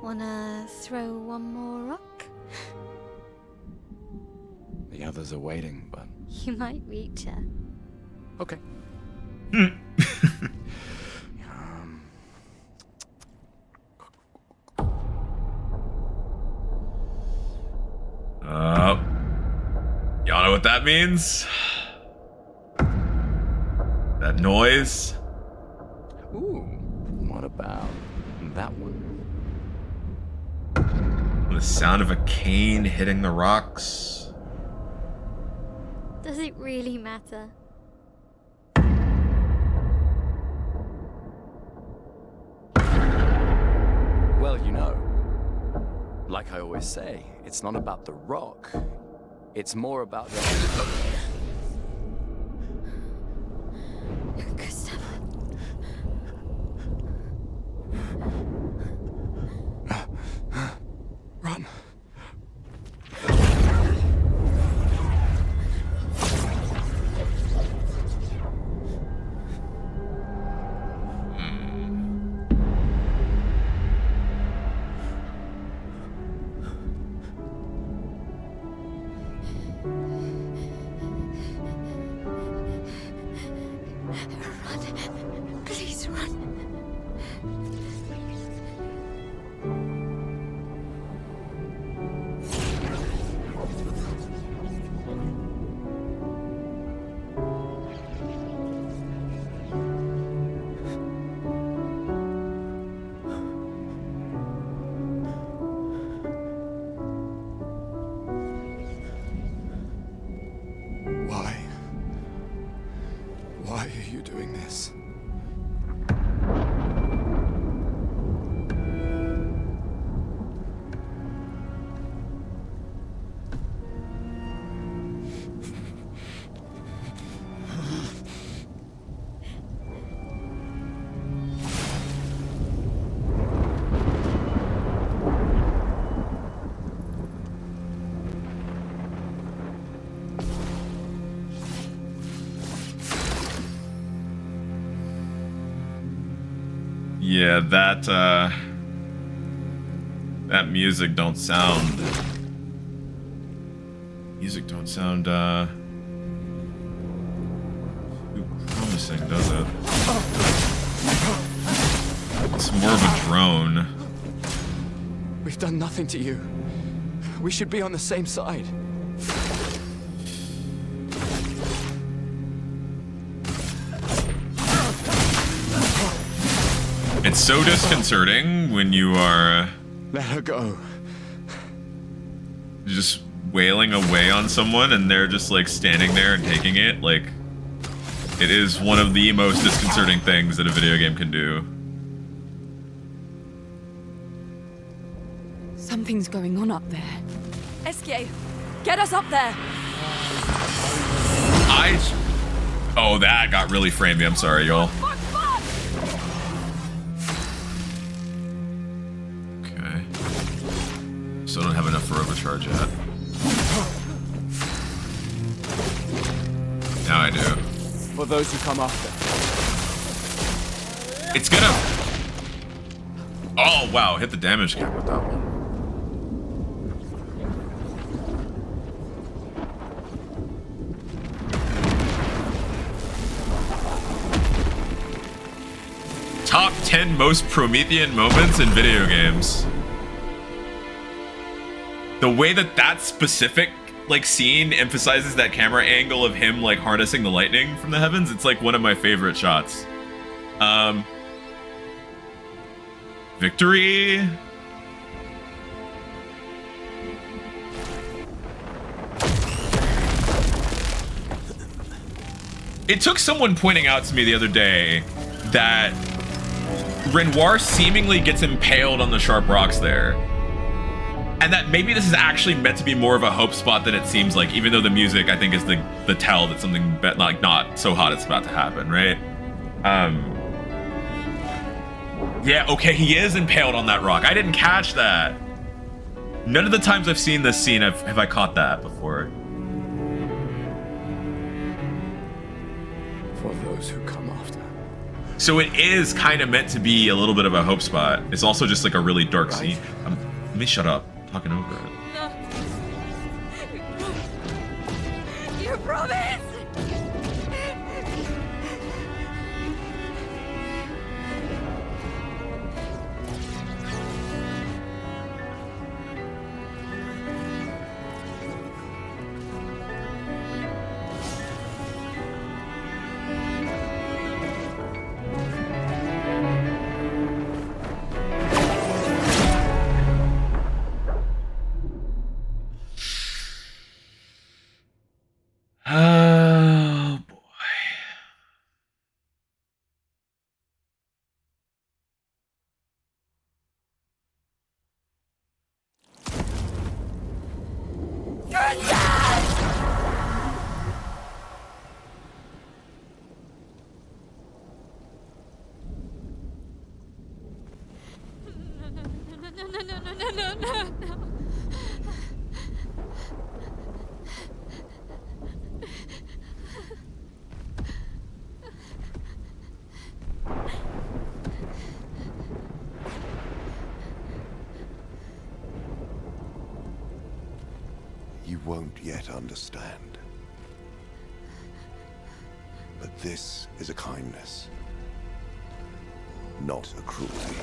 Wanna throw one more rock? The others are waiting, but... You might reach her. Okay. Y'all know what that means? That noise? Ooh, what about that one? The sound of a cane hitting the rocks. Does it really matter? Well, you know, like I always say, it's not about the rock. It's more about the... Gustav. Run. Run. Please run. Why are you doing this? Yeah, that music don't sound too promising, does it? It's more of a drone. We've done nothing to you. We should be on the same side. It's so disconcerting when you are Let her go. just wailing away on someone and they're just like standing there and taking it. Like, it is one of the most disconcerting things that a video game can do. Something's going on up there. Esquier, get us up there! Oh, that got really framey. I'm sorry, y'all. Okay. Still don't have enough for overcharge yet. Now I do. For those who come after. It's gonna... Oh, wow. Hit the damage cap with that one. Top 10 most Promethean moments in video games. The way that specific like scene emphasizes that camera angle of him like harnessing the lightning from the heavens, it's like one of my favorite shots. Victory. It took someone pointing out to me the other day that Renoir seemingly gets impaled on the sharp rocks there. And that maybe this is actually meant to be more of a hope spot than it seems like, even though the music, I think, is the tell that something like not so hot it's about to happen, right? Yeah, okay, he is impaled on that rock. I didn't catch that. None of the times I've seen this scene have I caught that before. For those who come after. So it is kind of meant to be a little bit of a hope spot. It's also just like a really dark scene. Let me shut up. I'm talking over it. No. You promised! Oh boy. No. You won't yet understand. But this is a kindness, not a cruelty.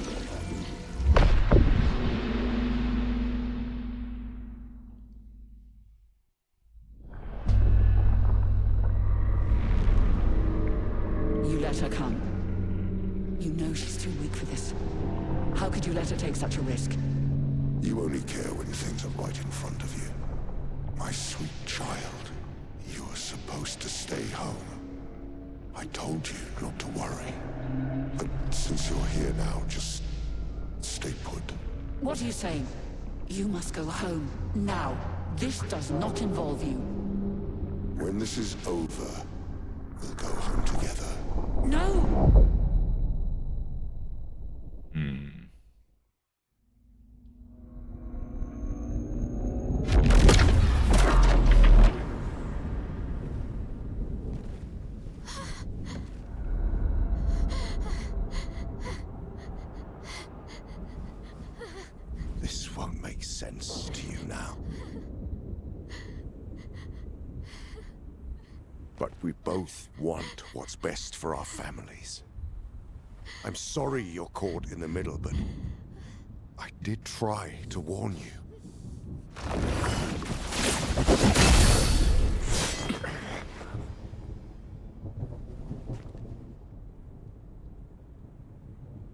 You let her come. You know she's too weak for this. How could you let her take such a risk? You only care when things are right in front of you. My sweet child, you are supposed to stay home. I told you not to worry. But since you're here now, just stay put. What are you saying? You must go home, now. This does not involve you. When this is over, we'll go home together. No! won't make sense to you now. But we both want what's best for our families. I'm sorry you're caught in the middle, but I did try to warn you.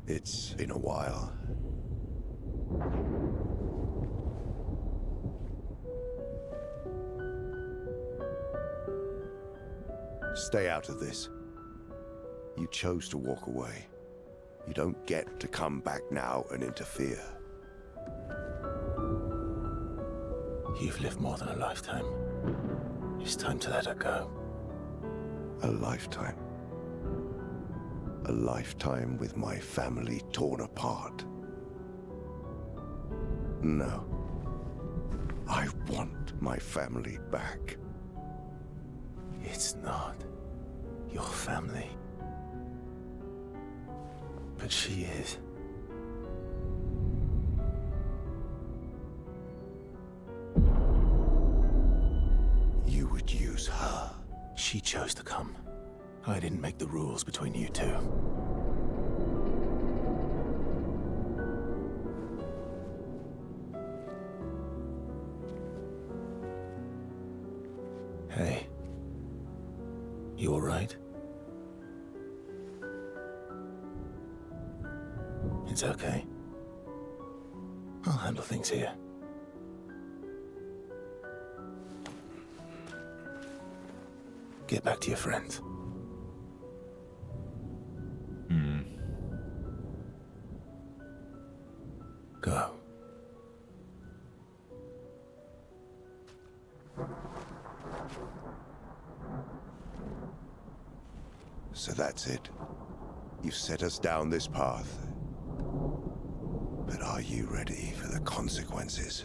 It's been a while. Stay out of this. You chose to walk away. You don't get to come back now and interfere. You've lived more than a lifetime. It's time to let her go. A lifetime. A lifetime with my family torn apart. No. I want my family back. It's not your family. But she is. You would use her. She chose to come. I didn't make the rules between you two. Hey. You all right? It's okay. I'll handle things here. Get back to your friends. Go. So that's it. You've set us down this path. But are you ready for the consequences?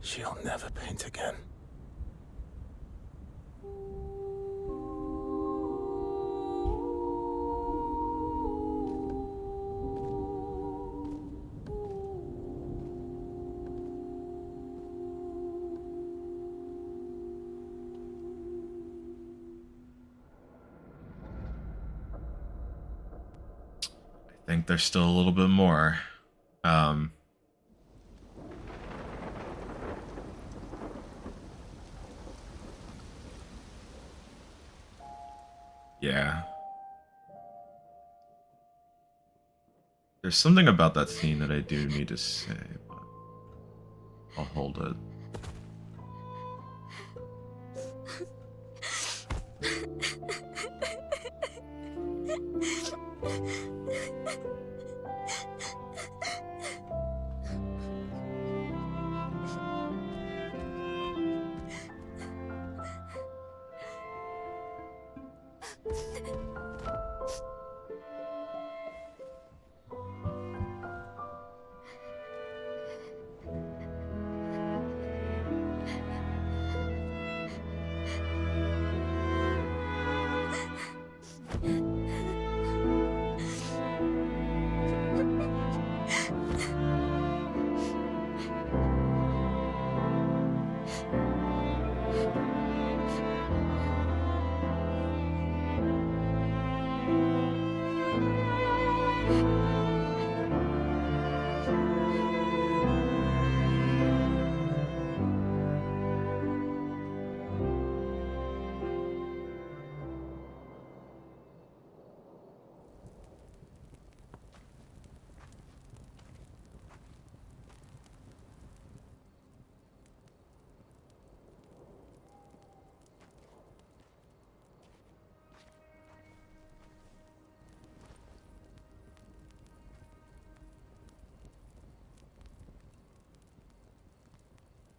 She'll never paint again. I think there's still a little bit more. Yeah. There's something about that scene that I do need to say, but I'll hold it.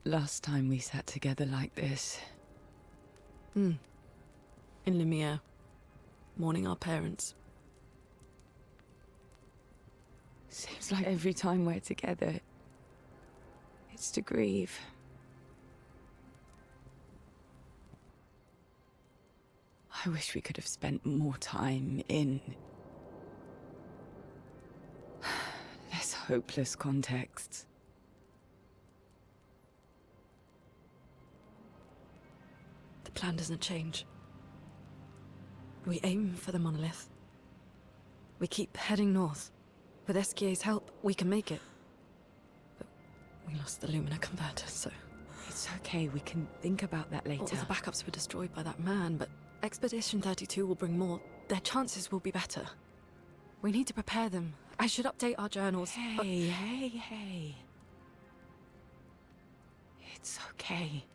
Last time we sat together like this. In Lumiere, mourning our parents. Seems like every time we're together, it's to grieve. I wish we could have spent more time in these hopeless contexts. The plan doesn't change. We aim for the monolith. We keep heading north. With SKA's help, we can make it. But we lost the Lumina converter, so... It's okay, we can think about that later. All the backups were destroyed by that man, but Expedition 32 will bring more. Their chances will be better. We need to prepare them. I should update our journals. Hey. It's okay.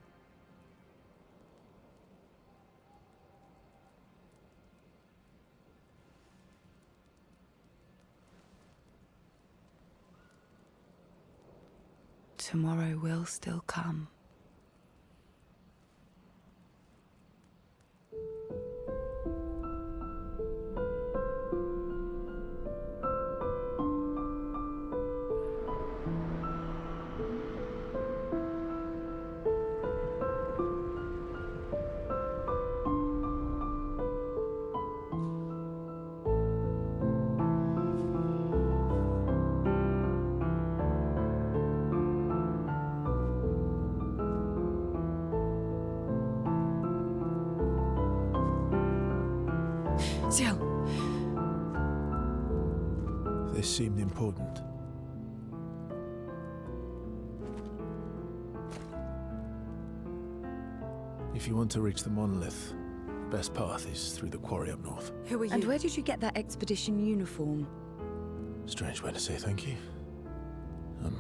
Tomorrow will still come. Ciel. This seemed important. If you want to reach the monolith, best path is through the quarry up north. Who are you? And where did you get that expedition uniform? Strange way to say thank you. I'm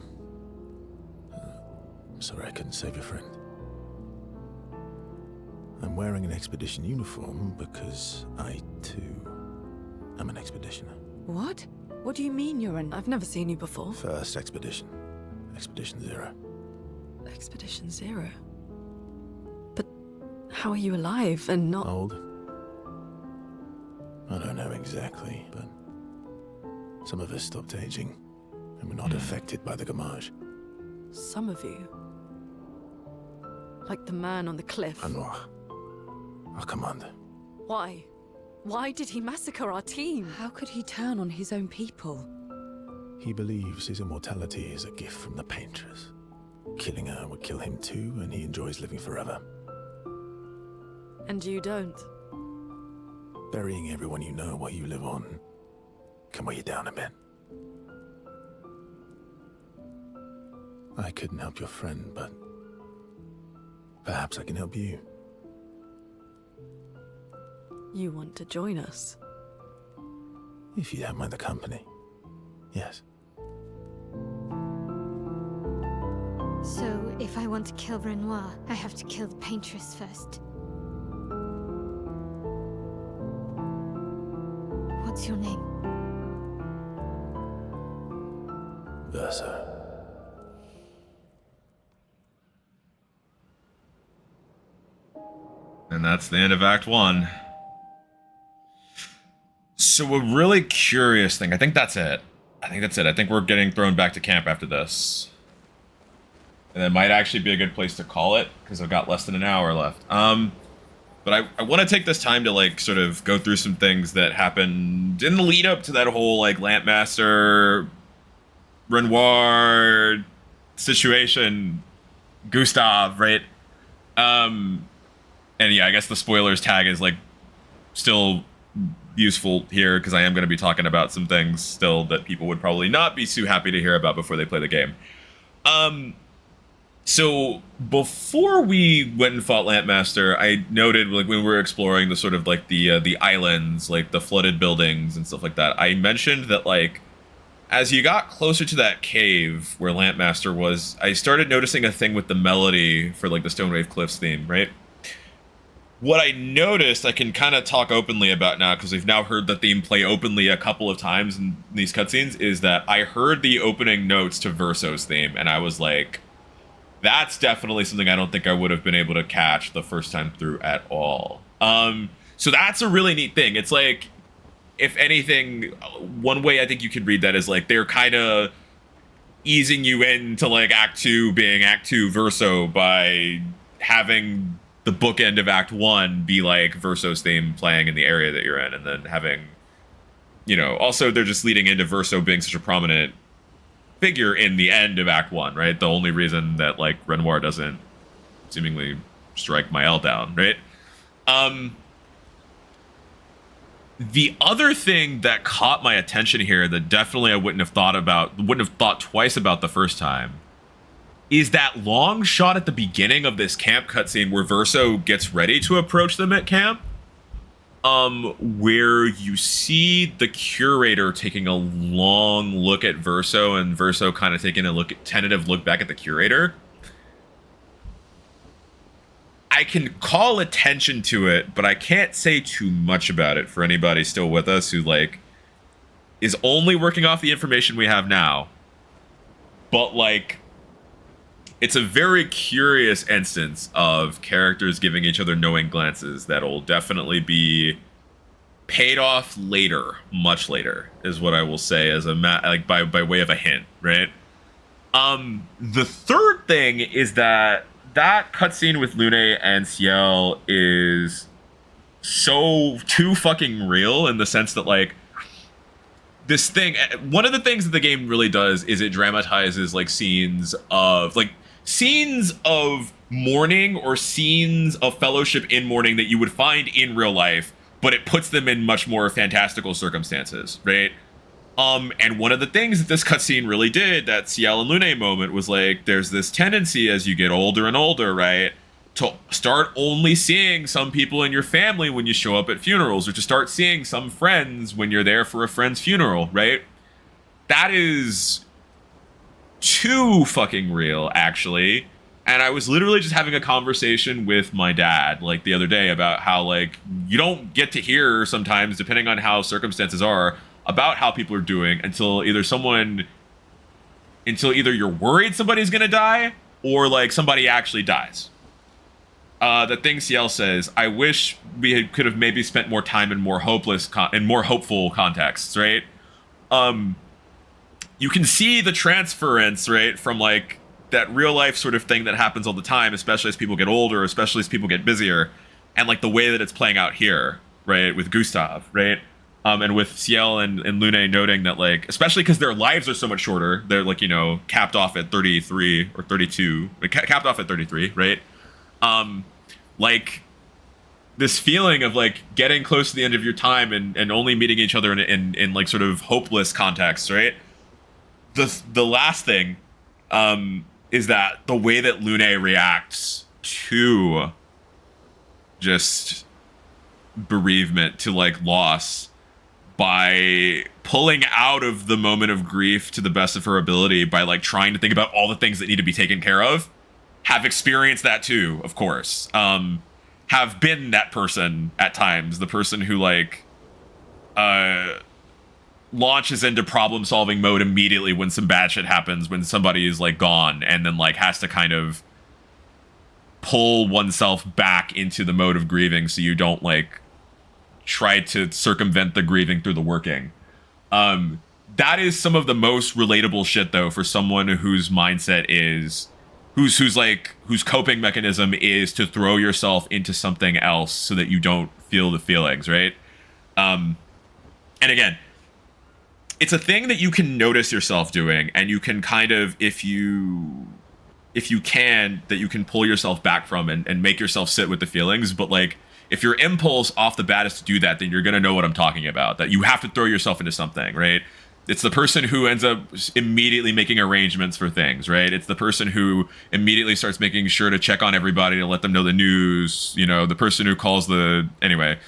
sorry I couldn't save your friend. I'm wearing an expedition uniform because I, too, am an expeditioner. What? What do you mean you're an... I've never seen you before. First expedition. Expedition 0. Expedition 0? But how are you alive and not... Old? I don't know exactly, but some of us stopped aging, and we're not affected by the gamage. Some of you? Like the man on the cliff? Anwar, our commander. Why? Why did he massacre our team? How could he turn on his own people? He believes his immortality is a gift from the Paintress. Killing her would kill him too, and he enjoys living forever. And you don't? Burying everyone you know while you live on can weigh you down a bit. I couldn't help your friend, but perhaps I can help you. You want to join us? If you don't mind the company, yes. So, if I want to kill Renoir, I have to kill the Paintress first. What's your name? Verso. And that's the end of Act 1. So a really curious thing. I think that's it. I think we're getting thrown back to camp after this. And it might actually be a good place to call it, because I've got less than an hour left. But I want to take this time to, like, sort of go through some things that happened in the lead up to that whole, like, Lampmaster, Renoir situation, Gustav, right? And yeah, I guess the spoilers tag is, like, still useful here, because I am going to be talking about some things still that people would probably not be too happy to hear about before they play the game. So before we went and fought Lampmaster, I noted, like, when we were exploring the sort of, like, the islands, like the flooded buildings and stuff like that, I mentioned that, like, as you got closer to that cave where Lampmaster was, I started noticing a thing with the melody for, like, the Stonewave Cliffs theme, right? What I noticed, I can kind of talk openly about now, because we've now heard the theme play openly a couple of times in these cutscenes, is that I heard the opening notes to Verso's theme, and I was like, that's definitely something I don't think I would have been able to catch the first time through at all. So that's a really neat thing. It's like, if anything, one way I think you could read that is, like, they're kind of easing you into, like, Act 2 being Act 2 Verso by having the bookend of Act 1 be, like, Verso's theme playing in the area that you're in, and then having, you know, also they're just leading into Verso being such a prominent figure in the end of Act 1, right? The only reason that, like, Renoir doesn't seemingly strike Mael down, right? The other thing that caught my attention here that definitely I wouldn't have thought twice about the first time is that long shot at the beginning of this camp cutscene where Verso gets ready to approach them at camp, where you see the curator taking a long look at Verso and Verso kind of taking a tentative look back at the curator. I can call attention to it, but I can't say too much about it for anybody still with us who, like, is only working off the information we have now. But, like, it's a very curious instance of characters giving each other knowing glances that'll definitely be paid off later, much later, is what I will say as a by way of a hint, right? The third thing is that cutscene with Lune and Ciel is so too fucking real in the sense that, like, this thing, one of the things that the game really does is it dramatizes, like, scenes of mourning or scenes of fellowship in mourning that you would find in real life, but it puts them in much more fantastical circumstances, right? And one of the things that this cutscene really did, that Ciel and Lune moment, was like, there's this tendency as you get older and older, right, to start only seeing some people in your family when you show up at funerals, or to start seeing some friends when you're there for a friend's funeral, right? That is too fucking real, actually. And I was literally just having a conversation with my dad, like, the other day about how, like, you don't get to hear sometimes, depending on how circumstances are, about how people are doing until either you're worried somebody's gonna die, or, like, somebody actually dies. The thing Ciel says, I wish we could have maybe spent more time in more more hopeful contexts, right? You can see the transference, right, from, like, that real life sort of thing that happens all the time, especially as people get older, especially as people get busier, and, like, the way that it's playing out here, right, with Gustav, right? And with Ciel and Lune noting that, like, especially because their lives are so much shorter, they're, like, you know, capped off at 33 or 32, capped off at 33, right? Like, this feeling of, like, getting close to the end of your time and only meeting each other in like, sort of hopeless contexts, right? The last thing is that the way that Lune reacts to just bereavement, to, like, loss, by pulling out of the moment of grief to the best of her ability, by, like, trying to think about all the things that need to be taken care of, have experienced that too, of course. Have been that person at times, the person who, like, launches into problem-solving mode immediately when some bad shit happens, when somebody is, like, gone, and then, like, has to kind of pull oneself back into the mode of grieving so you don't, like, try to circumvent the grieving through the working. That is some of the most relatable shit, though, for someone whose mindset is, whose coping mechanism is to throw yourself into something else so that you don't feel the feelings, right? And again, it's a thing that you can notice yourself doing, and you can kind of, if you can, that you can pull yourself back from and make yourself sit with the feelings. But, like, if your impulse off the bat is to do that, then you're going to know what I'm talking about, that you have to throw yourself into something, right? It's the person who ends up immediately making arrangements for things, right? It's the person who immediately starts making sure to check on everybody to let them know the news, you know, the person who calls anyway,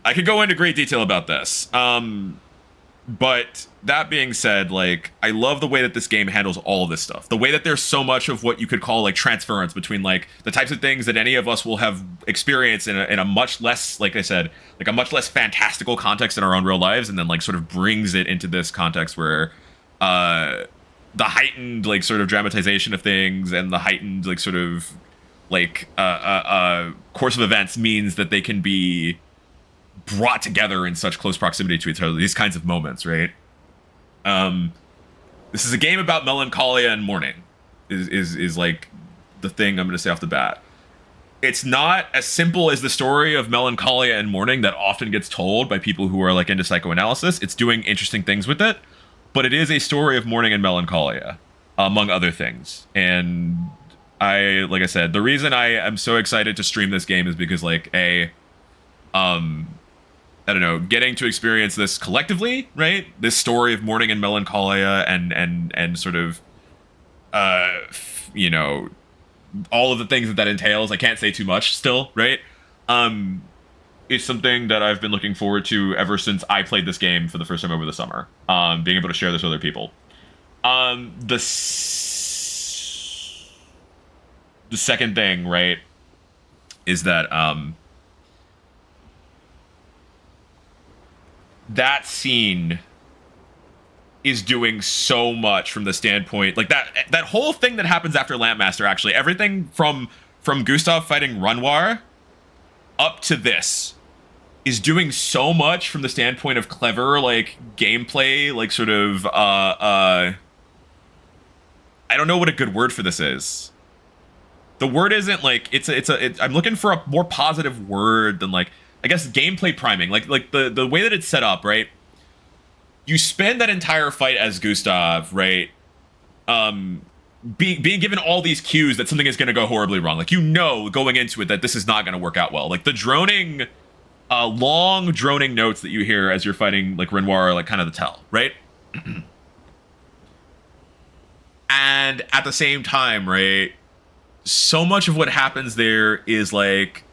I could go into great detail about this. But that being said, like, I love the way that this game handles all of this stuff. The way that there's so much of what you could call, like, transference between, like, the types of things that any of us will have experienced in a much less, like I said, like, a much less fantastical context in our own real lives, and then, like, sort of brings it into this context where the heightened, like, sort of dramatization of things and the heightened, like, sort of, like, course of events means that they can be brought together in such close proximity to each other, these kinds of moments, right? This is a game about melancholia and mourning, is like the thing I'm going to say off the bat. It's not as simple as the story of melancholia and mourning that often gets told by people who are, like, into psychoanalysis. It's doing interesting things with it. but it is a story of mourning and melancholia, among other things. And like I said, the reason I am so excited to stream this game is because, like, I don't know, getting to experience this collectively, right? This story of mourning and melancholia and sort of, you know, all of the things that entails. I can't say too much still, right? It's something that I've been looking forward to ever since I played this game for the first time over the summer. Being able to share this with other people. The second thing, right, is that that scene is doing so much from the standpoint, like that whole thing that happens after Lampmaster, actually, everything from Gustav fighting Renoir up to this is doing so much from the standpoint of clever, like, gameplay, like, sort of I don't know what a good word for this is. The word isn't, like, I'm looking for a more positive word than, like, I guess gameplay priming, like the way that it's set up, right? You spend that entire fight as Gustav, right? Being given all these cues that something is going to go horribly wrong. Like, you know, going into it that this is not going to work out well. Like, the droning, long droning notes that you hear as you're fighting, like, Renoir are, like, kind of the tell, right? And at the same time, right, so much of what happens there is, like,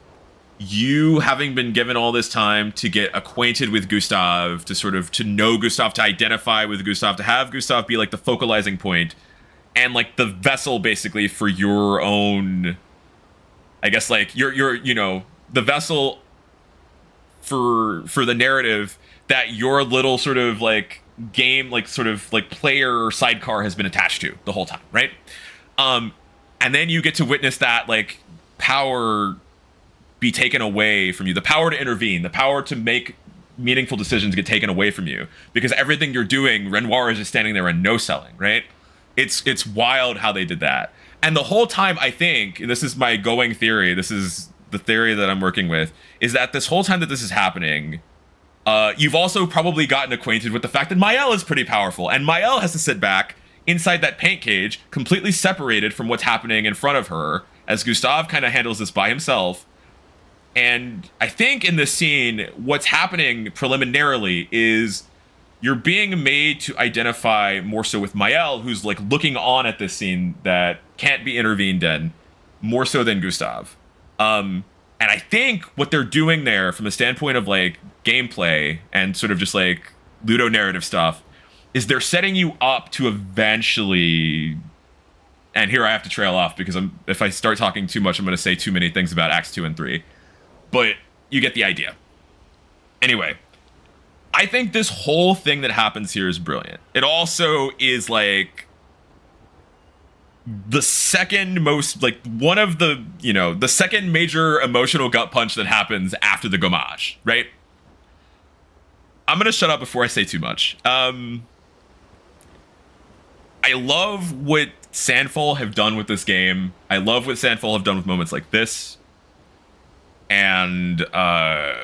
you having been given all this time to get acquainted with Gustav, to sort of, to know Gustav, to identify with Gustav, to have Gustav be, like, the focalizing point, and, like, the vessel, basically, for your own, I guess, like, your you know, the vessel for the narrative that your little sort of, like, game, like, sort of, like, player sidecar has been attached to the whole time, right? And then you get to witness that, like, power be taken away from you, the power to intervene, the power to make meaningful decisions get taken away from you, because everything you're doing, Renoir is just standing there and no selling, right? It's wild how they did that. And the whole time, I think, and this is my going theory, this is the theory that I'm working with, is that this whole time that this is happening, you've also probably gotten acquainted with the fact that Mael is pretty powerful, and Mael has to sit back inside that paint cage, completely separated from what's happening in front of her, as Gustav kind of handles this by himself. And I think in this scene, what's happening preliminarily is you're being made to identify more so with Mael, who's, like, looking on at this scene that can't be intervened in, more so than Gustav. And I think what they're doing there from the standpoint of, like, gameplay and sort of just, like, ludo narrative stuff is they're setting you up to eventually, and here I have to trail off because if I start talking too much, I'm going to say too many things about Acts 2 and 3. But you get the idea. Anyway, I think this whole thing that happens here is brilliant. It also is, like, the second most, like, one of the, you know, the second major emotional gut punch that happens after the gommage, right? I'm going to shut up before I say too much. I love what Sandfall have done with this game. I love what Sandfall have done with moments like this. And, God,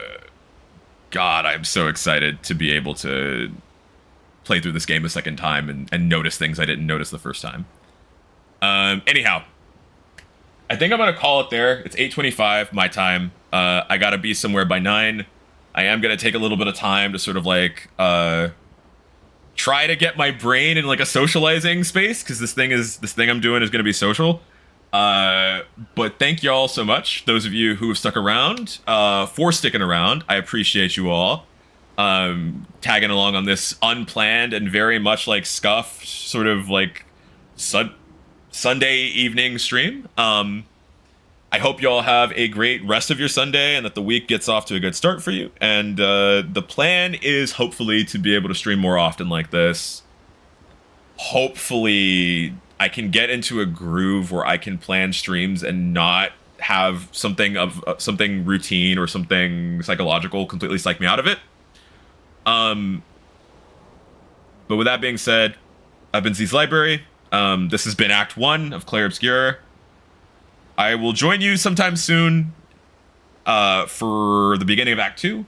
I'm so excited to be able to play through this game a second time and notice things I didn't notice the first time. Anyhow, I think I'm going to call it there. It's 8:25 my time. I got to be somewhere by 9. I am going to take a little bit of time to sort of, like, try to get my brain in, like, a socializing space, because this thing I'm doing is going to be social. But thank y'all so much, those of you who have stuck around, for sticking around. I appreciate you all tagging along on this unplanned and very much, like, scuffed sort of, like, Sunday evening stream. I hope y'all have a great rest of your Sunday and that the week gets off to a good start for you. And the plan is hopefully to be able to stream more often like this. Hopefully I can get into a groove where I can plan streams and not have something routine or something psychological completely psych me out of it. But with that being said, I've been Z's Library. This has been Act 1 of Clair Obscur. I will join you sometime soon for the beginning of Act 2.